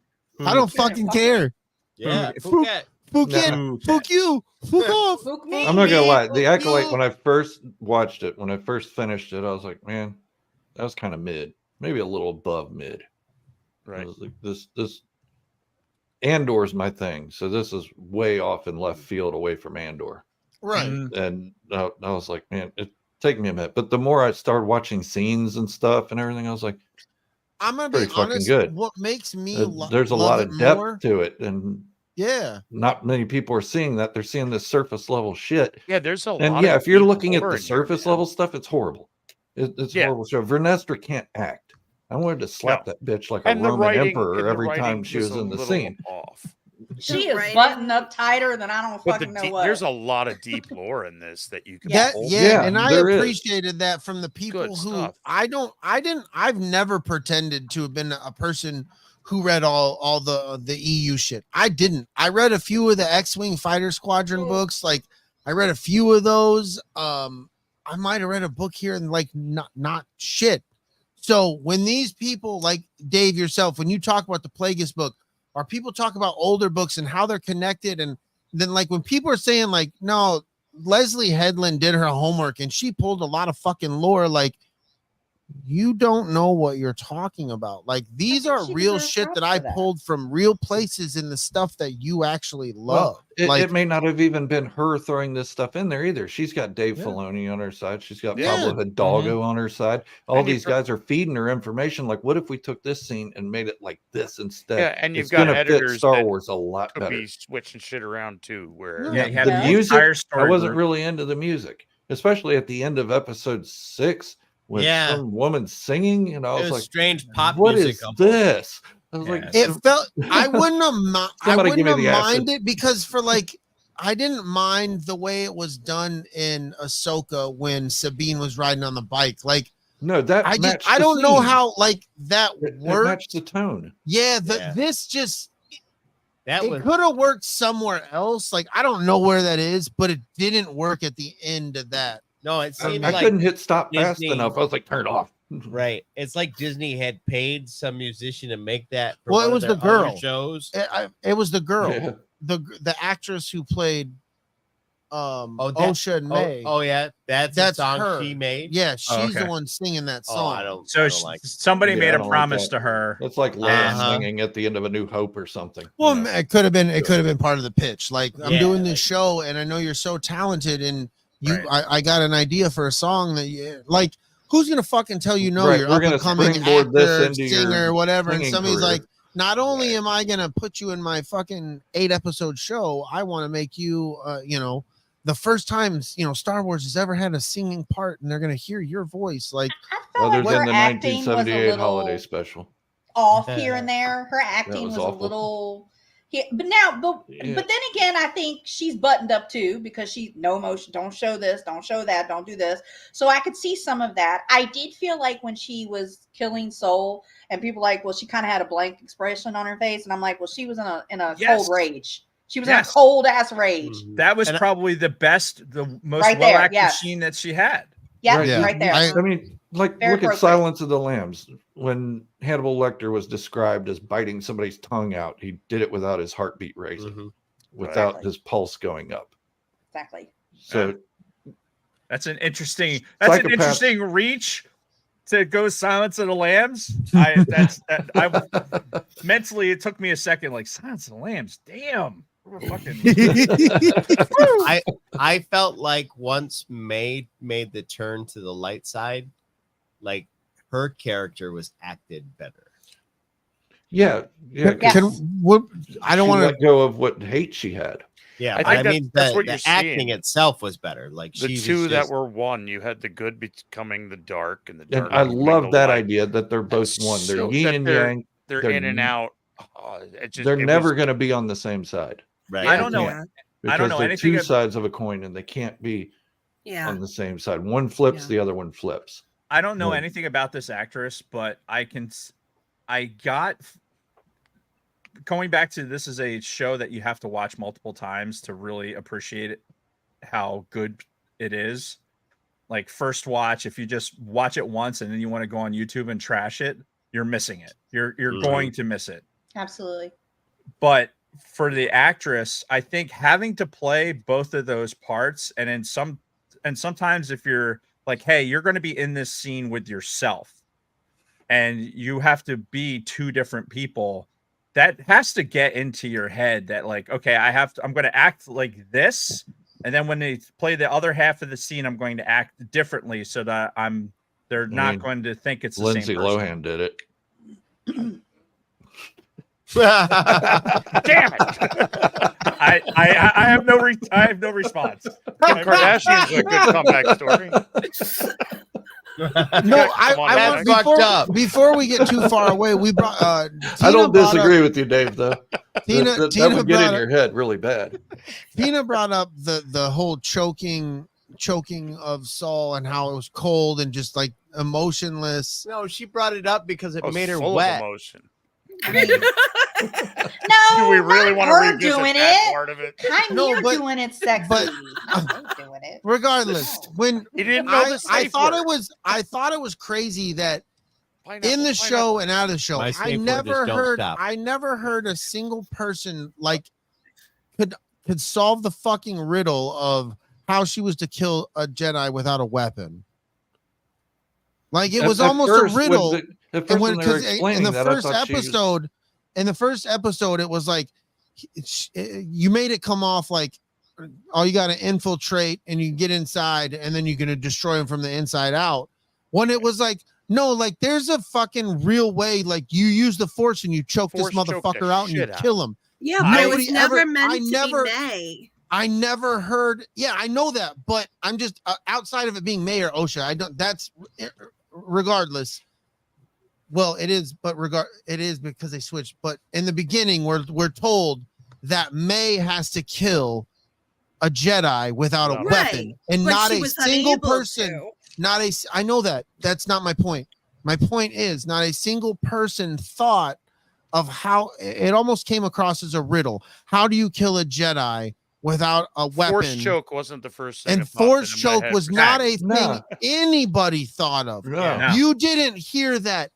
Speaker 7: I don't fucking care.
Speaker 2: Yeah,
Speaker 7: Phuket.
Speaker 2: Phuket.
Speaker 7: Phuket. Fuck you. Fuck off.
Speaker 9: Spook me.
Speaker 5: I'm not gonna lie. The
Speaker 7: Fuck
Speaker 5: Acolyte,
Speaker 7: you.
Speaker 5: when I first watched it, when I first finished it, I was like, man, that was kind of mid, maybe a little above mid. I
Speaker 4: Right.
Speaker 5: was like, this Andor's my thing, so this is way off in left field, away from Andor.
Speaker 7: Right.
Speaker 5: And I was like, man, it take me a minute. But the more I started watching scenes and stuff and everything, I was like,
Speaker 7: I'm gonna be
Speaker 5: pretty fucking
Speaker 7: honest.
Speaker 5: good.
Speaker 7: What makes me
Speaker 5: there's a
Speaker 7: love
Speaker 5: lot
Speaker 7: it
Speaker 5: of depth
Speaker 7: more-
Speaker 5: to it, and
Speaker 7: Yeah.
Speaker 5: not many people are seeing that. They're seeing this surface level shit.
Speaker 4: Yeah, there's a lot.
Speaker 5: And yeah,
Speaker 4: of
Speaker 5: if you're
Speaker 4: deep
Speaker 5: looking at
Speaker 4: lore
Speaker 5: the
Speaker 4: in here,
Speaker 5: surface
Speaker 4: man.
Speaker 5: level stuff, it's horrible. It's a
Speaker 4: Yeah.
Speaker 5: horrible show. Vernestra can't act. I wanted to slap
Speaker 4: No.
Speaker 5: that bitch like a
Speaker 4: And the
Speaker 5: Roman
Speaker 4: writing-
Speaker 5: emperor
Speaker 4: and the
Speaker 5: every
Speaker 4: writing
Speaker 5: time she was
Speaker 4: a
Speaker 5: in the
Speaker 4: little
Speaker 5: scene.
Speaker 4: Off.
Speaker 9: She is
Speaker 3: Right.
Speaker 9: buttoned up tighter than I don't
Speaker 4: But
Speaker 9: fucking know
Speaker 4: deep-
Speaker 9: what.
Speaker 4: there's a lot of deep lore in this that you can.
Speaker 7: That,
Speaker 4: pull.
Speaker 7: yeah, and I
Speaker 5: there is.
Speaker 7: appreciated that from the people
Speaker 4: Good
Speaker 7: who
Speaker 4: stuff.
Speaker 7: I've never pretended to have been a person who read all the EU shit. I didn't. I read a few of the X-Wing Fighter Squadron books. Like I read a few of those. I might have read a book here and like not shit. So when these people like Dave yourself, when you talk about the Plagueis book, or people talk about older books and how they're connected, and then like when people are saying like, no, Leslie Headland did her homework and she pulled a lot of fucking lore, like you don't know what you're talking about. Like these
Speaker 9: think
Speaker 7: are
Speaker 9: she
Speaker 7: real
Speaker 9: deserves
Speaker 7: shit
Speaker 9: props
Speaker 7: that I
Speaker 9: for that.
Speaker 7: pulled from real places in the stuff that you actually love.
Speaker 5: Well, it may not have even been her throwing this stuff in there either. She's got Dave
Speaker 7: Yeah.
Speaker 5: Filoni on her side. She's got
Speaker 7: Yeah.
Speaker 5: Pablo Hidalgo on her side. All
Speaker 4: And you've
Speaker 5: these
Speaker 4: got-
Speaker 5: guys are feeding her information. Like, what if we took this scene and made it like this instead?
Speaker 4: Yeah, and you've
Speaker 5: It's
Speaker 4: got
Speaker 5: gonna fit
Speaker 4: editors
Speaker 5: Star
Speaker 4: that
Speaker 5: Wars a lot
Speaker 4: Could
Speaker 5: better.
Speaker 4: be switching shit around too. Where
Speaker 1: Yeah, you had
Speaker 5: The
Speaker 1: the
Speaker 5: music,
Speaker 1: entire
Speaker 5: I
Speaker 1: story.
Speaker 5: wasn't
Speaker 1: group.
Speaker 5: really into the music, especially at the end of episode 6 when
Speaker 2: Yeah.
Speaker 5: some woman singing, and I
Speaker 2: It
Speaker 5: was
Speaker 2: was
Speaker 5: like,
Speaker 2: strange pop
Speaker 5: "What
Speaker 2: music.
Speaker 5: is
Speaker 2: almost.
Speaker 5: this?" I was like,
Speaker 1: Yeah.
Speaker 7: It felt I wouldn't have I
Speaker 5: Somebody
Speaker 7: wouldn't
Speaker 5: give me
Speaker 7: have
Speaker 5: the acid.
Speaker 7: minded because for like I didn't mind the way it was done in Ahsoka when Sabine was riding on the bike. Like
Speaker 5: "No, that
Speaker 7: I just
Speaker 5: matched
Speaker 7: I
Speaker 5: the
Speaker 7: don't know
Speaker 5: scene.
Speaker 7: how like that
Speaker 5: It
Speaker 7: worked.
Speaker 5: matched the tone."
Speaker 7: Yeah,
Speaker 2: Yeah.
Speaker 7: this just
Speaker 2: That
Speaker 7: it
Speaker 2: was
Speaker 7: could have worked somewhere else. Like I don't know where that is, but it didn't work at the end of that.
Speaker 2: no. It seemed
Speaker 5: I
Speaker 2: like
Speaker 5: couldn't hit stop fast
Speaker 2: Disney-
Speaker 5: enough. I was like, "Turn it off."
Speaker 2: right. It's like Disney had paid some musician to make that. For
Speaker 7: Well, it
Speaker 2: one
Speaker 7: was
Speaker 2: of
Speaker 7: the
Speaker 2: their other
Speaker 7: girl.
Speaker 2: shows.
Speaker 7: It was the girl,
Speaker 5: Yeah.
Speaker 7: the actress who played
Speaker 2: that-
Speaker 7: Osha and May.
Speaker 2: Oh yeah, that's
Speaker 7: That's
Speaker 2: the song
Speaker 7: her.
Speaker 2: she made.
Speaker 7: Yeah, she's
Speaker 1: okay.
Speaker 7: the one singing that
Speaker 2: Oh,
Speaker 7: song.
Speaker 2: I don't.
Speaker 1: So
Speaker 2: I don't like.
Speaker 1: somebody
Speaker 5: Yeah,
Speaker 1: made
Speaker 5: I
Speaker 1: a
Speaker 5: don't like
Speaker 1: promise
Speaker 5: that.
Speaker 1: to her.
Speaker 5: That's like Leia
Speaker 2: Uh-huh.
Speaker 5: singing at the end of A New Hope or something.
Speaker 7: Well,
Speaker 5: you know?
Speaker 7: it could have been. It could have been part of the pitch. Like I'm
Speaker 2: Yeah,
Speaker 7: doing this
Speaker 2: like-
Speaker 7: show, and I know you're so talented, and you.
Speaker 1: Right.
Speaker 7: I got an idea for a song that you like. Who's gonna fucking tell you no?
Speaker 5: Right,
Speaker 7: You're
Speaker 5: we're
Speaker 7: up
Speaker 5: gonna
Speaker 7: and coming
Speaker 5: springboard this
Speaker 7: actor,
Speaker 5: into your
Speaker 7: singer, whatever. And
Speaker 5: singing
Speaker 7: somebody's
Speaker 5: career.
Speaker 7: like, not only am I gonna put you in my fucking 8-episode show, I want to make you, the first time Star Wars has ever had a singing part, and they're gonna hear your voice. Like,
Speaker 9: I felt
Speaker 5: Other
Speaker 9: like her
Speaker 5: than the
Speaker 9: acting was a
Speaker 5: 1978
Speaker 9: little
Speaker 5: holiday special.
Speaker 9: off here and there. Her acting
Speaker 5: was
Speaker 9: was a
Speaker 5: awful.
Speaker 9: little. Yeah, but
Speaker 5: Yeah.
Speaker 9: then again, I think she's buttoned up too because she no emotion. Don't show this. Don't show that. Don't do this. So I could see some of that. I did feel like when she was killing Soul, and people like, well, she kind of had a blank expression on her face, and I'm like, well, she was in a
Speaker 1: Yes.
Speaker 9: cold rage. She was in a cold ass rage.
Speaker 1: That was
Speaker 2: And
Speaker 1: probably the most
Speaker 9: Right there,
Speaker 1: well-acted
Speaker 9: yes.
Speaker 1: scene that she had.
Speaker 9: Yeah,
Speaker 5: Right.
Speaker 9: right there.
Speaker 5: I mean, like,
Speaker 9: Very
Speaker 5: look at
Speaker 9: appropriate.
Speaker 5: Silence of the Lambs. When Hannibal Lecter was described as biting somebody's tongue out, he did it without his heartbeat raising, without
Speaker 9: Exactly.
Speaker 5: his pulse going up.
Speaker 9: Exactly.
Speaker 5: So
Speaker 1: That's an interesting
Speaker 5: Psychopath.
Speaker 1: reach to go Silence of the Lambs. Mentally it took me a second, like Silence of the Lambs. Damn. We're fucking
Speaker 2: I felt like once May made the turn to the light side, like her character was acted better.
Speaker 5: yeah.
Speaker 7: I don't want to
Speaker 5: let go of what hate she had.
Speaker 2: Yeah,
Speaker 4: I
Speaker 2: but
Speaker 4: think
Speaker 2: I mean
Speaker 4: that's what
Speaker 2: the
Speaker 4: you're
Speaker 2: acting
Speaker 4: seeing.
Speaker 2: itself was better. Like
Speaker 4: The
Speaker 2: she
Speaker 4: two
Speaker 2: was
Speaker 4: that
Speaker 2: just,
Speaker 4: were one, you had the good becoming the dark, and the dark.
Speaker 5: And I
Speaker 4: becoming
Speaker 5: love
Speaker 4: the
Speaker 5: that
Speaker 4: light.
Speaker 5: idea that they're both one. They're
Speaker 4: So
Speaker 5: yin
Speaker 4: that
Speaker 5: and
Speaker 4: they're-
Speaker 5: yang.
Speaker 4: They're in and out. It just-
Speaker 5: They're
Speaker 4: it
Speaker 5: never
Speaker 4: was-
Speaker 5: going to be on the same side.
Speaker 2: right.
Speaker 1: I don't know.
Speaker 7: Yeah.
Speaker 5: Because
Speaker 1: I don't know
Speaker 5: they're
Speaker 1: anything
Speaker 5: two
Speaker 1: ab-
Speaker 5: sides of a coin, and they can't be
Speaker 3: Yeah.
Speaker 5: on the same side. One flips,
Speaker 3: Yeah.
Speaker 5: the other one flips.
Speaker 1: I don't know
Speaker 5: Yeah.
Speaker 1: anything about this actress, but going back to this is a show that you have to watch multiple times to really appreciate it, how good it is. Like first watch, if you just watch it once and then you want to go on YouTube and trash it, you're missing it. You're going to miss it.
Speaker 9: Absolutely.
Speaker 1: But for the actress, I think having to play both of those parts, and sometimes if you're like, hey, you're going to be in this scene with yourself and you have to be two different people, that has to get into your head that like, okay, I'm going to act like this. And then when they play the other half of the scene, I'm going to act differently so that they're not going to think it's the
Speaker 5: Lindsay
Speaker 1: same person.
Speaker 5: Lohan did it.
Speaker 1: Damn it! I have no response.
Speaker 4: Kim Kardashian's a good comeback story.
Speaker 7: No,
Speaker 4: Come on,
Speaker 7: I
Speaker 4: Alex.
Speaker 7: want before we get too far away. We brought.
Speaker 5: I
Speaker 7: Tina
Speaker 5: don't
Speaker 7: brought
Speaker 5: disagree
Speaker 7: up-
Speaker 5: with you, Dave. Though
Speaker 7: Tina
Speaker 5: that would get
Speaker 7: brought
Speaker 5: in your head really bad.
Speaker 7: Tina brought up the whole choking of Saul and how it was cold and just like emotionless.
Speaker 2: No, she brought it up because it
Speaker 4: I was
Speaker 2: made her
Speaker 4: full
Speaker 2: wet.
Speaker 4: of emotion.
Speaker 9: No,
Speaker 4: Do we really
Speaker 9: not
Speaker 4: want
Speaker 9: her
Speaker 4: to revisit
Speaker 9: doing
Speaker 4: that
Speaker 9: it.
Speaker 4: part of it?
Speaker 9: I'm
Speaker 7: No,
Speaker 9: here
Speaker 7: but-
Speaker 9: doing it sexy.
Speaker 7: but-
Speaker 9: I'm doing it.
Speaker 7: Regardless, when
Speaker 4: You didn't know
Speaker 7: I
Speaker 4: the safe
Speaker 7: thought
Speaker 4: word.
Speaker 7: I thought it was crazy that
Speaker 4: Pineapple,
Speaker 7: in the
Speaker 4: pineapple.
Speaker 7: show and out of the show,
Speaker 2: My
Speaker 7: I
Speaker 2: safe word is
Speaker 7: never
Speaker 2: don't
Speaker 7: heard
Speaker 2: stop.
Speaker 7: I never heard a single person like could solve the fucking riddle of how she was to kill a Jedi without a weapon. Like it was almost a riddle.
Speaker 5: At first,
Speaker 7: And
Speaker 5: when they were
Speaker 7: because in
Speaker 5: explaining
Speaker 7: the
Speaker 5: that, I
Speaker 7: first
Speaker 5: thought she was-
Speaker 7: episode, it was like you made it come off like, oh, you got to infiltrate and you get inside and then you're going to destroy him from the inside out. When it was like, no, like there's a fucking real way. Like you use the force and you choke this
Speaker 4: Force choke the
Speaker 7: motherfucker out and you
Speaker 4: shit out.
Speaker 7: kill him.
Speaker 3: Yeah, but it was
Speaker 7: Nobody
Speaker 3: never
Speaker 7: ever-
Speaker 3: meant
Speaker 7: I
Speaker 3: to
Speaker 7: never-
Speaker 3: be May.
Speaker 7: I never heard. Yeah, I know that, but I'm just outside of it being May or OSHA. I don't. That's regardless. Well, it is, but it is because they switched. But in the beginning, we're told that May has to kill a Jedi without a
Speaker 4: Right,
Speaker 7: weapon, and
Speaker 3: but
Speaker 7: not
Speaker 3: she
Speaker 7: a
Speaker 3: was
Speaker 7: single
Speaker 3: unable
Speaker 7: person.
Speaker 3: to.
Speaker 7: Not a. I know that. That's not my point. My point is not a single person thought of how it almost came across as a riddle. How do you kill a Jedi without a weapon?
Speaker 4: Force choke wasn't the first thing.
Speaker 7: And
Speaker 4: that popped
Speaker 7: force
Speaker 4: into my
Speaker 7: choke
Speaker 4: head
Speaker 7: was
Speaker 4: for
Speaker 7: not
Speaker 4: that.
Speaker 7: a thing
Speaker 5: No.
Speaker 7: anybody thought of.
Speaker 5: No.
Speaker 1: No.
Speaker 7: You didn't hear that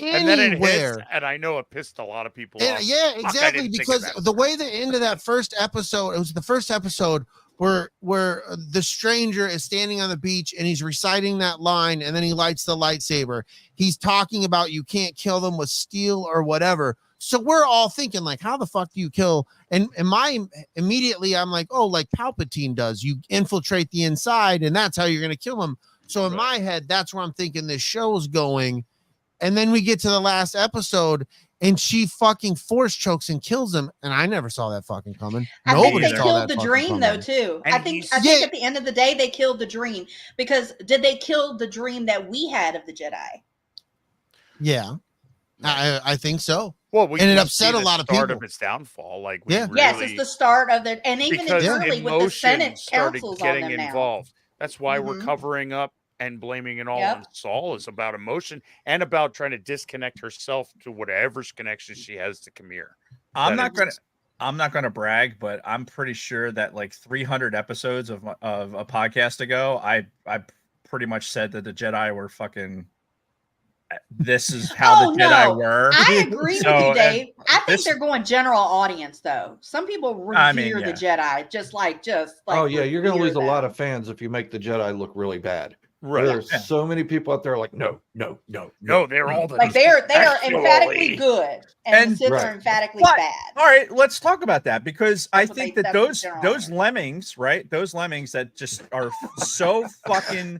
Speaker 4: And then it hits,
Speaker 7: anywhere.
Speaker 4: and I know it pissed a lot of people
Speaker 7: And
Speaker 4: off.
Speaker 7: yeah,
Speaker 4: Fuck, I
Speaker 7: exactly.
Speaker 4: didn't think
Speaker 7: Because
Speaker 4: of that.
Speaker 7: the way the end of that first episode, it was the first episode where the stranger is standing on the beach and he's reciting that line, and then he lights the lightsaber. He's talking about you can't kill them with steel or whatever. So we're all thinking like, how the fuck do you kill? And immediately I'm like, oh, like Palpatine does. You infiltrate the inside, and that's how you're gonna kill him. So in my head, that's where I'm thinking this show's going. And then we get to the last episode, and she fucking force chokes and kills him. And I never saw that fucking coming.
Speaker 9: I think
Speaker 7: Nobody
Speaker 9: they
Speaker 7: saw
Speaker 9: killed
Speaker 7: that
Speaker 9: the
Speaker 7: fucking
Speaker 9: dream though
Speaker 7: coming.
Speaker 9: too.
Speaker 4: And
Speaker 9: I think
Speaker 7: Yeah.
Speaker 9: at the end of the day they killed the dream, because did they kill the dream that we had of the Jedi?
Speaker 7: Yeah, I think so.
Speaker 4: Well, we
Speaker 7: and it
Speaker 4: can
Speaker 7: upset
Speaker 4: see
Speaker 7: a
Speaker 4: the
Speaker 7: lot of
Speaker 4: start
Speaker 7: people.
Speaker 4: of its downfall. Like, we
Speaker 7: Yeah.
Speaker 4: really,
Speaker 9: Yes, it's the start of their, and even
Speaker 4: because
Speaker 9: internally with the Senate
Speaker 4: emotions started
Speaker 9: councils on
Speaker 4: getting
Speaker 9: them now.
Speaker 4: involved. That's why we're
Speaker 9: Mhm.
Speaker 4: covering up and blaming it all
Speaker 9: Yep.
Speaker 4: on Saul. Is about emotion and about trying to disconnect herself to whatever's connection she has to Kamir.
Speaker 1: I'm
Speaker 4: That
Speaker 1: not
Speaker 4: is-
Speaker 1: gonna. I'm not going to brag, but I'm pretty sure that like 300 episodes of a podcast ago, I pretty much said that the Jedi were fucking. This is how the Jedi were.
Speaker 9: I agree with you, Dave. I think
Speaker 1: this-
Speaker 9: they're going general audience though. Some people revere the Jedi, just like
Speaker 5: oh yeah, you're going to lose
Speaker 9: them.
Speaker 5: a lot of fans if you make the Jedi look really bad.
Speaker 4: Right.
Speaker 5: There's so many people out there like no.
Speaker 4: They're all
Speaker 9: like they are emphatically good, and the Sith are emphatically bad.
Speaker 1: All right, let's talk about that because I
Speaker 9: That's what
Speaker 1: think
Speaker 9: they-
Speaker 1: that
Speaker 9: that's the
Speaker 1: those
Speaker 9: general
Speaker 1: lemmings, right? Those lemmings that just are so fucking,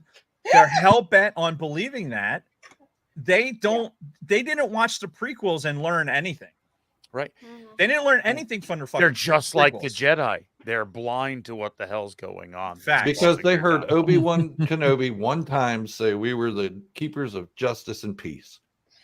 Speaker 1: they're hell bent on believing that they didn't watch the prequels and learn anything.
Speaker 4: Right.
Speaker 1: They didn't learn anything from the fucking.
Speaker 4: They're just like the
Speaker 1: prequels.
Speaker 4: Jedi. They're blind to what the hell's going on.
Speaker 1: Facts.
Speaker 5: Because they heard Obi-Wan Kenobi one time say we were the keepers of justice and peace.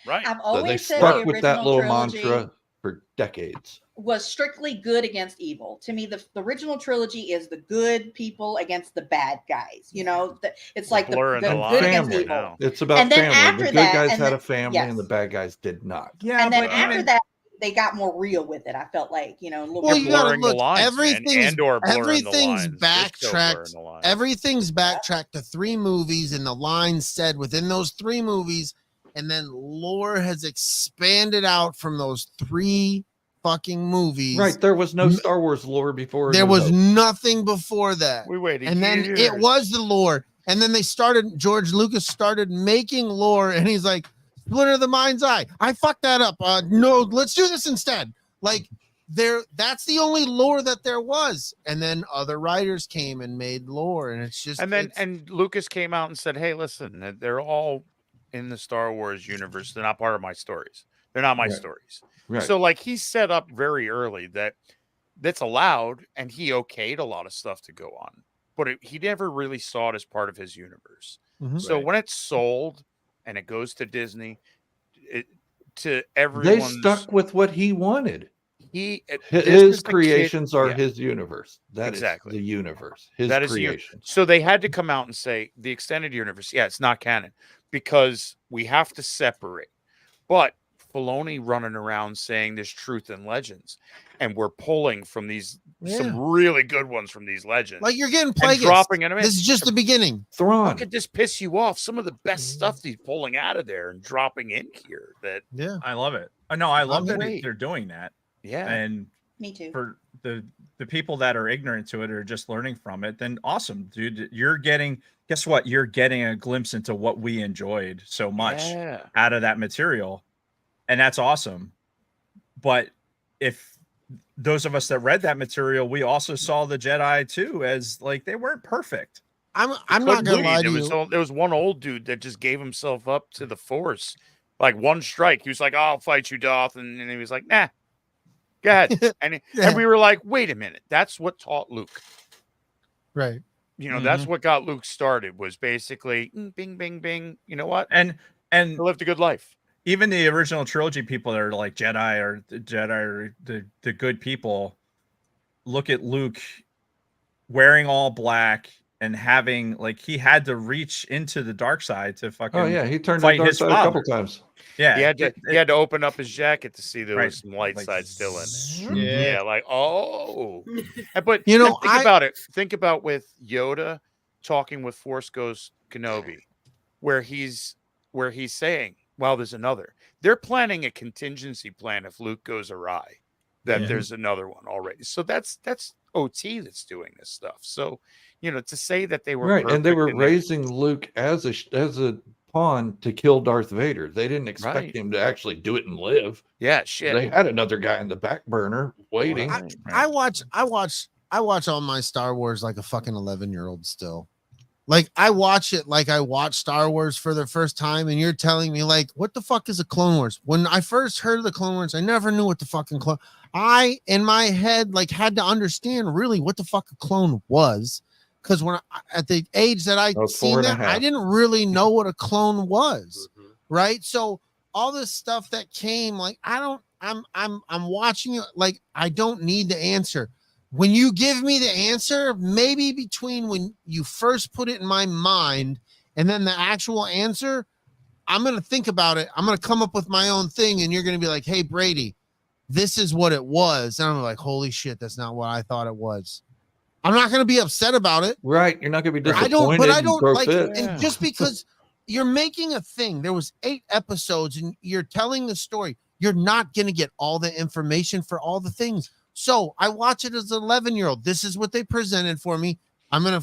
Speaker 4: Right.
Speaker 9: I've
Speaker 5: So
Speaker 9: always
Speaker 5: they
Speaker 9: said
Speaker 5: stuck
Speaker 9: the
Speaker 5: with that
Speaker 9: original
Speaker 5: little
Speaker 9: trilogy
Speaker 5: mantra for decades.
Speaker 9: was strictly good against evil. To me, the original trilogy is the good people against the bad guys. You know, it's like the
Speaker 4: blurring
Speaker 9: good
Speaker 4: the lines
Speaker 9: against
Speaker 5: family
Speaker 9: evil.
Speaker 4: now.
Speaker 5: It's about
Speaker 9: And then
Speaker 5: family.
Speaker 9: after
Speaker 5: The good
Speaker 9: that-
Speaker 5: guys
Speaker 9: and
Speaker 5: had
Speaker 9: then-
Speaker 5: a family and the
Speaker 9: yes.
Speaker 5: bad guys did not.
Speaker 1: Yeah,
Speaker 9: And then
Speaker 1: but
Speaker 9: after
Speaker 1: even-
Speaker 9: that, they got more real with it. I felt like, you know, a little
Speaker 7: Well,
Speaker 9: bit
Speaker 7: you gotta
Speaker 4: blurring the
Speaker 7: look.
Speaker 4: lines, man.
Speaker 7: Everything's
Speaker 4: Andor blurring the
Speaker 7: everything's
Speaker 4: lines. Disco
Speaker 7: backtracked.
Speaker 4: blurring the lines.
Speaker 7: Everything's backtracked to 3 movies, and the lines said within those 3 movies, and then lore has expanded out from those 3 fucking movies.
Speaker 5: Right. There was no Star Wars lore before.
Speaker 7: There
Speaker 5: the
Speaker 7: was
Speaker 5: vote.
Speaker 7: nothing before that.
Speaker 4: We waited.
Speaker 7: And then
Speaker 4: years.
Speaker 7: it was the lore. And then George Lucas started making lore, and he's like, Splinter of the Mind's Eye. I fucked that up. No, let's do this instead. Like, that's the only lore that there was. And then other writers came and made lore, and it's just
Speaker 4: and Lucas came out and said, "Hey, listen, they're all in the Star Wars universe. They're not part of my stories. They're not my
Speaker 5: Right.
Speaker 4: stories."
Speaker 5: Right.
Speaker 4: So, like, he set up very early that's allowed, and he okayed a lot of stuff to go on, but he never really saw it as part of his universe.
Speaker 7: Mhm.
Speaker 4: So
Speaker 1: Right.
Speaker 4: when it's sold and it goes to Disney, to
Speaker 5: They
Speaker 4: everyone's,
Speaker 5: stuck with what he wanted.
Speaker 4: this
Speaker 5: His
Speaker 4: is the
Speaker 5: creations
Speaker 4: kid-
Speaker 5: are
Speaker 4: yeah.
Speaker 5: his universe. That is
Speaker 4: Exactly.
Speaker 5: the universe. His
Speaker 4: That is
Speaker 5: creations.
Speaker 4: So they had to come out and say the extended universe, yeah, it's not canon because we have to separate. But Filoni running around saying there's truth in legends, and we're pulling from these some really good ones from these legends,
Speaker 7: like you're getting
Speaker 4: and
Speaker 7: plagueis.
Speaker 4: dropping it in.
Speaker 7: This is just the beginning.
Speaker 4: How
Speaker 5: Thrawn.
Speaker 4: could this piss you off? Some of the best stuff he's pulling out of there and dropping in here. That
Speaker 7: Yeah.
Speaker 1: I love it. No, I love that
Speaker 4: great.
Speaker 1: they're doing that.
Speaker 4: yeah,
Speaker 1: And
Speaker 9: Me too.
Speaker 1: for the people that are ignorant to it or just learning from it, then awesome, dude. You're getting, guess what? You're getting a glimpse into what we enjoyed so much
Speaker 4: yeah.
Speaker 1: out of that material. And that's awesome. But if those of us that read that material, we also saw the Jedi too as like they weren't perfect.
Speaker 7: I'm not
Speaker 4: Couldn't
Speaker 7: gonna
Speaker 4: lead.
Speaker 7: lie to
Speaker 4: There was one old dude that just gave himself up to the Force, like one strike. He was like, "I'll fight you, Darth," and he was like, "Nah, go ahead." And we were like, "Wait a minute, that's what taught Luke."
Speaker 7: Right.
Speaker 4: You know, that's what got Luke started. Was basically bing, bing, bing. You know what?
Speaker 1: And
Speaker 4: He lived a good life.
Speaker 1: even the original trilogy people that are like Jedi or the Jedi or the good people look at Luke wearing all black and having like he had to reach into the dark side to fucking
Speaker 5: Oh yeah, he turned
Speaker 1: fight
Speaker 5: to the dark
Speaker 1: his
Speaker 5: side a couple
Speaker 1: father.
Speaker 5: times.
Speaker 1: yeah
Speaker 4: He had to open up his jacket to see there
Speaker 1: Right.
Speaker 4: was some light
Speaker 1: Like,
Speaker 4: side still in there.
Speaker 2: Yeah.
Speaker 4: Yeah, like but
Speaker 7: You know,
Speaker 4: think about it. Think about with Yoda talking with Force Ghost Kenobi, where he's saying, "Well, there's another." They're planning a contingency plan if Luke goes awry. That there's another one already. So that's OT that's doing this stuff. So to say that they were
Speaker 5: Right, and they
Speaker 4: perfect
Speaker 5: were
Speaker 4: and
Speaker 5: raising Luke as a pawn to kill Darth Vader. They didn't expect
Speaker 4: Right.
Speaker 5: him to actually do it and live.
Speaker 4: yeah, shit.
Speaker 5: They had another guy in the back burner waiting.
Speaker 7: I watch all my Star Wars like a fucking 11-year-old still. Like I watch it like I watched Star Wars for the first time, and you're telling me like, what the fuck is a Clone Wars? When I first heard of the Clone Wars, I never knew what the fucking clone. I in my head like had to understand really what the fuck a clone was, because when at the age that I
Speaker 5: was
Speaker 7: seen
Speaker 5: 4 and a
Speaker 7: that, I
Speaker 5: half.
Speaker 7: didn't really know what a clone was, right? So all this stuff that came, like I'm watching it like I don't need the answer. When you give me the answer, maybe between when you first put it in my mind and then the actual answer, I'm going to think about it. I'm going to come up with my own thing. And you're going to be like, hey, Brady, this is what it was. And I'm like, holy shit, that's not what I thought it was. I'm not going to be upset about it.
Speaker 5: Right. You're not going to be
Speaker 7: I
Speaker 5: disappointed.
Speaker 7: don't, but I don't like,
Speaker 5: it.
Speaker 7: and just because you're making a thing, there was 8 episodes and you're telling the story, you're not going to get all the information for all the things. So I watch it as an 11-year-old. This is what they presented for me. I'm gonna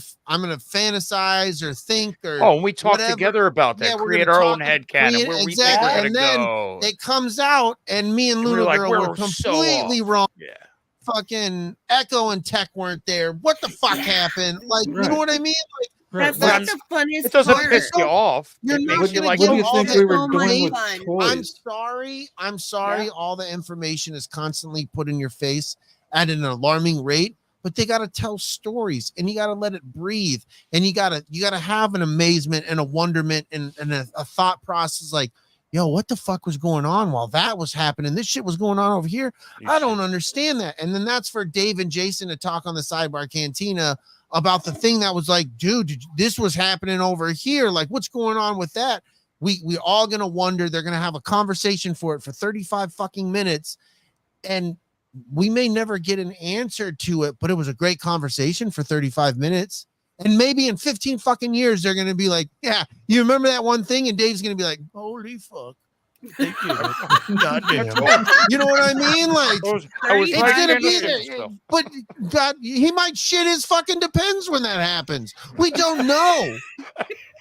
Speaker 7: fantasize or think or
Speaker 4: and we talked
Speaker 7: whatever.
Speaker 4: together about that.
Speaker 7: Yeah, we're
Speaker 4: create
Speaker 7: gonna
Speaker 4: our
Speaker 7: talk
Speaker 4: own
Speaker 7: and
Speaker 4: head canon
Speaker 7: create-
Speaker 4: where we
Speaker 7: exactly.
Speaker 4: think we're
Speaker 7: And
Speaker 4: gonna
Speaker 7: then
Speaker 4: go.
Speaker 7: it comes out, and me and
Speaker 4: And we're
Speaker 7: Luna
Speaker 4: like,
Speaker 7: Girl
Speaker 4: we're
Speaker 7: were
Speaker 4: so
Speaker 7: completely
Speaker 4: off.
Speaker 7: wrong.
Speaker 4: Yeah.
Speaker 7: Fucking Echo and Tech weren't there. What the fuck happened? Like, you know what I mean? Like,
Speaker 3: That's
Speaker 4: Right.
Speaker 3: not the funniest
Speaker 4: It doesn't
Speaker 3: part.
Speaker 4: piss you off.
Speaker 7: You're
Speaker 4: It
Speaker 7: not
Speaker 4: makes you
Speaker 7: gonna
Speaker 4: like,
Speaker 7: get
Speaker 5: what do you
Speaker 7: all
Speaker 5: think
Speaker 7: the
Speaker 5: we were doing with
Speaker 7: information.
Speaker 5: toys?
Speaker 7: I'm sorry.
Speaker 9: Yeah.
Speaker 7: All the information is constantly put in your face at an alarming rate. But they got to tell stories, and you got to let it breathe, and you got to have an amazement and a wonderment and a thought process like, yo, what the fuck was going on while that was happening? This shit was going on over here. I don't understand that. And then that's for Dave and Jason to talk on the Sidebar Cantina about the thing that was like, dude, this was happening over here. Like, what's going on with that? We all gonna wonder. They're gonna have a conversation for it for 35 fucking minutes, and we may never get an answer to it, but it was a great conversation for 35 minutes. And maybe in 15 fucking years, they're going to be like, yeah, you remember that one thing? And Dave's going to be like, holy fuck. Goddamn. You know what I mean? Like,
Speaker 4: I was
Speaker 7: it's
Speaker 4: right
Speaker 7: going to
Speaker 4: in
Speaker 7: be
Speaker 4: the
Speaker 7: there.
Speaker 4: stuff.
Speaker 7: But God, he might shit his fucking depends when that happens. We don't know.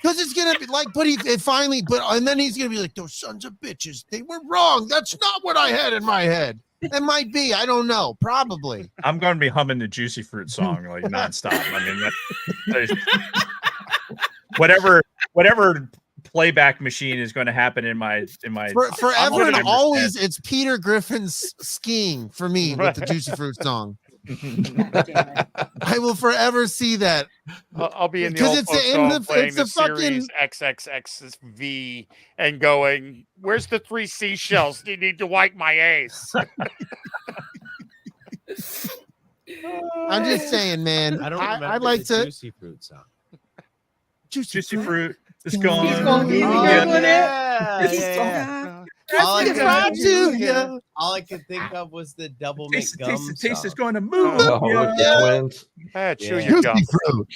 Speaker 7: Because it's going to be like, but and then he's going to be like, those sons of bitches, they were wrong. That's not what I had in my head. It might be. I don't know. Probably.
Speaker 1: I'm going to be humming the Juicy Fruit song like nonstop. I mean, whatever playback machine is going to happen in my
Speaker 7: forever and
Speaker 1: 100%.
Speaker 7: always. It's Peter Griffin's skiing for me with the Juicy Fruit song. I will forever see that.
Speaker 4: I'll be in the
Speaker 7: 'Cause
Speaker 4: old
Speaker 7: it's
Speaker 4: folks
Speaker 7: in
Speaker 4: home
Speaker 7: the-
Speaker 4: playing
Speaker 7: it's
Speaker 4: the
Speaker 7: the fucking-
Speaker 4: series XXXV and going, where's the 3 seashells? You need to wipe my ace.
Speaker 7: I'm just saying, man.
Speaker 2: I don't remember
Speaker 7: I like
Speaker 2: the
Speaker 7: to
Speaker 2: Juicy Fruit song.
Speaker 1: Juicy Fruit is gone.
Speaker 9: He's gone. He's
Speaker 1: Yeah.
Speaker 9: gone.
Speaker 2: Yeah. All I,
Speaker 7: Right to you.
Speaker 2: all I could think of was the Double
Speaker 1: Taste
Speaker 2: McGum
Speaker 1: is
Speaker 2: song.
Speaker 1: going to move.
Speaker 5: Oh, with the twins.
Speaker 4: Chew
Speaker 2: Yeah.
Speaker 4: your gum.
Speaker 7: Juicy Fruit.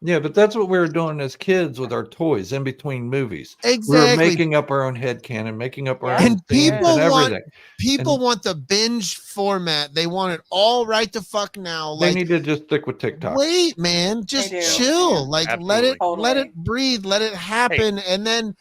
Speaker 5: Yeah, but that's what we were doing as kids with our toys in between movies. We were
Speaker 7: Exactly.
Speaker 5: making up our own headcanon, making up our
Speaker 9: Yeah.
Speaker 5: own
Speaker 7: And
Speaker 5: themes
Speaker 7: people
Speaker 5: and
Speaker 7: want
Speaker 5: everything.
Speaker 7: people
Speaker 5: And-
Speaker 7: want the binge format. They want it all right the fuck now.
Speaker 5: They
Speaker 7: Like,
Speaker 5: need to just stick with TikTok.
Speaker 7: wait, man, just
Speaker 9: They do.
Speaker 7: chill. Like, let it
Speaker 9: Absolutely.
Speaker 7: breathe, let it happen, and then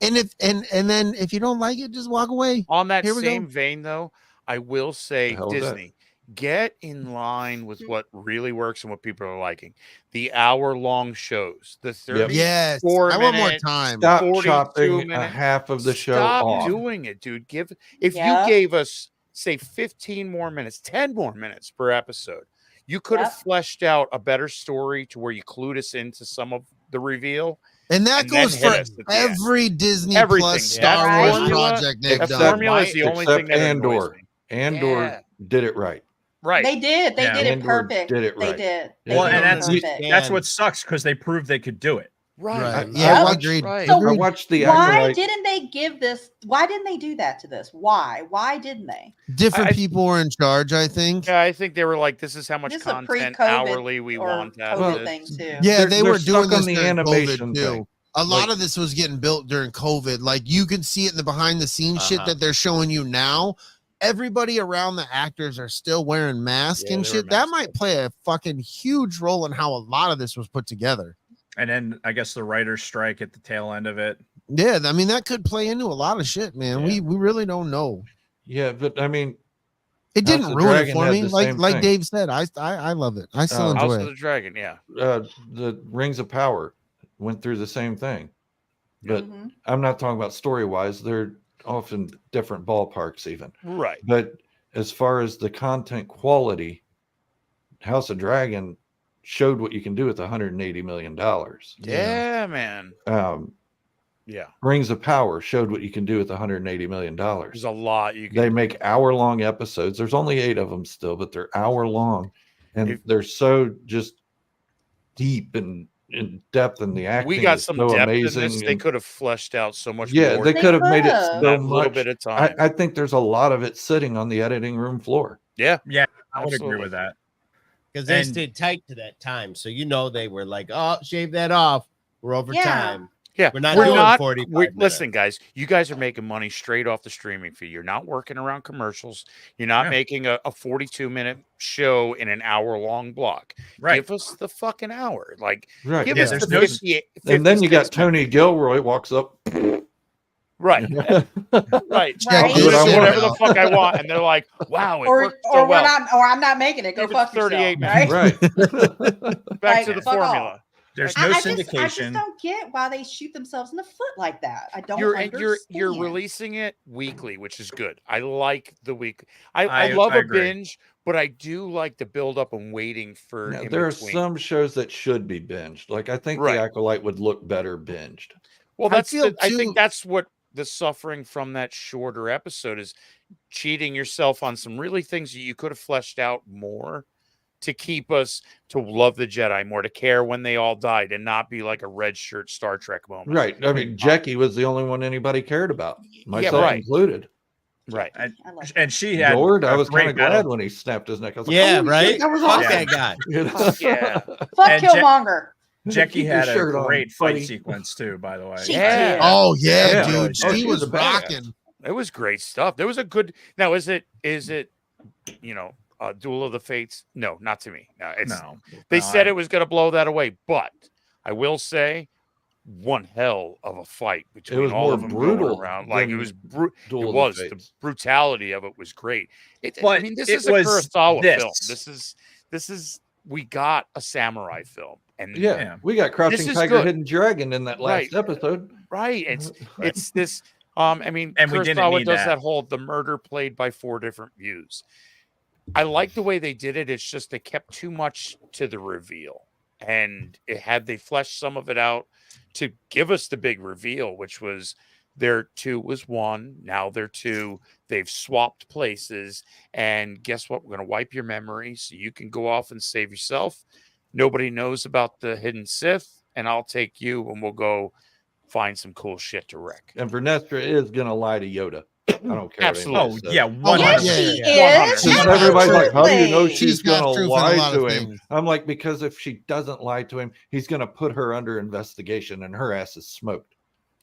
Speaker 7: if you don't like it, just walk away.
Speaker 4: On that
Speaker 7: Here we
Speaker 4: same
Speaker 7: go.
Speaker 4: vein, though, I will say
Speaker 5: The hell is that?
Speaker 4: Disney, get in line with what really works and what people are liking. The hour-long shows, the 30,
Speaker 7: Yes,
Speaker 4: 4
Speaker 7: I want more
Speaker 4: minute,
Speaker 7: time.
Speaker 5: Stop
Speaker 4: 42
Speaker 5: chopping a
Speaker 4: minute.
Speaker 5: half of the show
Speaker 4: Stop
Speaker 5: off.
Speaker 4: doing it, dude. If
Speaker 9: Yeah.
Speaker 4: you gave us, say, 15 more minutes, 10 more minutes per episode, you could have
Speaker 9: Yep.
Speaker 4: fleshed out a better story to where you clued us into some of the reveal.
Speaker 7: And that
Speaker 4: and then
Speaker 7: goes
Speaker 4: hit
Speaker 7: for
Speaker 4: us at the end.
Speaker 7: every Disney
Speaker 4: Everything.
Speaker 7: Plus
Speaker 4: That
Speaker 7: Star Wars
Speaker 9: formula-
Speaker 7: project they've
Speaker 4: That
Speaker 5: Except
Speaker 7: done.
Speaker 4: formula is the only thing
Speaker 5: Except
Speaker 4: that annoys
Speaker 5: Andor.
Speaker 4: me.
Speaker 5: Andor
Speaker 4: Yeah.
Speaker 5: did it right.
Speaker 4: Right.
Speaker 9: They did. They
Speaker 1: Yeah.
Speaker 9: did it
Speaker 5: Andor
Speaker 9: perfect.
Speaker 5: did it
Speaker 9: They
Speaker 5: right.
Speaker 9: did. They
Speaker 5: Yeah.
Speaker 1: Well,
Speaker 9: did
Speaker 1: and
Speaker 9: it
Speaker 1: that's
Speaker 9: perfect.
Speaker 1: that's what sucks because they proved they could do it.
Speaker 7: Right.
Speaker 5: I
Speaker 7: Yeah,
Speaker 9: watched-
Speaker 7: agreed.
Speaker 4: right.
Speaker 5: I
Speaker 7: Agreed.
Speaker 5: watched the
Speaker 9: Why
Speaker 5: Acolyte.
Speaker 9: didn't they give this? Why didn't they do that to this? Why? Why didn't they?
Speaker 7: Different
Speaker 4: I-
Speaker 7: people were in charge, I think.
Speaker 4: Yeah, I think they were like, this is how much
Speaker 9: This is a
Speaker 4: content
Speaker 9: pre-COVID
Speaker 4: hourly we
Speaker 9: or
Speaker 4: want out
Speaker 9: COVID
Speaker 4: of
Speaker 9: thing
Speaker 4: this.
Speaker 9: too.
Speaker 7: Yeah,
Speaker 5: They're-
Speaker 7: they
Speaker 5: they're
Speaker 7: were doing
Speaker 5: stuck on
Speaker 7: this
Speaker 5: the
Speaker 7: during
Speaker 5: animation
Speaker 7: COVID too.
Speaker 5: thing.
Speaker 7: A lot
Speaker 5: Like-
Speaker 7: of this was getting built during COVID. Like, you can see it in the behind the scenes shit
Speaker 2: Uh-huh.
Speaker 7: that they're showing you now. Everybody around the actors are still wearing masks
Speaker 4: Yeah,
Speaker 7: and
Speaker 4: they were
Speaker 7: shit. That
Speaker 4: masked
Speaker 7: might
Speaker 4: up.
Speaker 7: play a fucking huge role in how a lot of this was put together.
Speaker 1: And then I guess the writer's strike at the tail end of it.
Speaker 7: Yeah, I mean that could play into a lot of shit, man.
Speaker 1: Yeah.
Speaker 7: We really don't know.
Speaker 5: Yeah, but I mean,
Speaker 7: It
Speaker 5: House
Speaker 7: didn't
Speaker 5: of
Speaker 7: ruin it
Speaker 5: Dragon
Speaker 7: for
Speaker 5: had
Speaker 7: me.
Speaker 5: the
Speaker 7: Like
Speaker 5: same thing.
Speaker 7: Dave said, I love it. I still
Speaker 5: House
Speaker 7: enjoy
Speaker 4: House of
Speaker 7: it.
Speaker 4: the Dragon, yeah.
Speaker 5: the Rings of Power went through the same thing. But
Speaker 9: Mhm.
Speaker 5: I'm not talking about story wise. They're often different ballparks, even.
Speaker 4: Right.
Speaker 5: But as far as the content quality, House of Dragon showed what you can do with $180 million.
Speaker 4: Yeah, man. Yeah.
Speaker 5: Rings of Power showed what you can do with $180 million.
Speaker 4: There's a lot you can
Speaker 5: They make hour-long episodes. There's only 8 of them still, but they're hour-long, and
Speaker 4: If-
Speaker 5: they're so just deep and in depth, and the acting
Speaker 4: We got
Speaker 5: is
Speaker 4: some
Speaker 5: so
Speaker 4: depth
Speaker 5: amazing.
Speaker 4: in this. They
Speaker 5: and-
Speaker 4: could have fleshed out so much
Speaker 5: yeah,
Speaker 4: more.
Speaker 5: they
Speaker 9: They
Speaker 5: could have made it
Speaker 9: could've.
Speaker 5: so
Speaker 4: in that little
Speaker 5: much.
Speaker 4: bit of time.
Speaker 5: I think there's a lot of it sitting on the editing room floor.
Speaker 1: Yeah, I would
Speaker 4: Absolutely.
Speaker 1: agree with that.
Speaker 2: Because they
Speaker 1: And-
Speaker 2: stayed tight to that time. So they were like, oh, shave that off. We're over
Speaker 9: Yeah.
Speaker 2: time.
Speaker 4: Yeah,
Speaker 2: We're not
Speaker 4: we're
Speaker 2: doing
Speaker 4: not.
Speaker 2: 45 minutes.
Speaker 4: Listen, guys, you guys are making money straight off the streaming fee. You're not working around commercials. You're not
Speaker 1: Yeah.
Speaker 4: making a 42-minute show in an hour-long block.
Speaker 1: Right.
Speaker 4: Give us the fucking hour. Like,
Speaker 5: Right.
Speaker 4: give
Speaker 1: Yeah,
Speaker 4: us
Speaker 1: there's
Speaker 4: the
Speaker 1: no-
Speaker 4: 58.
Speaker 5: And then you got
Speaker 4: 56
Speaker 5: Tony Gilroy walks up.
Speaker 4: Right, right.
Speaker 9: Right.
Speaker 4: I'll do
Speaker 5: Dude, I
Speaker 4: whatever
Speaker 5: wanna-
Speaker 4: the fuck I want, and they're like, "Wow, it
Speaker 9: Or
Speaker 4: worked so well."
Speaker 9: I'm not making it. Go
Speaker 4: Give it
Speaker 9: fuck
Speaker 4: 38
Speaker 9: yourself.
Speaker 4: minutes.
Speaker 9: Right?
Speaker 5: Right.
Speaker 4: Back to
Speaker 9: Like,
Speaker 4: the
Speaker 9: fuck off.
Speaker 4: formula.
Speaker 1: There's
Speaker 9: I
Speaker 1: no
Speaker 9: just
Speaker 1: syndication.
Speaker 9: don't get why they shoot themselves in the foot like that. I don't
Speaker 4: You're
Speaker 9: understand.
Speaker 4: releasing it weekly, which is good. I like the week. I
Speaker 1: I
Speaker 4: love a
Speaker 1: agree.
Speaker 4: binge, but I do like the build up and waiting for.
Speaker 5: Now,
Speaker 4: in
Speaker 5: there are
Speaker 4: between.
Speaker 5: some shows that should be binged. Like I think
Speaker 4: Right.
Speaker 5: the Acolyte would look better binged.
Speaker 4: Well,
Speaker 7: I
Speaker 4: that's
Speaker 7: feel
Speaker 4: I
Speaker 7: too-
Speaker 4: think that's what the suffering from that shorter episode is, cheating yourself on some really things that you could have fleshed out more to keep us to love the Jedi more, to care when they all died, and not be like a red shirt Star Trek moment.
Speaker 5: Right. I mean, Jackie was the only one anybody cared about, myself
Speaker 4: right.
Speaker 5: included.
Speaker 4: Right.
Speaker 9: I like
Speaker 1: And she had
Speaker 5: Lord, I
Speaker 1: a
Speaker 5: was
Speaker 1: great
Speaker 5: kind of glad
Speaker 1: battle.
Speaker 5: when he snapped his neck. I was like,
Speaker 2: Yeah,
Speaker 5: "Holy
Speaker 2: right?
Speaker 5: shit, that was
Speaker 2: Fuck
Speaker 5: awesome."
Speaker 2: that guy.
Speaker 5: You know?
Speaker 4: Yeah.
Speaker 9: Fuck
Speaker 1: And
Speaker 9: Killmonger.
Speaker 1: Jackie
Speaker 5: Keep your
Speaker 1: had a
Speaker 5: shirt on,
Speaker 1: great fight
Speaker 5: buddy.
Speaker 1: sequence too, by the way.
Speaker 9: She
Speaker 4: Yeah.
Speaker 9: did.
Speaker 7: Oh yeah,
Speaker 5: Yeah.
Speaker 7: dude.
Speaker 5: Oh,
Speaker 7: She
Speaker 5: she
Speaker 7: was
Speaker 5: was a badass.
Speaker 7: rocking.
Speaker 4: It was great stuff. There was a good. Now, is it? Duel of the Fates? No, not to me. No, it's.
Speaker 1: No,
Speaker 4: They
Speaker 1: no,
Speaker 4: said
Speaker 1: I-
Speaker 4: it was going to blow that away, but I will say, one hell of a fight between
Speaker 5: was
Speaker 4: all
Speaker 5: more
Speaker 4: of them
Speaker 5: brutal
Speaker 4: going around. Like it
Speaker 5: than
Speaker 4: was.
Speaker 5: Duel
Speaker 4: It
Speaker 5: of the
Speaker 4: was the
Speaker 5: Fates.
Speaker 4: brutality of it was great. I
Speaker 1: But
Speaker 4: mean, this
Speaker 1: it
Speaker 4: is a
Speaker 1: was
Speaker 4: Kurosawa
Speaker 1: this.
Speaker 4: film. This is we got a samurai film, and
Speaker 5: Yeah,
Speaker 1: Yeah.
Speaker 5: we got Crouching
Speaker 4: is
Speaker 5: Tiger,
Speaker 4: good.
Speaker 5: Hidden Dragon in that last
Speaker 4: Right.
Speaker 5: episode.
Speaker 4: right. It's this. I mean,
Speaker 1: And we didn't
Speaker 4: Kurosawa
Speaker 1: need
Speaker 4: does
Speaker 1: that.
Speaker 4: that whole the murder played by 4 different views. I like the way they did it. It's just they kept too much to the reveal, and they fleshed some of it out to give us the big reveal, which was their 2 was 1. Now they're 2. They've swapped places, and guess what? We're going to wipe your memory so you can go off and save yourself. Nobody knows about the hidden Sith, and I'll take you, and we'll go find some cool shit to wreck.
Speaker 5: And Vernestra is going to lie to Yoda. I don't care.
Speaker 4: Absolutely.
Speaker 5: What
Speaker 1: Oh
Speaker 5: anybody says.
Speaker 1: yeah,
Speaker 9: Yes,
Speaker 1: 100%.
Speaker 9: she
Speaker 2: Yeah.
Speaker 9: is.
Speaker 5: Because
Speaker 1: Absolutely.
Speaker 5: everybody's like, how do you know
Speaker 9: Absolutely.
Speaker 5: she's
Speaker 7: She's got
Speaker 5: going to
Speaker 7: proof in a
Speaker 5: lie
Speaker 7: lot
Speaker 5: to
Speaker 7: of
Speaker 5: him?
Speaker 7: things.
Speaker 5: I'm like, because if she doesn't lie to him, he's going to put her under investigation and her ass is smoked.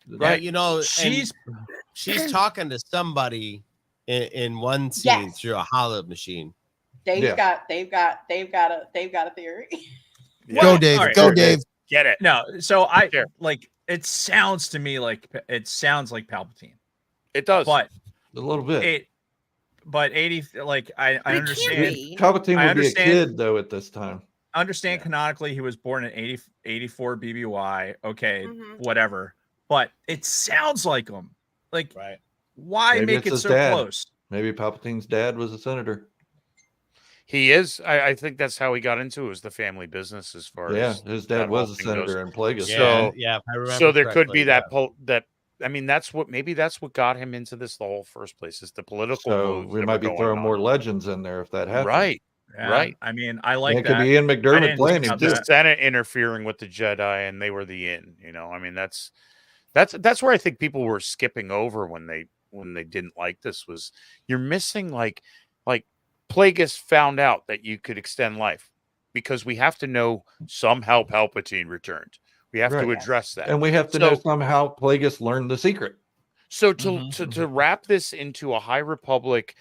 Speaker 2: Right.
Speaker 1: She's
Speaker 2: She's talking to somebody in one scene
Speaker 9: Yes.
Speaker 2: through a hollow machine.
Speaker 9: They've
Speaker 5: Yeah.
Speaker 9: got a theory.
Speaker 7: Go, Dave.
Speaker 1: all right,
Speaker 7: Go,
Speaker 1: all right.
Speaker 7: Dave.
Speaker 4: Get it.
Speaker 1: no. So I
Speaker 4: Sure.
Speaker 1: like it sounds to me like Palpatine,
Speaker 4: It does.
Speaker 1: but
Speaker 5: A little bit.
Speaker 1: 80 like I
Speaker 9: But it
Speaker 1: understand.
Speaker 9: can't be.
Speaker 5: Palpatine
Speaker 1: I
Speaker 5: would be a
Speaker 1: understand-
Speaker 5: kid though at this time.
Speaker 1: Understand
Speaker 5: Yeah.
Speaker 1: canonically he was born in 84 BBY. Okay,
Speaker 3: Mhm.
Speaker 1: whatever. But it sounds like him. Like
Speaker 2: Right.
Speaker 1: why
Speaker 5: Maybe
Speaker 1: make
Speaker 5: it's
Speaker 1: it
Speaker 5: his
Speaker 1: so
Speaker 5: dad.
Speaker 1: close?
Speaker 5: Maybe Palpatine's dad was a senator.
Speaker 4: He is. I think that's how he got into it, was the family business as far
Speaker 5: Yeah,
Speaker 4: as
Speaker 5: his
Speaker 4: that
Speaker 5: dad was
Speaker 4: whole
Speaker 5: a
Speaker 4: thing goes.
Speaker 5: senator in Plagueis.
Speaker 4: So-
Speaker 2: yeah, if I remember
Speaker 4: So there could
Speaker 2: correctly,
Speaker 4: be that
Speaker 2: yeah.
Speaker 4: that I mean, that's what got him into this the whole first place, is the political
Speaker 5: So
Speaker 4: moves
Speaker 5: we
Speaker 4: that
Speaker 5: might
Speaker 4: were
Speaker 5: be
Speaker 4: going
Speaker 5: throwing
Speaker 4: on.
Speaker 5: more legends in there if that happens.
Speaker 4: Right.
Speaker 1: Yeah,
Speaker 4: Right.
Speaker 1: I mean, I like
Speaker 5: it could
Speaker 1: that.
Speaker 5: be Ian
Speaker 1: I
Speaker 5: McDermott
Speaker 1: didn't
Speaker 5: playing
Speaker 1: think
Speaker 5: him
Speaker 1: about
Speaker 5: too.
Speaker 4: The Senate interfering with the Jedi, and they were the in. I mean, that's where I think people were skipping over when they didn't like this, was you're missing like Plagueis found out that you could extend life, because we have to know somehow Palpatine returned. We have to
Speaker 5: Right.
Speaker 4: address that.
Speaker 5: And we have to know
Speaker 4: So-
Speaker 5: somehow Plagueis learned the secret.
Speaker 4: So
Speaker 1: Mhm.
Speaker 4: to wrap this into a High Republic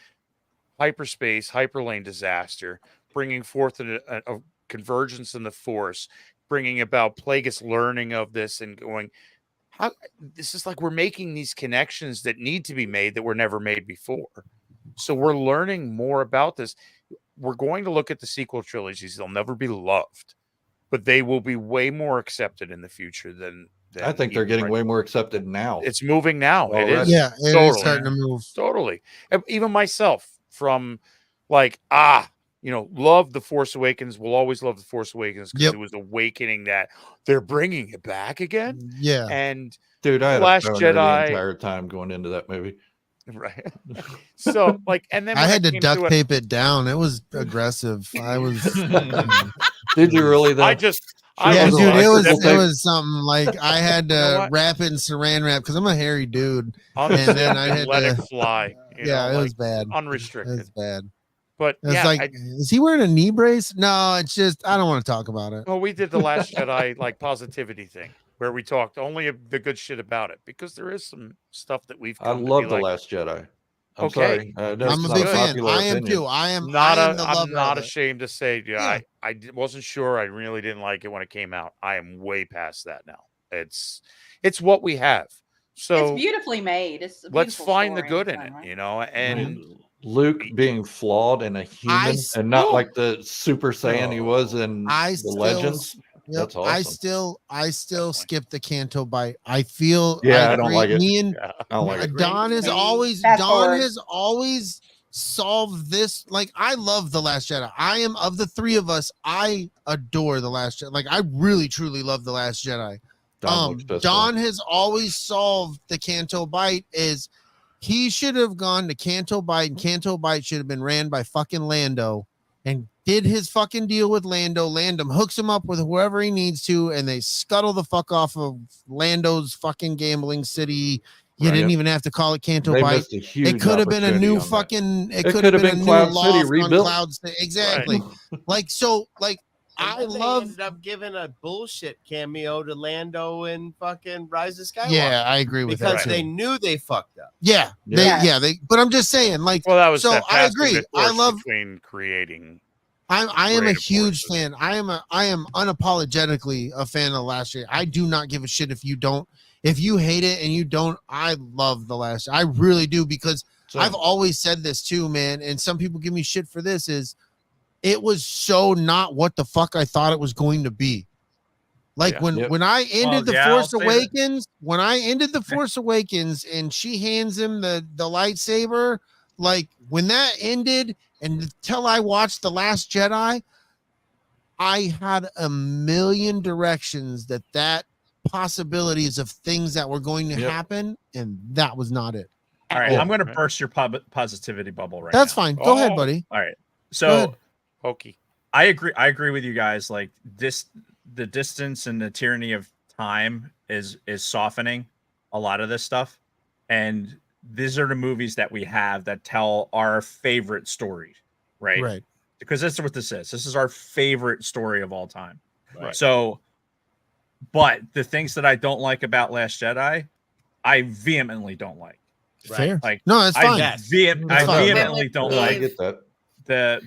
Speaker 4: hyperspace hyperlane disaster, bringing forth a convergence in the Force, bringing about Plagueis learning of this and going, how this is like we're making these connections that need to be made that were never made before. So we're learning more about this. We're going to look at the sequel trilogies. They'll never be loved, but they will be way more accepted in the future than
Speaker 5: I think they're
Speaker 4: even
Speaker 5: getting
Speaker 4: right
Speaker 5: way
Speaker 4: now.
Speaker 5: more accepted now.
Speaker 4: It's moving now. It
Speaker 5: Already.
Speaker 4: is.
Speaker 7: Yeah, it is
Speaker 4: Totally.
Speaker 7: starting to move.
Speaker 4: Totally. And even myself, from like, love The Force Awakens, will always love The Force Awakens, because
Speaker 7: Yep.
Speaker 4: it was awakening that they're bringing it back again.
Speaker 7: Yeah.
Speaker 4: And
Speaker 5: Dude, I had
Speaker 4: Last
Speaker 5: a boner
Speaker 4: Jedi-
Speaker 5: the entire time going into that movie.
Speaker 4: right. So like, and then
Speaker 7: I
Speaker 4: when
Speaker 7: had to
Speaker 4: came
Speaker 7: duct
Speaker 4: it,
Speaker 7: tape it down. It was aggressive. I was
Speaker 5: Did you really though?
Speaker 4: I just
Speaker 7: Yeah,
Speaker 5: was
Speaker 7: dude,
Speaker 5: like,
Speaker 7: it was something like I had
Speaker 4: know
Speaker 7: to
Speaker 4: what?
Speaker 7: wrap it in saran wrap because I'm a hairy dude.
Speaker 4: Unzip
Speaker 7: And then I
Speaker 4: and
Speaker 7: had
Speaker 4: let it
Speaker 7: to-
Speaker 4: fly.
Speaker 7: Yeah, it was bad. It
Speaker 4: Unrestricted.
Speaker 7: was bad.
Speaker 4: But
Speaker 7: It's
Speaker 4: yeah,
Speaker 7: like, is he wearing a knee brace? No, it's just I don't want to talk about it.
Speaker 4: well, we did the Last Jedi like positivity thing where we talked only the good shit about it because there is some stuff that we've
Speaker 5: I
Speaker 4: come to
Speaker 5: love
Speaker 4: be
Speaker 5: The
Speaker 4: like,
Speaker 5: Last Jedi. I'm
Speaker 4: Okay.
Speaker 5: sorry. That's
Speaker 7: I'm a
Speaker 5: not
Speaker 7: big fan.
Speaker 5: popular
Speaker 7: I am
Speaker 5: opinion.
Speaker 7: too. I am the
Speaker 4: I'm
Speaker 7: lover
Speaker 4: not
Speaker 7: of it.
Speaker 4: ashamed to say,
Speaker 7: Yeah.
Speaker 4: wasn't sure. I really didn't like it when it came out. I am way past that now. It's what we have. So
Speaker 9: It's beautifully made. It's a
Speaker 4: let's
Speaker 9: beautiful
Speaker 4: find the
Speaker 9: story
Speaker 4: good
Speaker 9: and
Speaker 4: in
Speaker 9: fun,
Speaker 4: it,
Speaker 9: right?
Speaker 4: you know, and
Speaker 5: Luke being flawed and a human and not
Speaker 7: still-
Speaker 5: like the Super Saiyan he was in
Speaker 7: I
Speaker 5: the
Speaker 7: still-
Speaker 5: Legends.
Speaker 7: Yep,
Speaker 5: That's awesome.
Speaker 7: I still skip the Canto bite. I feel
Speaker 5: Yeah, I don't like it.
Speaker 7: Me and
Speaker 5: I don't like it.
Speaker 7: Don has always
Speaker 9: Fast
Speaker 7: Don
Speaker 9: forward.
Speaker 7: has always solved this. Like I love The Last Jedi. I am of the three of us, I adore The Last Jedi. Like I really truly love The Last Jedi.
Speaker 5: Don looks pissed
Speaker 7: Don
Speaker 5: off.
Speaker 7: has always solved the Canto bite is he should have gone to Canto bite and Canto bite should have been ran by fucking Lando and did his fucking deal with Lando. Lando hooks him up with whoever he needs to, and they scuttle the fuck off of Lando's fucking gambling city. You didn't even have to call it Canto
Speaker 5: They
Speaker 7: bite.
Speaker 5: missed a huge
Speaker 7: It could have been a
Speaker 5: opportunity
Speaker 7: new
Speaker 5: on that.
Speaker 7: fucking. It
Speaker 5: It
Speaker 7: could
Speaker 5: could
Speaker 7: have
Speaker 5: have
Speaker 7: been a
Speaker 5: been
Speaker 7: new
Speaker 5: Cloud City
Speaker 7: loft on
Speaker 5: rebuilt.
Speaker 7: Cloud City. Exactly. like so. Like
Speaker 2: And
Speaker 7: I
Speaker 2: then they
Speaker 7: love.
Speaker 2: ended up giving a bullshit cameo to Lando and fucking Rise of Skywalker.
Speaker 7: Yeah, I agree with that
Speaker 2: because
Speaker 7: too.
Speaker 2: they knew they fucked up.
Speaker 7: Yeah,
Speaker 9: Yeah.
Speaker 7: they. But I'm just saying, like,
Speaker 4: well, that was
Speaker 7: so
Speaker 4: that
Speaker 7: I
Speaker 4: passing
Speaker 7: agree.
Speaker 4: the
Speaker 7: I
Speaker 4: torch
Speaker 7: love.
Speaker 4: between creating.
Speaker 7: I am a
Speaker 4: creative
Speaker 7: huge
Speaker 4: forces.
Speaker 7: fan. I am unapologetically a fan of The Last Jedi. I do not give a shit if you don't. If you hate it and you don't, I love The Last Jedi. I really do because I've always said this too, man. And some people give me shit for this. Is it was so not what the fuck I thought it was going to be. Like
Speaker 4: Yeah.
Speaker 7: when I ended
Speaker 1: Well, yeah,
Speaker 7: The Force
Speaker 1: I'll say that.
Speaker 7: Awakens, when I ended The Force Awakens and she hands him the lightsaber, like when that ended and until I watched The Last Jedi, I had a million directions that possibilities of things that were going to
Speaker 5: Yep.
Speaker 7: happen, and that was not it.
Speaker 1: All right,
Speaker 5: Yeah.
Speaker 1: I'm going to burst your positivity bubble right
Speaker 7: That's
Speaker 1: now.
Speaker 7: fine. Go ahead,
Speaker 4: Oh.
Speaker 7: buddy.
Speaker 1: All right.
Speaker 7: Go
Speaker 1: So
Speaker 7: ahead.
Speaker 4: Pokey.
Speaker 1: I agree with you guys. Like the distance and the tyranny of time is softening a lot of this stuff. And these are the movies that we have that tell our favorite stories, right?
Speaker 7: Right.
Speaker 1: Because that's what this is. This is our favorite story of all time.
Speaker 4: Right.
Speaker 1: So, but the things that I don't like about Last Jedi, I vehemently don't like.
Speaker 7: Fair.
Speaker 1: Like
Speaker 7: No, that's fine.
Speaker 1: I vehemently don't
Speaker 5: Yeah, I
Speaker 1: like
Speaker 5: get that.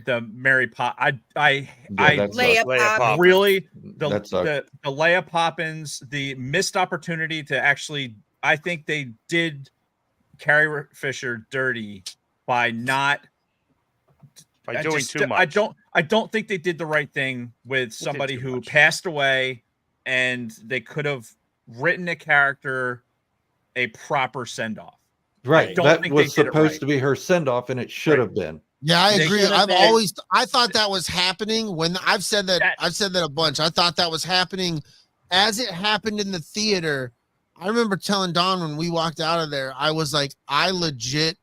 Speaker 1: the Mary Pop. I
Speaker 5: That
Speaker 3: Leia
Speaker 5: sucks.
Speaker 4: Leia
Speaker 3: Pop.
Speaker 4: Pop.
Speaker 1: really
Speaker 5: That sucks.
Speaker 1: the Leia Poppins, the missed opportunity to actually. I think they did Carrie Fisher dirty by not
Speaker 4: By doing too much.
Speaker 1: I don't think they did the right thing with somebody
Speaker 4: too
Speaker 1: who
Speaker 4: much.
Speaker 1: passed away, and they could have written a character a proper send off.
Speaker 5: Right.
Speaker 1: don't
Speaker 5: That
Speaker 1: think they
Speaker 5: was
Speaker 1: did it
Speaker 5: supposed
Speaker 1: right.
Speaker 5: to be her send off, and it should have been.
Speaker 7: Yeah, I
Speaker 1: They
Speaker 7: agree.
Speaker 2: should have
Speaker 7: I thought that was happening when I've said that a bunch. I thought that was happening as it happened in the theater. I remember telling Don when we walked out of there, I was like, I legit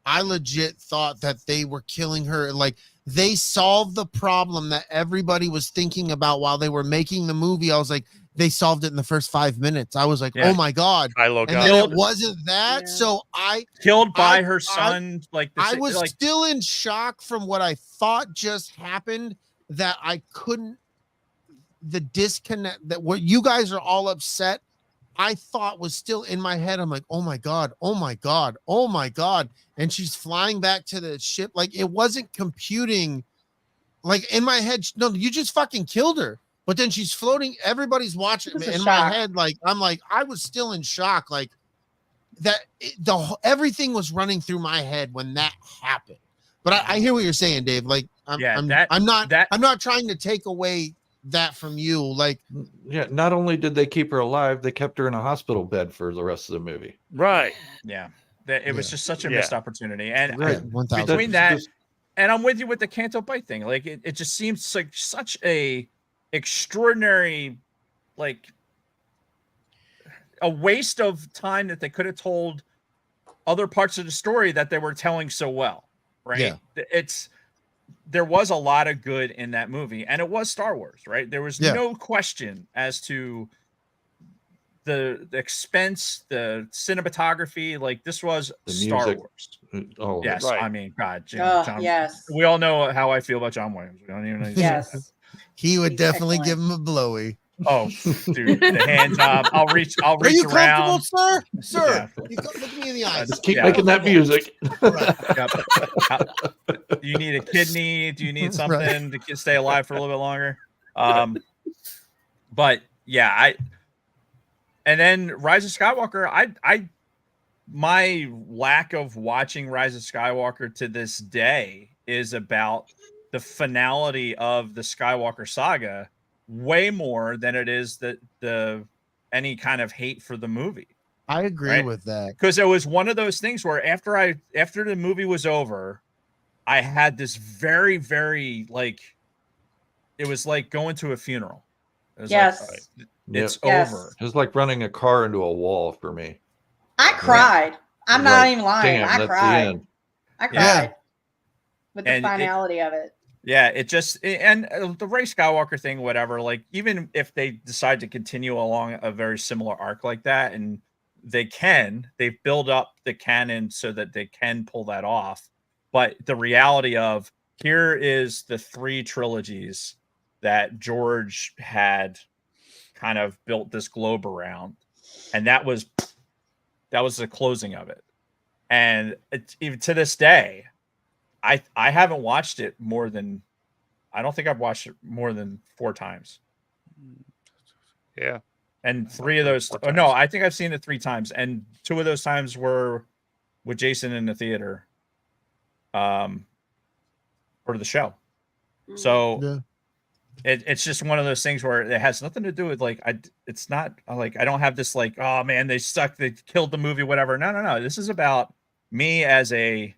Speaker 7: thought that they were killing her. Like they solved the problem that everybody was thinking about while they were making the movie. I was like, they solved it in the first 5 minutes. I was like,
Speaker 1: Yeah.
Speaker 7: oh my God.
Speaker 4: Kylo
Speaker 7: And
Speaker 4: got
Speaker 7: then
Speaker 1: Killed.
Speaker 7: it wasn't that.
Speaker 9: Yeah.
Speaker 7: So
Speaker 1: Killed by her
Speaker 7: I-
Speaker 1: son, like the,
Speaker 7: I was
Speaker 1: like
Speaker 7: still in shock from what I thought just happened that I couldn't the disconnect that what you guys are all upset I thought was still in my head. I'm like, oh my God, oh my God, oh my God. And she's flying back to the ship. Like it wasn't computing like in my head. No, you just fucking killed her. But then she's floating. Everybody's watching
Speaker 9: It was a
Speaker 7: in
Speaker 9: shock.
Speaker 7: my head. Like, I'm like, I was still in shock. Like that everything was running through my head when that happened. But I hear what you're saying, Dave. Like, I'm not trying to take away that from you. Like,
Speaker 5: Yeah. Not only did they keep her alive, they kept her in a hospital bed for the rest of the movie.
Speaker 4: Right.
Speaker 1: yeah, it was just such a
Speaker 4: Yeah.
Speaker 1: missed opportunity. And
Speaker 5: Right.
Speaker 7: 1,000.
Speaker 1: between that, and I'm with you with the Canto Bite thing. Like it just seems like such a extraordinary, like a waste of time that they could have told other parts of the story that they were telling so well. Right.
Speaker 7: Yeah.
Speaker 1: It's there was a lot of good in that movie, and it was Star Wars, right? There was
Speaker 7: Yeah.
Speaker 1: no question as to the expense, the cinematography. Like, this was
Speaker 5: The
Speaker 1: Star
Speaker 5: music.
Speaker 1: Wars.
Speaker 5: Oh,
Speaker 1: Yes,
Speaker 4: Right.
Speaker 1: I mean, God,
Speaker 9: Oh,
Speaker 1: John.
Speaker 9: yes.
Speaker 1: We all know how I feel about John Williams. We don't even need to say that.
Speaker 9: Yes.
Speaker 7: He would
Speaker 9: He's
Speaker 7: definitely
Speaker 9: excellent.
Speaker 7: give him a blowy.
Speaker 1: Oh, dude, the hand job. I'll reach
Speaker 7: Are you comfortable,
Speaker 1: around.
Speaker 7: sir? Sir,
Speaker 1: Yeah.
Speaker 7: look me in the eyes.
Speaker 5: just keep
Speaker 1: Yeah.
Speaker 5: making that music.
Speaker 1: Yep. Do you need a kidney? Do you need something to stay alive for a little bit longer? But yeah, and then Rise of Skywalker, my lack of watching Rise of Skywalker to this day is about the finality of the Skywalker saga way more than it is the any kind of hate for the movie.
Speaker 7: I agree
Speaker 1: Right?
Speaker 7: with that.
Speaker 1: Because it was one of those things where after the movie was over, I had this very, very, like, it was like going to a funeral. It was
Speaker 9: Yes.
Speaker 1: like, it's
Speaker 9: Yes.
Speaker 1: over.
Speaker 5: It's like running a car into a wall for me.
Speaker 9: I cried. I'm not
Speaker 5: Like,
Speaker 9: even lying.
Speaker 5: damn,
Speaker 9: I
Speaker 5: that's
Speaker 9: cried.
Speaker 5: the end.
Speaker 9: I cried
Speaker 1: Yeah.
Speaker 9: with the
Speaker 1: And
Speaker 9: finality of it.
Speaker 1: Yeah, it just, and the Rey Skywalker thing, whatever, like, even if they decide to continue along a very similar arc like that, and they've built up the canon so that they can pull that off. But the reality of, here is the 3 trilogies that George had kind of built this globe around, and that was the closing of it. And even to this day, I haven't watched it more than, I don't think I've watched it more than 4 times.
Speaker 4: Yeah.
Speaker 1: And 3 of those, oh, no, I think I've seen it 3 times, and 2 of those times were with Jason in the theater, for the show. So
Speaker 7: Yeah.
Speaker 1: it's just one of those things where it has nothing to do with, like, it's not like, I don't have this, like, oh man, they suck, they killed the movie, whatever. No. This is about me as a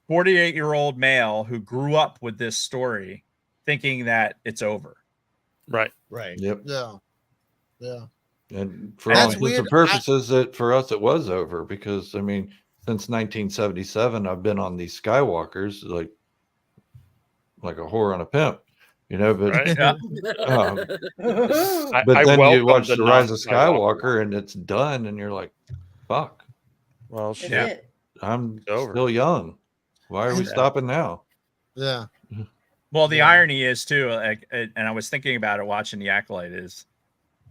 Speaker 1: 48-year-old male who grew up with this story, thinking that it's over.
Speaker 4: Right.
Speaker 5: Yep.
Speaker 7: Yeah.
Speaker 5: And for
Speaker 7: That's
Speaker 5: all intents
Speaker 7: weird.
Speaker 5: and purposes, that for us it was over, because I mean, since 1977, I've been on these Skywalkers like a whore on a pimp, But
Speaker 4: Right.
Speaker 1: Yeah.
Speaker 5: but
Speaker 4: I
Speaker 5: then you
Speaker 4: welcome
Speaker 5: watch
Speaker 4: the
Speaker 5: the Rise of
Speaker 4: non-Skywalker.
Speaker 5: Skywalker and it's done, and you're like, "Fuck,
Speaker 4: Well,
Speaker 9: That's
Speaker 4: shit.
Speaker 1: Yeah.
Speaker 9: it.
Speaker 5: I'm
Speaker 4: It's over.
Speaker 5: still young. Why are we
Speaker 4: Yeah.
Speaker 5: stopping now?"
Speaker 7: Yeah.
Speaker 1: Well, the
Speaker 7: Yeah.
Speaker 1: irony is too, like, and I was thinking about it watching the Acolyte, is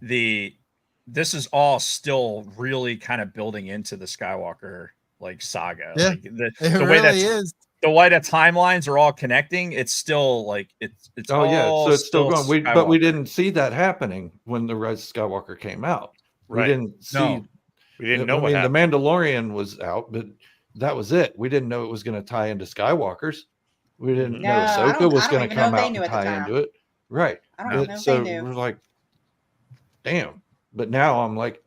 Speaker 1: this is all still really kind of building into the Skywalker, like, saga.
Speaker 7: Yeah.
Speaker 1: Like, the
Speaker 7: It
Speaker 1: way
Speaker 7: really
Speaker 1: that
Speaker 7: is.
Speaker 1: the way the timelines are all connecting, it's still like it's
Speaker 5: Oh yeah,
Speaker 1: all
Speaker 5: so it's still going. But we
Speaker 1: Skywalker.
Speaker 5: didn't see that happening when the Rise of Skywalker came out.
Speaker 4: Right.
Speaker 5: We didn't see.
Speaker 1: No.
Speaker 4: We didn't know
Speaker 5: I
Speaker 4: what
Speaker 5: mean,
Speaker 4: happened.
Speaker 5: The Mandalorian was out, but that was it. We didn't know it was going to tie into Skywalkers. We didn't
Speaker 9: No,
Speaker 5: know
Speaker 9: I
Speaker 5: Ahsoka
Speaker 9: don't
Speaker 5: was
Speaker 9: even
Speaker 5: going to
Speaker 9: know
Speaker 5: come
Speaker 9: if they
Speaker 5: out
Speaker 9: knew
Speaker 5: and
Speaker 9: at the
Speaker 5: tie
Speaker 9: time.
Speaker 5: into it. Right.
Speaker 9: I don't even know if
Speaker 5: So
Speaker 9: they knew.
Speaker 5: we're like, damn. But now I'm like,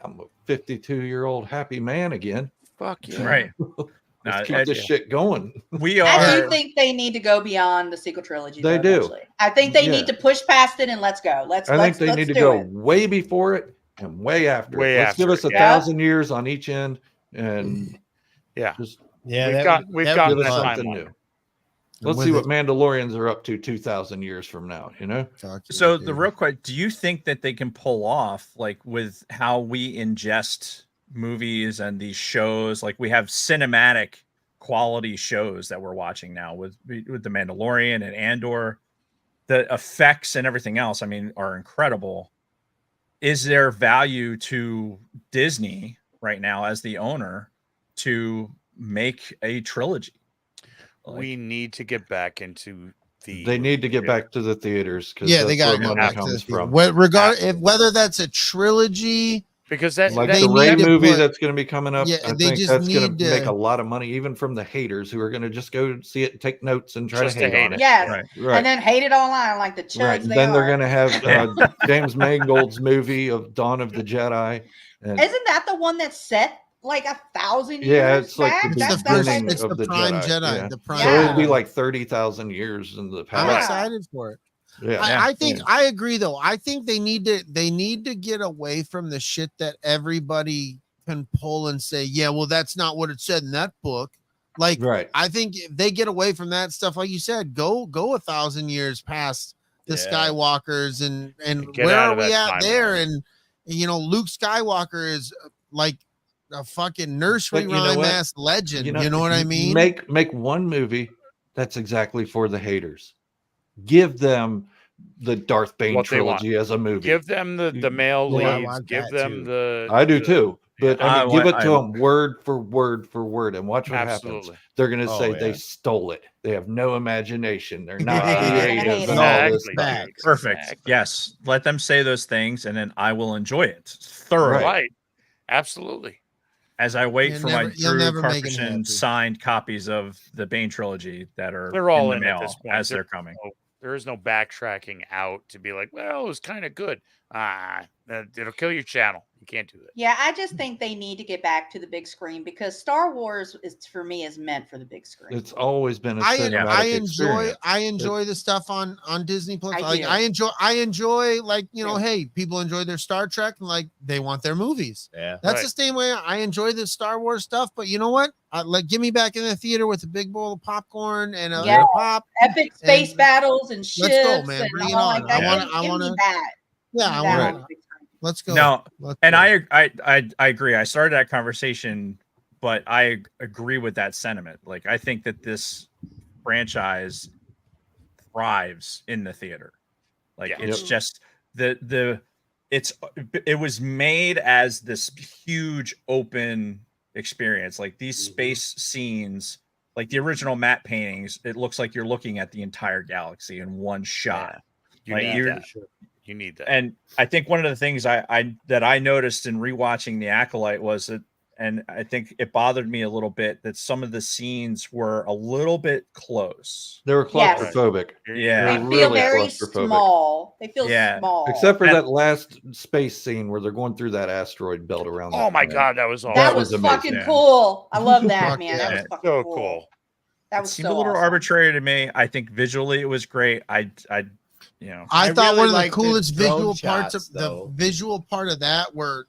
Speaker 5: I'm a 52-year-old happy man again.
Speaker 4: Fuck yeah.
Speaker 1: Right.
Speaker 5: Let's
Speaker 1: No,
Speaker 5: keep
Speaker 1: it-
Speaker 5: this shit going.
Speaker 1: We
Speaker 9: I
Speaker 1: are.
Speaker 9: do think they need to go beyond the sequel trilogy.
Speaker 5: They
Speaker 9: though,
Speaker 5: do.
Speaker 9: eventually. I think they
Speaker 5: Yeah.
Speaker 9: need to push past it and let's go.
Speaker 5: I think
Speaker 9: Let's
Speaker 5: they need to
Speaker 9: do
Speaker 5: go
Speaker 9: it.
Speaker 5: way before it and way after
Speaker 4: Way
Speaker 5: it. Let's give
Speaker 4: after
Speaker 5: us
Speaker 4: it,
Speaker 5: a
Speaker 9: yeah.
Speaker 5: 1,000 years on each end and
Speaker 4: Yeah.
Speaker 5: just
Speaker 7: Yeah.
Speaker 4: We've
Speaker 7: that
Speaker 4: we've
Speaker 7: would
Speaker 4: gotten
Speaker 5: give
Speaker 4: that
Speaker 5: us
Speaker 7: fun.
Speaker 5: something
Speaker 4: timeline.
Speaker 5: new. Let's
Speaker 7: with
Speaker 5: see what
Speaker 7: it.
Speaker 5: Mandalorians are up to 2,000 years from now,
Speaker 7: Fuck yeah,
Speaker 1: So the
Speaker 7: dude.
Speaker 1: real quick, do you think that they can pull off, like, with how we ingest movies and these shows? Like, we have cinematic quality shows that we're watching now with the Mandalorian and Andor. The effects and everything else, I mean, are incredible. Is there value to Disney right now as the owner to make a trilogy? Like,
Speaker 4: We need to get back into the.
Speaker 5: They need to get back to the theaters because
Speaker 7: Yeah, they
Speaker 5: that's
Speaker 7: got
Speaker 5: where
Speaker 7: to go
Speaker 5: money
Speaker 7: back to the
Speaker 5: comes
Speaker 7: theater.
Speaker 5: from.
Speaker 7: Whether that's a trilogy,
Speaker 4: because that
Speaker 5: Like
Speaker 7: They
Speaker 5: the Ray
Speaker 7: need to
Speaker 5: movie
Speaker 7: put-
Speaker 5: that's going to be coming up,
Speaker 7: Yeah,
Speaker 5: I
Speaker 7: they
Speaker 5: think
Speaker 7: just
Speaker 5: that's going
Speaker 7: need
Speaker 5: to make
Speaker 7: to-
Speaker 5: a lot of money, even from the haters who are going to just go see it and take notes and try
Speaker 4: Just
Speaker 5: to
Speaker 4: to
Speaker 5: hate
Speaker 4: hate
Speaker 5: on
Speaker 4: it.
Speaker 5: it.
Speaker 9: Yes.
Speaker 1: Right.
Speaker 5: Right.
Speaker 9: And then hate it online like the chuds
Speaker 5: Right.
Speaker 9: they
Speaker 5: Then they're
Speaker 9: are.
Speaker 5: going to have
Speaker 1: Yeah.
Speaker 5: James Mangold's movie of Dawn of the Jedi. And
Speaker 9: Isn't that the one that's set like 1,000 years
Speaker 5: yeah, it's like
Speaker 9: back?
Speaker 5: the
Speaker 7: it's
Speaker 9: That's
Speaker 7: the first,
Speaker 5: beginning
Speaker 7: it's
Speaker 5: of
Speaker 7: the
Speaker 5: the
Speaker 7: prime Jedi.
Speaker 5: Yeah.
Speaker 7: The prime.
Speaker 5: So it'll be
Speaker 9: Yeah.
Speaker 5: like 30,000 years in the
Speaker 7: I'm
Speaker 5: past.
Speaker 9: Yeah.
Speaker 7: excited for it.
Speaker 5: Yeah.
Speaker 7: I think
Speaker 5: Yeah.
Speaker 7: I agree though. I think they need to get away from the shit that everybody can pull and say, yeah, well, that's not what it said in that book. Like,
Speaker 5: Right.
Speaker 7: I think if they get away from that stuff, like you said, go 1,000 years past the Skywalkers and
Speaker 4: Get
Speaker 7: where
Speaker 4: out
Speaker 7: are
Speaker 4: of
Speaker 7: we
Speaker 4: that
Speaker 7: at there?
Speaker 4: timeline.
Speaker 7: And Luke Skywalker is like a fucking nursery
Speaker 5: But you know
Speaker 7: rhyme
Speaker 5: what?
Speaker 7: ass legend. You know what I mean?
Speaker 5: Make one movie that's exactly for the haters. Give them the Darth Bane
Speaker 4: What they want.
Speaker 5: trilogy as a movie.
Speaker 4: Give them the male
Speaker 7: Well, I
Speaker 4: leads.
Speaker 7: want
Speaker 4: Give
Speaker 7: that
Speaker 4: them
Speaker 7: too.
Speaker 4: the.
Speaker 5: I do too. But I mean, give it to
Speaker 1: I-
Speaker 5: them word for word for word, and watch what happens.
Speaker 4: Absolutely.
Speaker 5: They're going to
Speaker 2: Oh,
Speaker 5: say
Speaker 2: yeah.
Speaker 5: they stole it. They have no imagination. They're not
Speaker 7: Yeah.
Speaker 5: creative, and
Speaker 7: No,
Speaker 5: all this
Speaker 4: Exactly.
Speaker 5: stuff.
Speaker 4: dude.
Speaker 1: Perfect.
Speaker 4: Exactly.
Speaker 1: Yes. Let them say those things, and then I will enjoy it thoroughly
Speaker 4: Right. Absolutely.
Speaker 1: as I wait
Speaker 7: You'll
Speaker 1: for
Speaker 7: never-
Speaker 1: my
Speaker 7: you'll
Speaker 1: Drew
Speaker 7: never make 'em
Speaker 1: Carpenter
Speaker 7: happy.
Speaker 1: signed copies of the Bane trilogy that are
Speaker 4: They're all
Speaker 1: in the
Speaker 4: in at
Speaker 1: mail
Speaker 4: this point.
Speaker 1: as they're coming.
Speaker 4: There is no backtracking out to be like, well, it was kind of good. It'll kill your channel. You can't do that.
Speaker 9: Yeah, I just think they need to get back to the big screen because Star Wars is for me is meant for the big screen.
Speaker 5: It's always been a
Speaker 7: I
Speaker 5: cinematic
Speaker 7: enjoy
Speaker 5: experience.
Speaker 7: the stuff on Disney Plus.
Speaker 9: I
Speaker 7: Like
Speaker 9: do.
Speaker 7: I enjoy like
Speaker 9: Yeah.
Speaker 7: hey, people enjoy their Star Trek and like they want their movies.
Speaker 2: Yeah.
Speaker 7: That's
Speaker 4: Right.
Speaker 7: the same way I enjoy the Star Wars stuff. But you know what? Like give me back in the theater with a big bowl of popcorn and a,
Speaker 9: Yeah.
Speaker 7: and a pop.
Speaker 9: Epic space
Speaker 7: And
Speaker 9: battles and ships.
Speaker 7: let's go, man.
Speaker 9: And
Speaker 7: Bring it
Speaker 9: all
Speaker 7: on.
Speaker 9: like that.
Speaker 7: I
Speaker 9: Give
Speaker 7: wanna
Speaker 9: me that.
Speaker 7: Yeah,
Speaker 9: Give
Speaker 7: I
Speaker 9: me that
Speaker 7: want
Speaker 9: on
Speaker 7: to.
Speaker 9: the big screen.
Speaker 7: Let's go.
Speaker 1: No,
Speaker 7: Let's
Speaker 1: and
Speaker 7: go.
Speaker 1: I agree. I started that conversation, but I agree with that sentiment. Like I think that this franchise thrives in the theater. Like
Speaker 4: Yeah.
Speaker 1: it's just it was made as this huge open experience. Like these space scenes, like the original matte paintings, it looks like you're looking at the entire galaxy in one shot.
Speaker 4: You
Speaker 1: Like,
Speaker 4: need
Speaker 1: you're-
Speaker 4: that. You need that.
Speaker 1: And I think one of the things I noticed in rewatching the Acolyte was that, and I think it bothered me a little bit that some of the scenes were a little bit close.
Speaker 5: They were
Speaker 9: Yes.
Speaker 5: claustrophobic.
Speaker 1: Yeah.
Speaker 9: They
Speaker 5: They're
Speaker 9: feel
Speaker 5: really
Speaker 9: very
Speaker 5: claustrophobic.
Speaker 9: small. They feel
Speaker 1: Yeah.
Speaker 9: small.
Speaker 5: Except for
Speaker 1: And-
Speaker 5: that last space scene where they're going through that asteroid belt around.
Speaker 4: Oh
Speaker 5: that
Speaker 4: my
Speaker 5: planet.
Speaker 4: God, that was awesome.
Speaker 9: that
Speaker 5: that
Speaker 9: was,
Speaker 5: was
Speaker 9: fucking
Speaker 1: amazing.
Speaker 9: cool. I love that,
Speaker 7: Fuck
Speaker 9: man.
Speaker 7: yeah.
Speaker 9: That was fucking
Speaker 4: So
Speaker 9: cool.
Speaker 4: cool.
Speaker 9: That
Speaker 1: It
Speaker 9: was
Speaker 1: seemed
Speaker 9: so
Speaker 1: a little
Speaker 9: awesome.
Speaker 1: arbitrary to me. I think visually it was great. I
Speaker 7: I thought
Speaker 2: really
Speaker 7: one of the
Speaker 2: liked the
Speaker 7: coolest
Speaker 2: drone
Speaker 7: visual parts
Speaker 2: shots,
Speaker 7: of the
Speaker 2: though.
Speaker 7: visual part of that where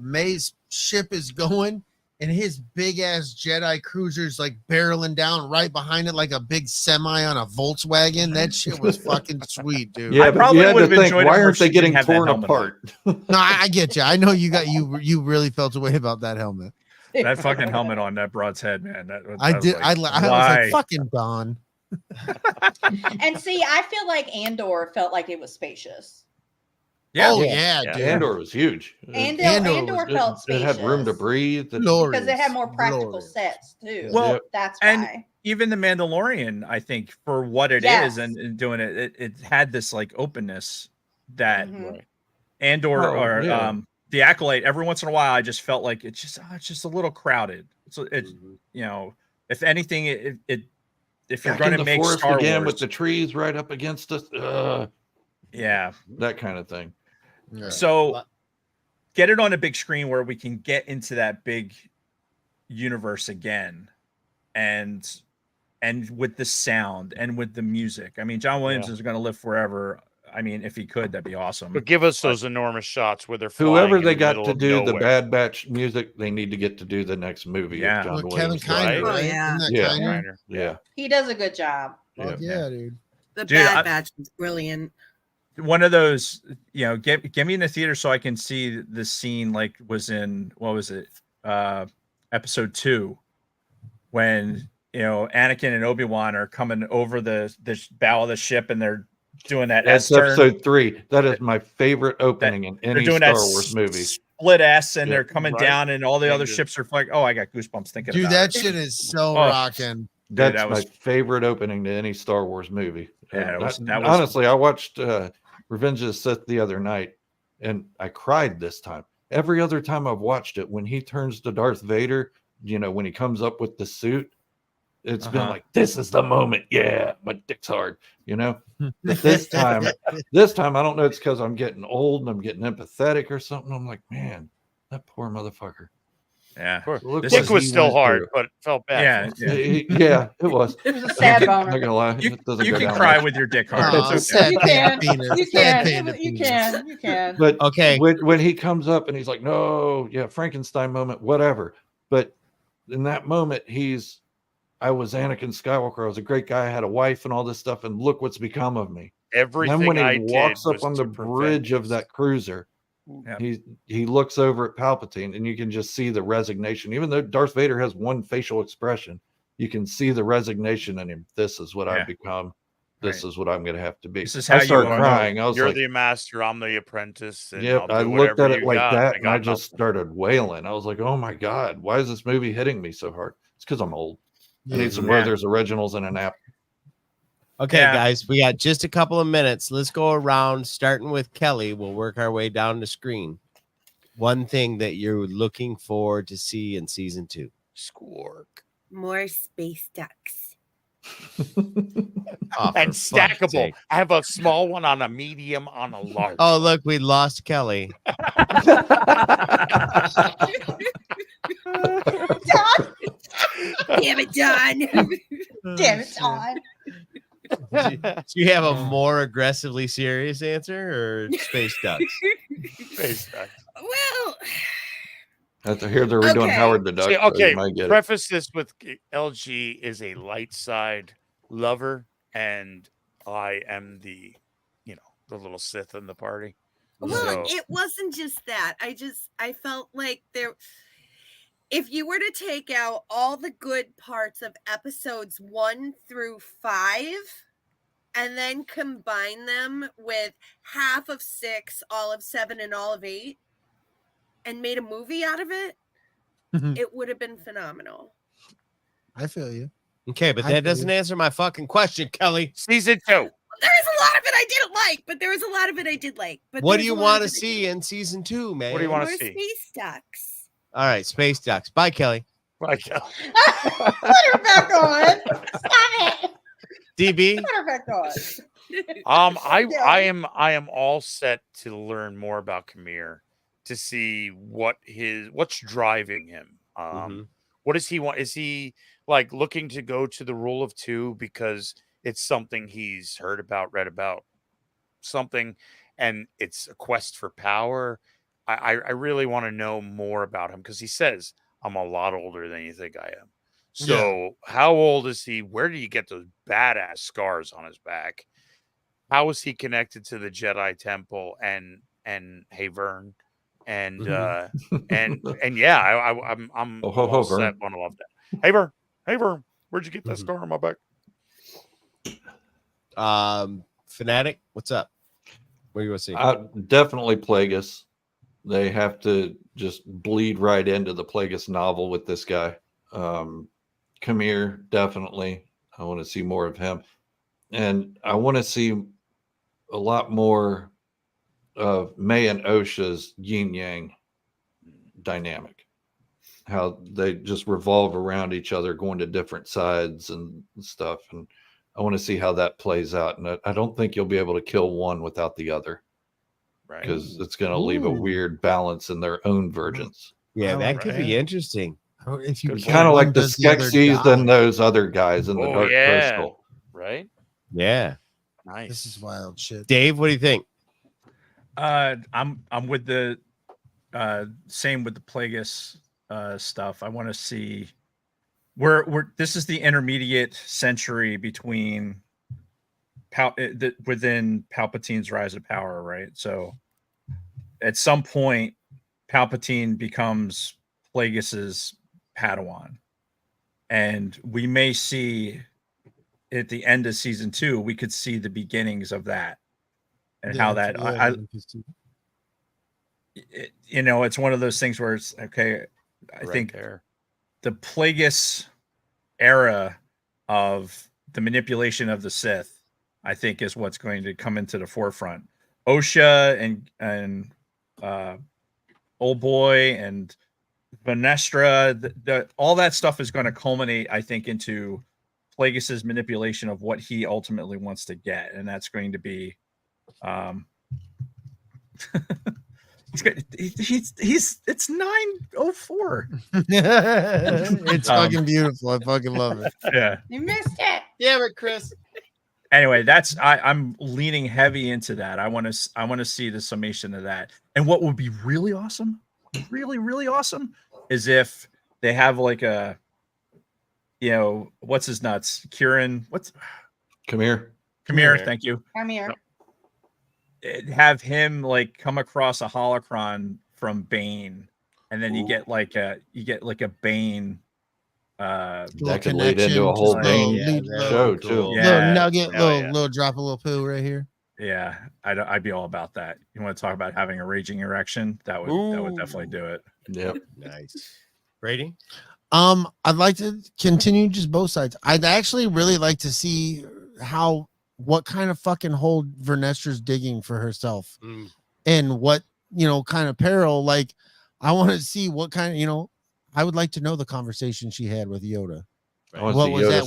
Speaker 7: May's ship is going and his big ass Jedi cruiser's like barreling down right behind it like a big semi on a Volkswagen. That shit was fucking sweet, dude.
Speaker 5: Yeah,
Speaker 1: I
Speaker 5: but
Speaker 1: probably
Speaker 5: you had
Speaker 1: would've
Speaker 5: to think,
Speaker 1: enjoyed it
Speaker 5: why
Speaker 1: more
Speaker 5: aren't
Speaker 1: if
Speaker 5: they
Speaker 1: she didn't
Speaker 5: getting
Speaker 1: have that
Speaker 5: torn
Speaker 1: helmet on.
Speaker 5: apart?
Speaker 7: No, I get you. I know you really felt a way about that helmet.
Speaker 1: that fucking helmet on that broad's head, man.
Speaker 7: I did. I was like,
Speaker 1: why?
Speaker 7: fucking Don.
Speaker 9: And see, I feel like Andor felt like it was spacious.
Speaker 1: Yeah.
Speaker 7: Oh
Speaker 4: Yeah.
Speaker 7: yeah, dude.
Speaker 5: Andor was huge.
Speaker 9: Andor felt
Speaker 5: It
Speaker 9: spacious.
Speaker 5: had room to breathe.
Speaker 7: Glorious.
Speaker 9: because it had more practical
Speaker 7: Glorious.
Speaker 9: sets too.
Speaker 1: Well,
Speaker 9: that's
Speaker 1: and
Speaker 9: why.
Speaker 1: even the Mandalorian, I think, for what it is
Speaker 9: Yes.
Speaker 1: and doing it had this like openness that
Speaker 9: Mhm.
Speaker 1: Andor
Speaker 5: Oh,
Speaker 1: or
Speaker 5: yeah.
Speaker 1: the Acolyte. Every once in a while, I just felt like it's just a little crowded. So it's if anything, if you're
Speaker 5: Back
Speaker 1: going
Speaker 5: in
Speaker 1: to
Speaker 5: the
Speaker 1: make
Speaker 5: forest
Speaker 1: Star
Speaker 5: again
Speaker 1: Wars,
Speaker 5: with the trees right up against us,
Speaker 1: yeah.
Speaker 5: that kind of thing.
Speaker 7: Yeah.
Speaker 1: So get it on a big screen where we can get into that big universe again, and with the sound and with the music. I mean, John Williams is going to live forever. I mean, if he could, that'd be awesome.
Speaker 4: But give us those enormous shots where they're flying
Speaker 5: Whoever
Speaker 4: in
Speaker 5: they
Speaker 4: the
Speaker 5: got
Speaker 4: middle
Speaker 5: to
Speaker 4: of
Speaker 5: do the
Speaker 4: nowhere.
Speaker 5: Bad Batch music, they need to get to do the next movie.
Speaker 1: Yeah.
Speaker 5: Of John
Speaker 7: Kevin
Speaker 5: Williams,
Speaker 7: Kiner,
Speaker 4: right?
Speaker 7: right?
Speaker 3: Yeah.
Speaker 7: Isn't that
Speaker 5: Yeah.
Speaker 7: Kiner?
Speaker 4: Reiner.
Speaker 5: Yeah.
Speaker 9: He does a good job.
Speaker 7: Fuck yeah, dude.
Speaker 3: The
Speaker 1: Dude,
Speaker 3: Bad
Speaker 1: I-
Speaker 3: Batch was brilliant.
Speaker 1: One of those, get me in the theater so I can see the scene like was in, what was it? Episode 2, when Anakin and Obi-Wan are coming over the bow of the ship and they're doing that
Speaker 5: That's
Speaker 1: S-turn.
Speaker 5: episode 3. That is my favorite opening in
Speaker 1: They're
Speaker 5: any
Speaker 1: doing
Speaker 5: Star
Speaker 1: that
Speaker 5: Wars movie.
Speaker 1: split S, and
Speaker 5: Yeah.
Speaker 1: they're coming
Speaker 4: Right.
Speaker 1: down, and all the other
Speaker 4: Fingers.
Speaker 1: ships are like, oh, I got goosebumps thinking
Speaker 7: Dude,
Speaker 1: about
Speaker 7: that
Speaker 1: it.
Speaker 7: shit is so
Speaker 1: Oh.
Speaker 7: rocking.
Speaker 5: That's
Speaker 1: that was-
Speaker 5: my favorite opening to any Star Wars movie.
Speaker 1: Yeah,
Speaker 5: And
Speaker 1: that was-
Speaker 5: honestly, I watched Revenge of the Sith the other night, and I cried this time. Every other time I've watched it, when he turns to Darth Vader, when he comes up with the suit, it's been
Speaker 1: Uh-huh.
Speaker 5: like, this is the moment. Yeah, my dick's hard. But this time, I don't know. It's because I'm getting old and I'm getting empathetic or something. I'm like, man, that poor motherfucker.
Speaker 1: Yeah.
Speaker 4: Of course.
Speaker 5: Look
Speaker 1: This
Speaker 5: what
Speaker 4: Dick was
Speaker 5: he
Speaker 4: still
Speaker 5: went
Speaker 4: hard,
Speaker 5: through.
Speaker 4: but it felt bad.
Speaker 1: Yeah.
Speaker 5: Yeah, it was.
Speaker 9: It was a sad
Speaker 5: Not
Speaker 9: boner.
Speaker 5: gonna lie,
Speaker 1: You,
Speaker 5: it doesn't
Speaker 1: you
Speaker 5: go
Speaker 1: can
Speaker 5: down
Speaker 1: cry
Speaker 5: much.
Speaker 1: with your dick hard.
Speaker 7: Aw,
Speaker 1: It's okay.
Speaker 9: You
Speaker 7: sad
Speaker 9: can.
Speaker 7: penis.
Speaker 9: You
Speaker 7: Sad
Speaker 9: can.
Speaker 7: panda
Speaker 9: You
Speaker 7: penis.
Speaker 9: can. You can.
Speaker 5: But
Speaker 7: Okay.
Speaker 5: when he comes up and he's like, no, yeah, Frankenstein moment, whatever. But in that moment, he's I was Anakin Skywalker. I was a great guy. I had a wife and all this stuff. And look what's become of me.
Speaker 4: Everything
Speaker 5: then when he
Speaker 4: I
Speaker 5: walks
Speaker 4: did
Speaker 5: up on
Speaker 4: was
Speaker 5: the
Speaker 4: to prevent
Speaker 5: bridge of
Speaker 4: this.
Speaker 5: that cruiser,
Speaker 1: Yep.
Speaker 5: he looks over at Palpatine, and you can just see the resignation. Even though Darth Vader has one facial expression, you can see the resignation in him. This is what I've become. This is what I'm going to have to be.
Speaker 1: This is how
Speaker 5: I started
Speaker 1: you
Speaker 5: crying. I was
Speaker 4: You're
Speaker 5: like,
Speaker 4: the master. I'm the apprentice. And
Speaker 5: yep.
Speaker 4: I'll
Speaker 5: I
Speaker 4: do
Speaker 5: looked
Speaker 4: whatever
Speaker 5: at it
Speaker 4: you
Speaker 5: like
Speaker 4: got.
Speaker 5: that, and I
Speaker 4: got
Speaker 5: just
Speaker 4: nothing.
Speaker 5: started wailing. I was like, oh my God, why is this movie hitting me so hard? It's because I'm old. I need some Werther's Originals and a nap.
Speaker 2: Okay, guys, we got just a couple of minutes. Let's go around, starting with Kelly. We'll work our way down the screen. One thing that you're looking forward to see in season 2.
Speaker 4: Schoolwork.
Speaker 3: More space ducks.
Speaker 2: Oh,
Speaker 4: And
Speaker 2: for fuck's
Speaker 4: stackable.
Speaker 2: sake.
Speaker 4: I have a small one, on a medium, on a large.
Speaker 2: Oh, look, we lost Kelly.
Speaker 3: Damn it, Don.
Speaker 9: Damn it, Don.
Speaker 2: Do you have a more aggressively serious answer or space ducks?
Speaker 4: Space ducks.
Speaker 3: Well,
Speaker 5: I hear they're redoing Howard the Duck.
Speaker 4: See,
Speaker 5: so you
Speaker 4: okay,
Speaker 5: might get it.
Speaker 4: preface this with LG is a light side lover, and I am the little Sith in the party.
Speaker 3: well, it wasn't just that. I felt like if you were to take out all the good parts of episodes 1 through 5 and then combine them with half of 6, all of 7, and all of 8 and made a movie out of it, it would have been phenomenal.
Speaker 7: I feel you.
Speaker 2: Okay, but that doesn't answer my fucking question, Kelly.
Speaker 4: Season 2.
Speaker 3: There is a lot of it I didn't like, but there was a lot of it I did like. But
Speaker 2: What do you want to see in season 2, man?
Speaker 4: What do you want
Speaker 3: More
Speaker 4: to see?
Speaker 3: space ducks.
Speaker 2: All right, space ducks. Bye, Kelly.
Speaker 4: Bye, Kelly.
Speaker 9: Put her back on. Stop it.
Speaker 2: DB.
Speaker 9: Put her back on.
Speaker 4: I am all set to learn more about Kamir, to see what's driving him. What does he want? Is he like looking to go to the rule of 2 because it's something he's heard about, read about, something, and it's a quest for power? I really want to know more about him, because he says, I'm a lot older than you think I am. So how old is he? Where did he get those badass scars on his back? How is he connected to the Jedi Temple and Havern? And I'm all set. Want to love that. Havern, where'd you get that scar on my back?
Speaker 2: Fanatic, what's up? What are you going to see?
Speaker 5: Definitely Plagueis. They have to just bleed right into the Plagueis novel with this guy. Kamir, definitely. I want to see more of him. And I want to see a lot more of May and Osha's yin yang dynamic. How they just revolve around each other, going to different sides and stuff. And I want to see how that plays out. And I don't think you'll be able to kill one without the other.
Speaker 4: Right.
Speaker 5: Because it's going to leave a weird balance in their own versions.
Speaker 2: Yeah, that could be interesting.
Speaker 7: If you
Speaker 5: Kind of like the Skeksis and those other guys in the Dark Crystal.
Speaker 4: Right?
Speaker 2: Yeah.
Speaker 4: Nice.
Speaker 7: This is wild shit.
Speaker 2: Dave, what do you think?
Speaker 1: I'm with the same with the Plagueis stuff. I want to see this is the intermediate century between within Palpatine's rise of power, right? So at some point Palpatine becomes Plagueis's Padawan, and we may see at the end of season 2 we could see the beginnings of that, and how that it's one of those things where it's okay. I think the Plagueis era of the manipulation of the Sith, I think, is what's going to come into the forefront. Osha and Old Boy and Venestra, all that stuff is going to culminate, I think, into Plagueis's manipulation of what he ultimately wants to get, and that's going to be it's 9:04.
Speaker 7: It's fucking beautiful. I fucking love it.
Speaker 1: Yeah.
Speaker 9: You missed it.
Speaker 2: Damn it, Chris.
Speaker 1: Anyway, I'm leaning heavy into that. I want to see the summation of that. And what would be really awesome, really, really awesome, is if they have like a what's his nuts? Kieran,
Speaker 5: Come here.
Speaker 1: Thank you.
Speaker 9: Come here.
Speaker 1: Have him like come across a holocron from Bane, and then you get like a Bane.
Speaker 5: That could lead into a whole Bane show too.
Speaker 7: Little nugget, little drop a little poo right here.
Speaker 1: Yeah, I'd be all about that. You want to talk about having a raging erection? That would definitely do it.
Speaker 5: Yep.
Speaker 2: Nice. Brady?
Speaker 7: I'd like to continue just both sides. I'd actually really like to see what kind of fucking hole Vernestra's digging for herself and what, kind of peril. Like, I want to see what kind of, I would like to know the conversation she had with Yoda. What was that?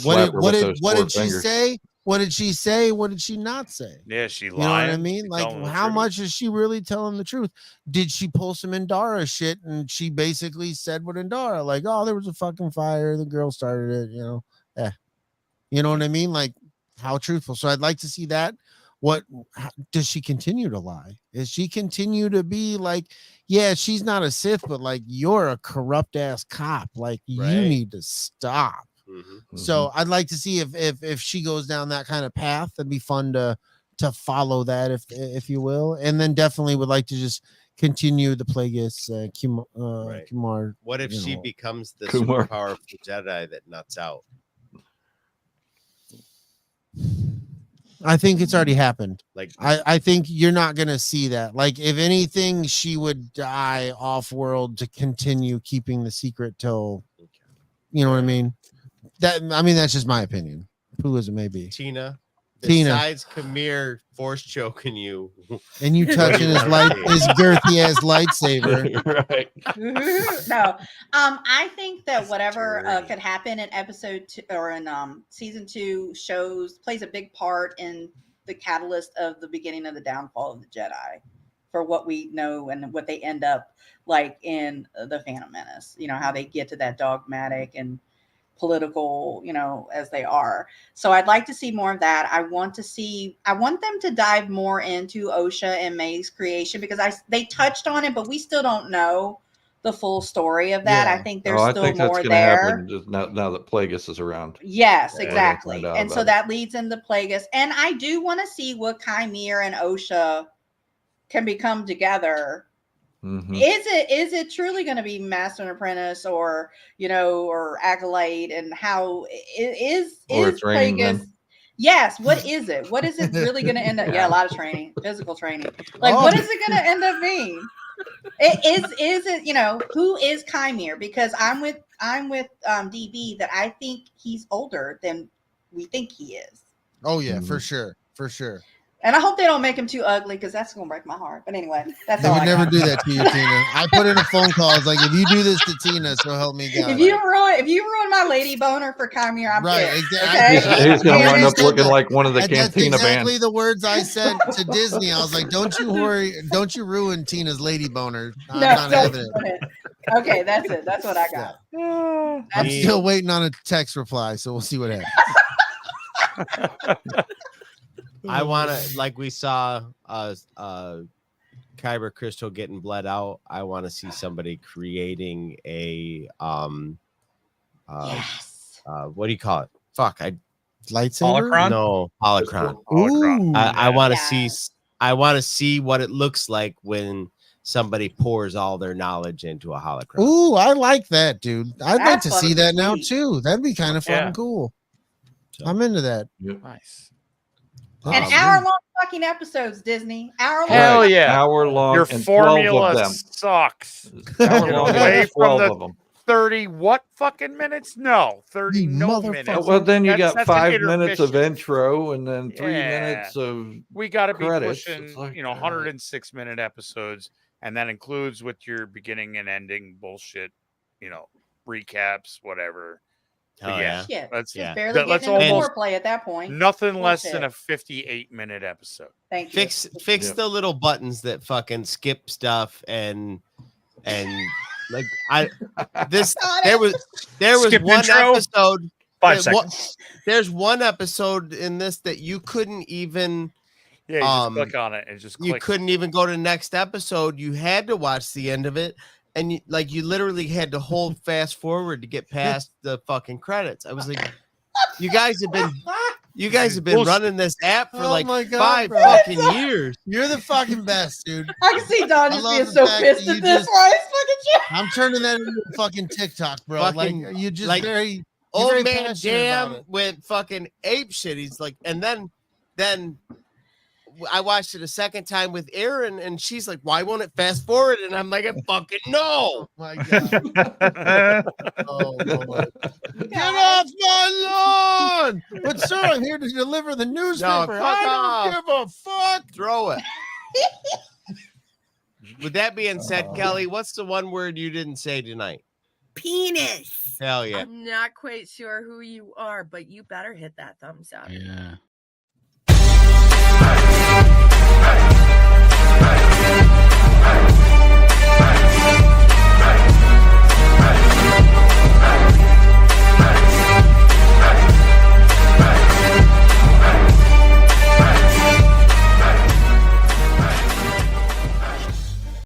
Speaker 7: What did she say? What did she say? What did she not say?
Speaker 4: Yeah, she lied.
Speaker 7: You know what I mean? Like, how much is she really telling the truth? Did she pull some Indara shit and she basically said what Indara, like, oh, there was a fucking fire, the girl started it, You know what I mean? Like, how truthful. So I'd like to see that. Does she continue to lie? Is she continue to be like, yeah, she's not a Sith, but like, you're a corrupt ass cop. Like, you need to stop. So I'd like to see if she goes down that kind of path. That'd be fun to follow that, if you will. And then definitely would like to just continue the Plagueis Kumar.
Speaker 2: What if she becomes the super powerful Jedi that nuts out?
Speaker 7: I think it's already happened. Like, I think you're not gonna see that. Like, if anything, she would die off world to continue keeping the secret till, you know what I mean? That's just my opinion. Who as it may be.
Speaker 2: Tina. Besides Kamir force choking you,
Speaker 7: and you touching his girthy ass lightsaber.
Speaker 5: Right.
Speaker 9: No. I think that whatever could happen in episode 2 or in season 2 plays a big part in the catalyst of the beginning of the downfall of the Jedi, for what we know and what they end up like in the Phantom Menace. How they get to that dogmatic and political, as they are. So I'd like to see more of that. I want them to dive more into Osha and May's creation, because they touched on it, but we still don't know the full story of that. I think there's still more there.
Speaker 5: Happen just now that Plagueis is around.
Speaker 9: Yes, exactly. And so that leads into Plagueis. And I do want to see what Chimere and Osha can become together.
Speaker 5: Mm-hmm.
Speaker 9: Is it truly going to be Master and Apprentice, or or Acolyte, and how is Plagueis? Yes, what is it? What is it really going to end up? Yeah, a lot of training, physical training. Like, what is it going to end up being? Is it who is Chimere? Because I'm with DB that I think he's older than we think he is.
Speaker 7: Oh yeah, for sure.
Speaker 9: And I hope they don't make him too ugly, because that's going to break my heart. But anyway, that's
Speaker 7: they
Speaker 9: all.
Speaker 7: Would never do that to you, Tina. I put in a phone call. I was like, if you do this to Tina, so help me God.
Speaker 9: If you ruin my lady boner for Chimere, I'm
Speaker 7: right.
Speaker 9: pissed,
Speaker 7: Exactly.
Speaker 9: okay?
Speaker 5: He's going to wind up looking like one of the Cantina
Speaker 7: That's exactly
Speaker 5: bands.
Speaker 7: the words I said to Disney. I was like, don't you ruin Tina's lady boner. I'm not having it.
Speaker 9: Okay, that's it. That's what I got.
Speaker 7: I'm still waiting on a text reply, so we'll see what happens.
Speaker 2: I want to, like we saw Kyber Crystal getting bled out. I want to see somebody creating a what do you call it?
Speaker 7: Lightsaber?
Speaker 1: Holocron?
Speaker 2: No, holocron.
Speaker 7: Ooh.
Speaker 2: I want to see. I want to see what it looks like when somebody pours all their knowledge into a holocron.
Speaker 7: Ooh, I like that, dude. I'd like to see that now
Speaker 9: sweet.
Speaker 7: too. That'd be kind of fucking cool. I'm into that.
Speaker 4: Nice.
Speaker 9: An hour-long fucking episodes, Disney. Hour-long.
Speaker 4: Hell yeah.
Speaker 5: Hour long.
Speaker 4: Your
Speaker 5: and 12
Speaker 4: formula
Speaker 5: of them.
Speaker 4: sucks.
Speaker 5: Hour long
Speaker 4: Away
Speaker 5: and
Speaker 4: from
Speaker 5: 12
Speaker 4: the
Speaker 5: of them.
Speaker 4: 30 what fucking minutes? No, 30
Speaker 7: You
Speaker 4: no
Speaker 7: motherfucker.
Speaker 4: minutes.
Speaker 5: Well, then you
Speaker 4: That's
Speaker 5: got
Speaker 4: an
Speaker 5: 5 minutes of
Speaker 4: intermission.
Speaker 5: intro and then 3
Speaker 4: Yeah.
Speaker 5: minutes of
Speaker 4: We got to be
Speaker 5: credits.
Speaker 4: pushing,
Speaker 5: It's like,
Speaker 4: 106-minute episodes, and that includes with your beginning and ending bullshit, recaps, whatever.
Speaker 2: Oh,
Speaker 4: But
Speaker 2: yeah.
Speaker 9: Shit.
Speaker 4: Let's
Speaker 9: Just barely
Speaker 4: let's
Speaker 9: getting into
Speaker 4: almost
Speaker 9: foreplay at that point.
Speaker 4: nothing less than a
Speaker 9: Bullshit.
Speaker 4: 58-minute episode.
Speaker 9: Thank you.
Speaker 2: Fix the little buttons that fucking skip stuff and like there was
Speaker 1: Skip
Speaker 2: one
Speaker 1: intro?
Speaker 2: episode
Speaker 1: 5
Speaker 2: that-
Speaker 1: seconds.
Speaker 2: there's one episode in this that you couldn't even
Speaker 4: Yeah, you just click on it and just click.
Speaker 2: you couldn't even go to the next episode. You had to watch the end of it, and you literally had to hold fast forward to get past the fucking credits. I was like, you guys have been running this app for
Speaker 7: Oh my God,
Speaker 2: 5
Speaker 7: bro.
Speaker 2: fucking years.
Speaker 7: You're the fucking best, dude.
Speaker 9: I can see Don
Speaker 7: I
Speaker 9: just
Speaker 7: love
Speaker 9: being
Speaker 7: the
Speaker 9: so
Speaker 7: fact
Speaker 9: pissed
Speaker 7: that
Speaker 9: at
Speaker 7: you
Speaker 9: this.
Speaker 7: just-
Speaker 9: Why is fucking
Speaker 7: I'm turning that into a fucking TikTok, bro.
Speaker 2: Fucking,
Speaker 7: like you just
Speaker 2: like,
Speaker 7: very you're
Speaker 2: Old
Speaker 7: very
Speaker 2: man
Speaker 7: passionate about
Speaker 2: Jam
Speaker 7: it.
Speaker 2: went fucking ape shit. He's like, and then I watched it a second time with Erin, and she's like, "Why won't it fast forward?" And I'm like, "I fucking
Speaker 7: Oh
Speaker 2: no!"
Speaker 7: my God. Oh Lord. Get off my lawn! But sir, I'm here to deliver the newspaper.
Speaker 2: fuck
Speaker 7: I
Speaker 2: off.
Speaker 7: don't give a fuck.
Speaker 2: Throw it. With that being said, Kelly, what's the one word you didn't say tonight?
Speaker 3: Penis.
Speaker 2: Hell yeah.
Speaker 3: I'm not quite sure who you are, but you better hit that thumbs up.
Speaker 10: Yeah.